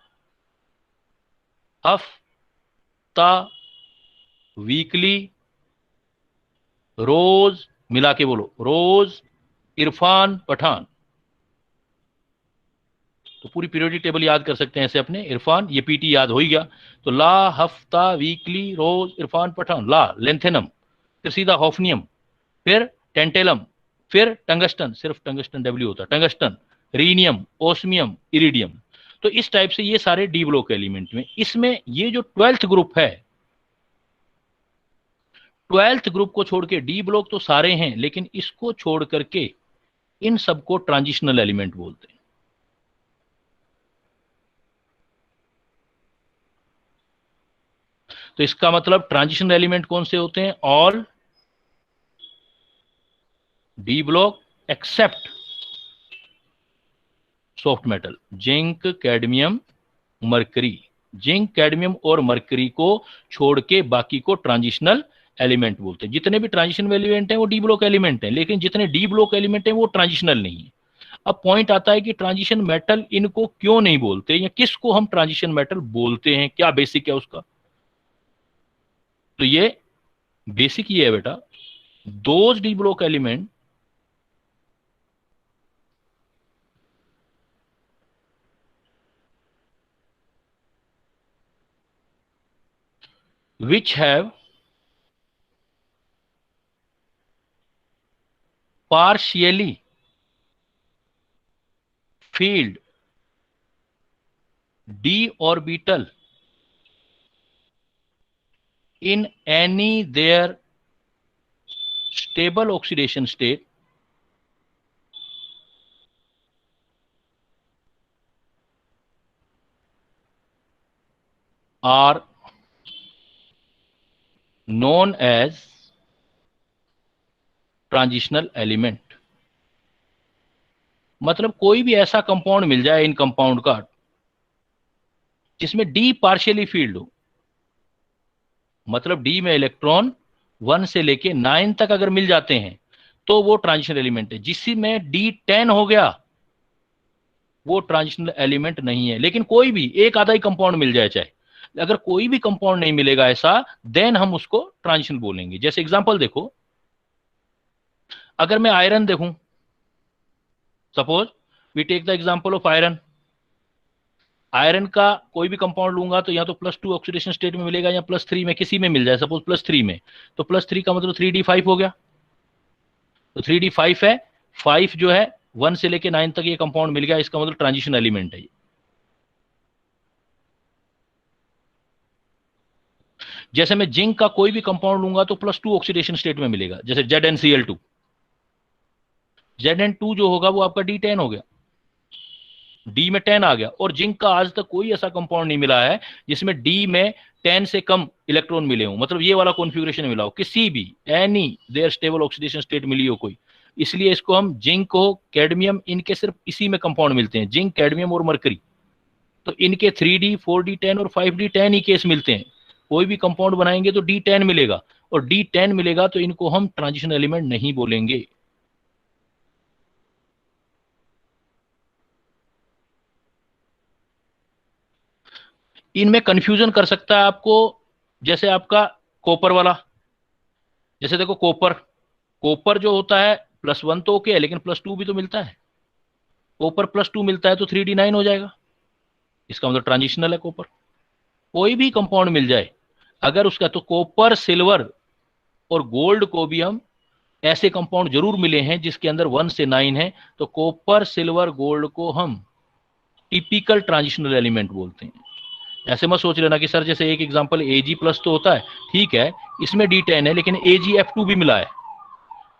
हफ, ता, वीकली, रोज, मिला के बोलो, रोज, इरफान, पठान। तो पूरी पीरियोडिक टेबल याद कर सकते हैं ऐसे अपने। इरफान, ये पीटी याद हो ही गया, तो ला, हफ्ता, वीकली, रोज, इरफान, पठान। ला लेंथेनम, फिर सीधा हॉफनियम, फिर टेंटेलम, फिर टंगस्टन, सिर्फ टंगस्टन डब्ल्यू होता है, टंगस्टन, रीनियम, ओस्मियम, इरिडियम। तो इस टाइप से ये सारे डी ब्लॉक एलिमेंट में, इसमें ये जो 12th ग्रुप है, 12th ग्रुप को छोड़ के डी ब्लॉक तो सारे हैं, लेकिन इसको छोड़ करके इन सबको ट्रांजिशनल एलिमेंट बोलते हैं। तो इसका मतलब ट्रांजिशनल एलिमेंट कौन से होते हैं? All D block except soft metal, zinc, cadmium, mercury. Zinc, cadmium और मरकरी को छोड़ के बाकी को ट्रांजिशनल एलिमेंट बोलते हैं। जितने भी ट्रांजिशन एलिमेंट हैं वो डी ब्लॉक एलिमेंट हैं, लेकिन जितने डी ब्लॉक एलिमेंट हैं वो ट्रांजिशनल नहीं है। अब पॉइंट आता है कि ट्रांजिशन मेटल इनको क्यों नहीं बोलते, या किसको हम ट्रांजिशन मेटल बोलते हैं, क्या बेसिक है उसका? तो ये बेसिक ये है बेटा, those D block element which have partially filled d orbital in any their stable oxidation state are known as transitional element. मतलब कोई भी ऐसा कंपाउंड मिल जाए इन कंपाउंड का जिसमें डी पार्शियली फील्ड हो, मतलब डी में इलेक्ट्रॉन 1 से लेके 9 तक अगर मिल जाते हैं तो वो ट्रांजिशनल एलिमेंट है। जिसमें डी 10 हो गया वो ट्रांजिशनल एलिमेंट नहीं है। लेकिन कोई भी एक आधा ही कंपाउंड मिल जाए, चाहे अगर कोई भी कंपाउंड नहीं मिलेगा ऐसा, देन हम उसको ट्रांजिशन बोलेंगे। जैसे एग्जांपल देखो, अगर मैं आयरन देखूं, suppose we take the example of iron, iron का कोई भी कंपाउंड लूंगा तो या तो +2 ऑक्सीडेशन स्टेट में मिलेगा या +3 में, किसी में मिल जाए, सपोज +3 में, तो +3 का मतलब 3d5 हो गया, तो 3d5 है, 5 जो है 1 से लेके 9 तक ये कंपाउंड मिल गया, इसका मतलब ट्रांजिशन एलिमेंट है ये। जैसे मैं जिंक का कोई भी कंपाउंड लूंगा तो +2 ऑक्सीडेशन स्टेट में मिलेगा, जैसे ZnCl2, Zn2 जो होगा वो आपका D10 हो गया, D में 10 आ गया, और जिंक का आज तक कोई ऐसा कंपाउंड नहीं मिला है जिसमें D में 10 से कम इलेक्ट्रॉन मिले हो, मतलब ये वाला कॉन्फ़िगरेशन मिला हो, किसी भी any their stable oxidation state मिली हो कोई, इसलिए इसको हम जिंक हो, कैडमियम, इनके सिर्फ इसी में कंपाउंड मिलते हैं, जिंक, कैडमियम और मरकरी, तो इनके 3D 4D10 और 5D10 ही केस मिलते हैं। कोई भी कंपाउंड बनाएंगे तो D10 मिलेगा, और D10 मिलेगा तो इनको हम ट्रांजिशन एलिमेंट नहीं बोलेंगे। इनमें कंफ्यूजन कर सकता है आपको, जैसे आपका कॉपर वाला, जैसे देखो कॉपर, कॉपर जो होता है +1 तो ओके है, लेकिन +2 भी तो मिलता है, कॉपर +2 मिलता है तो 3D9 हो जाएगा, इसका मतलब ट्रांजिशनल है कॉपर। कोई भी कंपाउंड मिल जाए अगर उसका, तो कॉपर, सिल्वर और गोल्ड को भी हम ऐसे कंपाउंड जरूर मिले हैं जिसके अंदर 1 से 9 है, तो कॉपर, सिल्वर, गोल्ड को हम टिपिकल ट्रांजिशनल एलिमेंट बोलते हैं। ऐसे मत सोच लेना कि सर जैसे एक एग्जांपल Ag+ तो होता है, ठीक है, इसमें D10 है लेकिन AgF2 भी मिला है,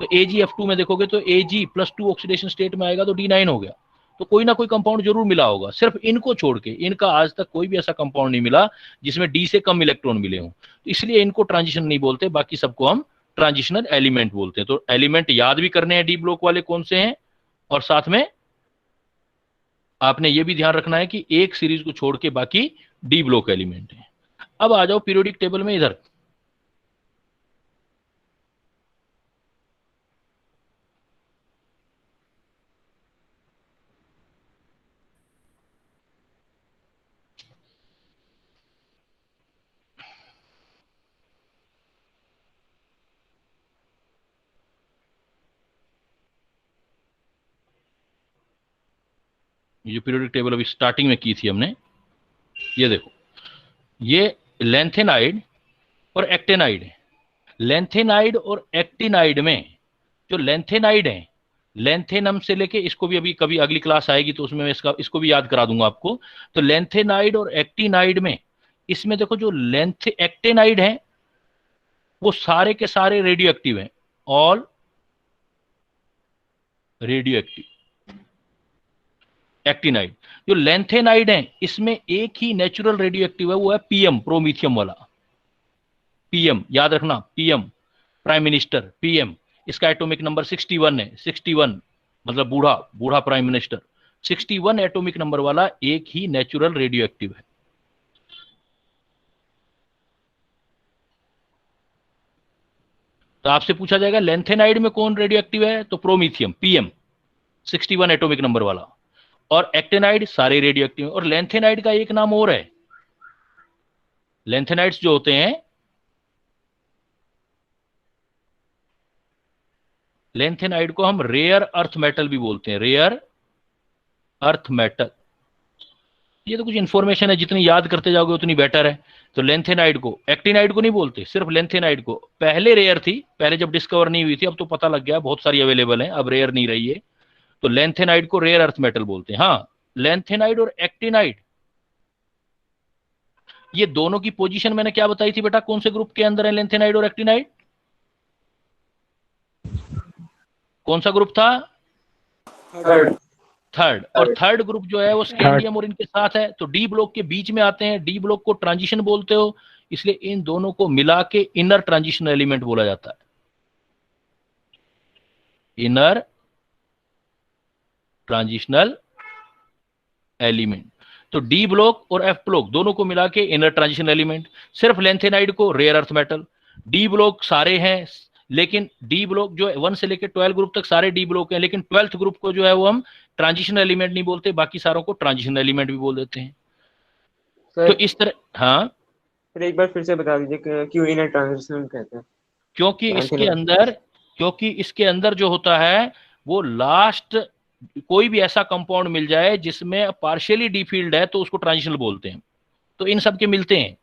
तो AgF2 में देखोगे तो Ag+2 ऑक्सीडेशन स्टेट में आएगा तो D9 हो गया, तो कोई ना कोई कंपाउंड जरूर मिला होगा, सिर्फ इनको छोड़ के, इनका आज तक कोई भी ऐसा कंपाउंड नहीं मिला जिसमें D से कम इलेक्ट्रॉन मिले हों, तो इसलिए इनको ट्रांजिशन नहीं बोलते, बाकी सबको हम ट्रांजिशनल एलिमेंट बोलते हैं। तो एलिमेंट याद भी करने हैं D ब्लॉक वाले कौन से हैं, और साथ में आपने ये भी ध्यान रखना है कि एक सीरीज को छोड़ के बाकी D ब्लॉक एलिमेंट है। अब आ जाओ पीरियोडिक टेबल में, इधर ये जो पीरियोडिक टेबल अभी स्टार्टिंग में की थी हमने, ये देखो, ये लेंथेनाइड और एक्टेनाइड है। लेंथेनाइड और एक्टिनाइड में जो लेंथेनाइड है, लेंथेनम से लेके, इसको भी अभी कभी अगली क्लास आएगी तो उसमें मैं इसको भी याद करा दूंगा आपको, तो लेंथेनाइड और एक्टिनाइड में, इसमें देखो जो एक्टेनाइड है वो सारे के सारे रेडियो एक्टिव हैं, ऑल रेडियो एक्टिव। एक्टिनाइड, जो लेंथेनाइड है इसमें एक ही नेचुरल रेडियो एक्टिव है, वो है PM, प्रोमीथियम वाला, PM याद रखना, PM प्राइम मिनिस्टर, PM, इसका एटॉमिक नंबर 61 है, 61 मतलब बूढ़ा, बूढ़ा प्राइम मिनिस्टर, 61 एटॉमिक नंबर वाला एक ही नेचुरल रेडियो एक्टिव है। तो आपसे पूछा जाएगा लेंथेनाइड में कौन रेडियो एक्टिव है, तो प्रोमीथियम, PM 61 एटॉमिक नंबर वाला, और एक्टेनाइड सारे रेडियो एक्टिव है। और लेंथेनाइड का एक नाम और है, लेंथेनाइड्स जो होते हैं, लेंथेनाइड को हम रेयर अर्थ मेटल भी बोलते हैं, रेयर अर्थ मेटल। ये तो कुछ इंफॉर्मेशन है, जितनी याद करते जाओगे उतनी बेटर है। तो लेंथेनाइड को, एक्टिनाइड को नहीं बोलते, सिर्फ लेंथेनाइड को। पहले रेयर थी, पहले जब डिस्कवर नहीं हुई थी, अब तो पता लग गया बहुत सारी अवेलेबल है, अब रेयर नहीं रही है, तो लेंथेनाइड को रेयर अर्थ मेटल बोलते हैं। हाँ, लेंथेनाइड और एक्टिनाइड, ये दोनों की पोजीशन मैंने क्या बताई थी बेटा, कौन से ग्रुप के अंदर है लेंथेनाइड और एक्टिनाइड, कौन सा ग्रुप था, थर्ड। और थर्ड ग्रुप जो है वो स्कैंडियम और इनके साथ है, तो D ब्लॉक के बीच में आते हैं, D ब्लॉक को ट्रांजिशन बोलते हो, इसलिए इन दोनों को मिला के इनर ट्रांजिशन एलिमेंट बोला जाता है, इनर ट्रांजिशनल एलिमेंट। तो D ब्लॉक और F ब्लॉक दोनों को मिला के इनर ट्रांजिशन एलिमेंट। सिर्फ लेंथेनाइड को rare earth metal. D block सारे हैं, लेकिन D ब्लॉक जो है 1 से लेकर 12 ग्रुप तक सारे D ब्लॉक हैं, लेकिन 12th ग्रुप को जो है वो हम ट्रांजिशन एलिमेंट नहीं बोलते, बाकी सारों को ट्रांजिशन एलिमेंट भी बोल देते हैं। तो इस तरह, हाँ फिर एक बार फिर से बता दीजिए क्यों इनर ट्रांजिशन कहते हैं। क्योंकि इसके अंदर क्योंकि इसके अंदर जो होता है वो लास्ट कोई भी ऐसा कंपाउंड मिल जाए जिसमें पार्शियली डी फील्ड है तो उसको ट्रांजिशनल बोलते हैं। तो इन सब के मिलते हैं।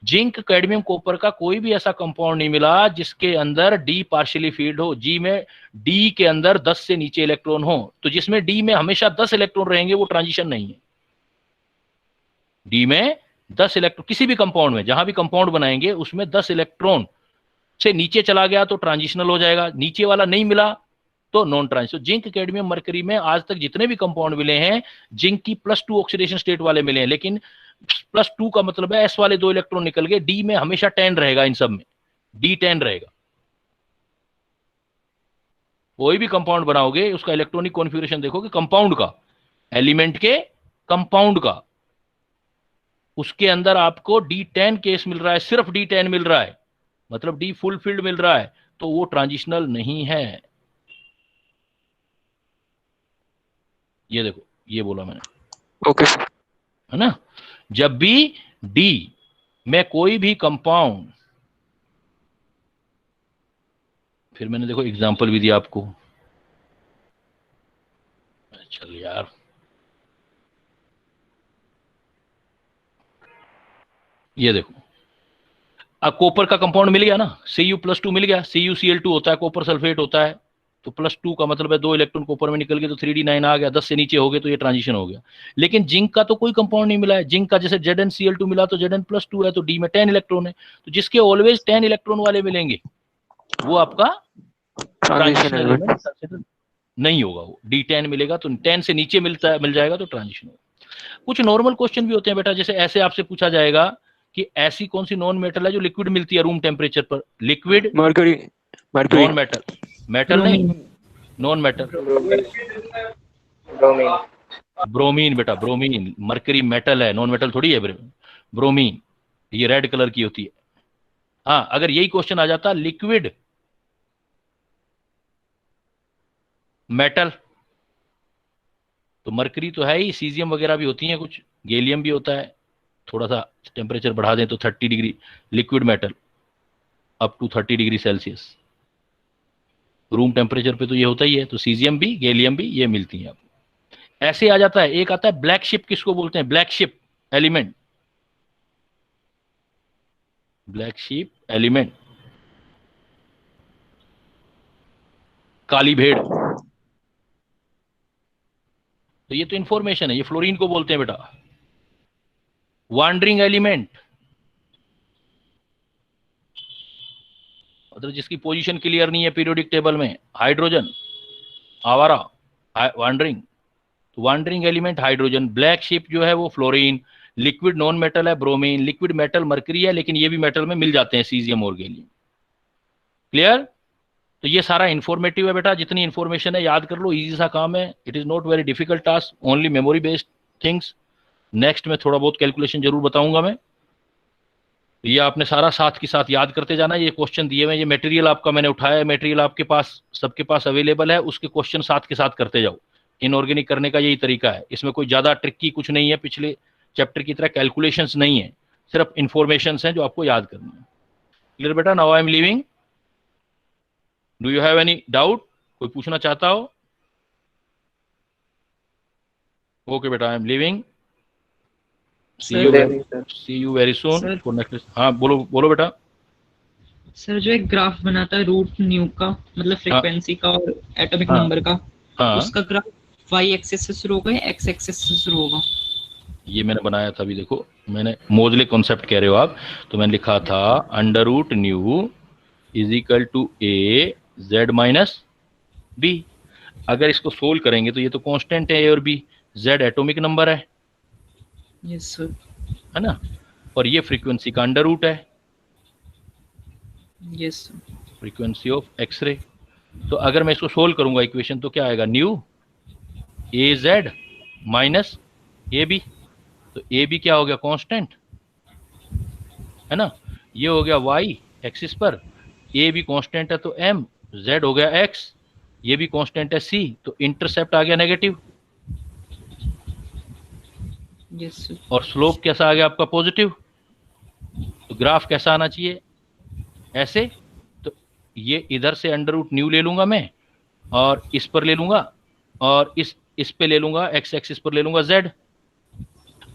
जिंक, कैडमियम, कॉपर का कोई भी ऐसा कंपाउंड नहीं मिला जिसके अंदर डी पार्शियली फील्ड हो, जी में डी के अंदर 10 से नीचे इलेक्ट्रॉन हो। तो जिसमें डी में हमेशा 10 इलेक्ट्रॉन रहेंगे वो ट्रांजिशन नहीं है। डी में 10 इलेक्ट्रॉन, किसी भी कंपाउंड में जहां भी कंपाउंड बनाएंगे उसमें 10 इलेक्ट्रॉन से नीचे चला गया तो ट्रांजिशनल हो जाएगा, नीचे वाला नहीं मिला तो non transitional. Zinc, cadmium, mercury में आज तक जितने भी कंपाउंड मिले हैं जिंक की +2 ऑक्सीडेशन स्टेट वाले मिले हैं, लेकिन +2 का मतलब है एस वाले 2 इलेक्ट्रॉन निकल गए, डी में हमेशा 10 रहेगा। इन सब में डी 10 रहेगा। कोई भी कंपाउंड बनाओगे उसका इलेक्ट्रॉनिक कॉन्फ़िगरेशन देखोगे कंपाउंड का, एलिमेंट के कंपाउंड का, उसके अंदर आपको D10 केस मिल रहा है, सिर्फ D10 मिल रहा है, मतलब डी फुल फील्ड मिल रहा है, तो वो ट्रांजिशनल नहीं है। ये देखो, ये बोला मैंने, ओके है ना। जब भी डी में कोई भी कंपाउंड, फिर मैंने देखो एग्जांपल भी दिया आपको। चल यार, ये देखो, अब कॉपर का कंपाउंड मिल गया ना, Cu+2 मिल गया, CuCl2 होता है, कॉपर सल्फेट होता है, तो +2 का मतलब है 2 इलेक्ट्रॉन कॉपर में निकल गए तो 3d9 आ गया, 10 से नीचे हो गए तो ये ट्रांजिशन हो गया। लेकिन जिंक का तो कोई कंपाउंड नहीं मिला है। जिंक का जैसे ZnCl2 मिला तो Zn+2 है, तो डी में 10 इलेक्ट्रॉन है, तो जिसके ऑलवेज 10 इलेक्ट्रॉन वाले मिलेंगे वो आपका ट्रांजिशनल एलिमेंट नहीं होगा। वो D10 मिलेगा तो 10 से नीचे मिल जाएगा तो ट्रांजिशन होगा। कुछ नॉर्मल क्वेश्चन भी होते हैं बेटा, जैसे ऐसे आपसे पूछा जाएगा कि ऐसी कौन सी नॉन मेटल है जो लिक्विड मिलती है रूम टेम्परेचर पर। Liquid, mercury, non metal, metal नहीं, नॉन मेटल, ब्रोमीन बेटा, ब्रोमीन। मरकरी मेटल है, नॉन मेटल थोड़ी है। ब्रोमीन ये रेड कलर की होती है। हाँ, अगर यही क्वेश्चन आ जाता लिक्विड मेटल, तो मरकरी तो है ही, सीजियम वगैरह भी होती हैं, कुछ गैलियम भी होता है। थोड़ा सा टेम्परेचर बढ़ा दें तो 30 degree, liquid metal up to 30 degree Celsius room temperature पे तो ये होता ही है। तो सीजियम भी, गैलियम भी, ये मिलती हैं। आप ऐसे आ जाता है। एक आता है ब्लैक शिप, किसको बोलते हैं? Black sheep element, black sheep element, काली भेड़। तो ये तो इंफॉर्मेशन है, ये फ्लोरीन को बोलते हैं बेटा। वांडरिंग एलिमेंट, मतलब जिसकी पोजीशन क्लियर नहीं है पीरियोडिक टेबल में। हाइड्रोजन, आवारा, वांडरिंग, तो wandering element hydrogen. Black ship जो है वो फ्लोरीन। लिक्विड नॉन मेटल है ब्रोमीन। लिक्विड मेटल मरकरी है, लेकिन ये भी मेटल में मिल जाते हैं, सीजियम और गैलियम। क्लियर? तो ये सारा इंफॉर्मेटिव है बेटा, जितनी इंफॉर्मेशन है याद कर लो, इजी सा काम है। It is not very difficult task, only memory based things. Next में थोड़ा बहुत कैलकुलेशन जरूर बताऊंगा मैं। ये आपने सारा साथ के साथ याद करते जाना। ये क्वेश्चन दिए हुए, ये मटेरियल आपका मैंने उठाया है, मटेरियल आपके पास, सबके पास अवेलेबल है, उसके क्वेश्चन साथ के साथ करते जाओ। इनऑर्गेनिक करने का यही तरीका है, इसमें कोई ज्यादा ट्रिकी कुछ नहीं है, पिछले चैप्टर की तरह कैलकुलेशंस नहीं है, सिर्फ इंफॉर्मेशंस हैं जो आपको याद करनी है। क्लियर बेटा? Now I am leaving. Do you have any doubt? कोई पूछना चाहता हो? ओके बेटा, I am leaving. See you very soon for next. हाँ बोलो बोलो बेटा। सर जो एक ग्राफ बनाता है रूट न्यू का, मतलब फ्रीक्वेंसी का और एटॉमिक नंबर का, उसका ग्राफ वाई एक्सिस से शुरू होगा या एक्स एक्सिस से शुरू होगा? ये मैंने बनाया था अभी, देखो मैंने मोजले कॉन्सेप्ट कह रहे हो आप, तो मैंने लिखा था under root nu is equal to A Z minus B. अगर इसको सोल्व करेंगे तो ये तो कांस्टेंट है ए और बी, जेड एटॉमिक नंबर है, यस सर, है ना, और ये फ्रीक्वेंसी का अंडर रूट है, yes sir, frequency of X ray. तो अगर मैं इसको सोल्व करूंगा इक्वेशन तो क्या आएगा? Nu A Z minus A B. तो ए बी क्या हो गया? कांस्टेंट, है ना। ये हो गया वाई एक्सिस पर, ए भी कांस्टेंट है तो एम, जेड हो गया एक्स, ये भी कांस्टेंट है सी, तो इंटरसेप्ट आ गया नेगेटिव। Yes sir. और स्लोप कैसा आ गया आपका? पॉजिटिव। तो ग्राफ कैसा आना चाहिए? ऐसे। तो ये इधर से अंडर रूट न्यू ले लूंगा मैं, और इस पर ले लूंगा, और इस पे ले लूंगा, एक्स एक्सिस पर ले लूंगा जेड।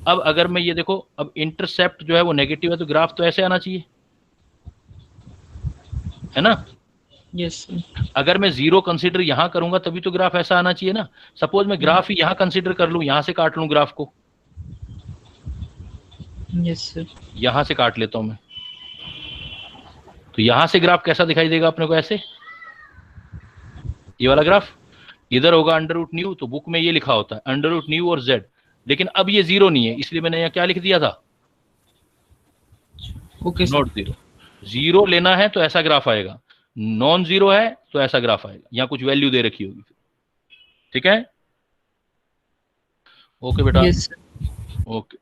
अब अगर मैं ये देखो, अब इंटरसेप्ट जो है वो नेगेटिव है, तो ग्राफ तो ऐसे आना चाहिए, है ना? यस अगर मैं जीरो कंसीडर यहां करूंगा तभी तो ग्राफ ऐसा आना चाहिए ना। सपोज मैं ग्राफ ही यहां कंसीडर कर लूं, यहां से काट लूं ग्राफ को, यस सर। यहां से काट लेता हूं मैं, तो यहां से ग्राफ कैसा दिखाई देगा अपने को? ऐसे, ये वाला ग्राफ इधर होगा अंडर रूट न्यू, तो बुक में ये लिखा होता है अंडर रूट न्यू और जेड, लेकिन अब ये जीरो नहीं है, इसलिए मैंने यहाँ क्या लिख दिया था? Okay not zero. जीरो लेना है तो ऐसा ग्राफ आएगा, नॉन जीरो है तो ऐसा ग्राफ आएगा, यहाँ कुछ वैल्यू दे रखी होगी। ठीक है, ओके बेटा, यस ओके।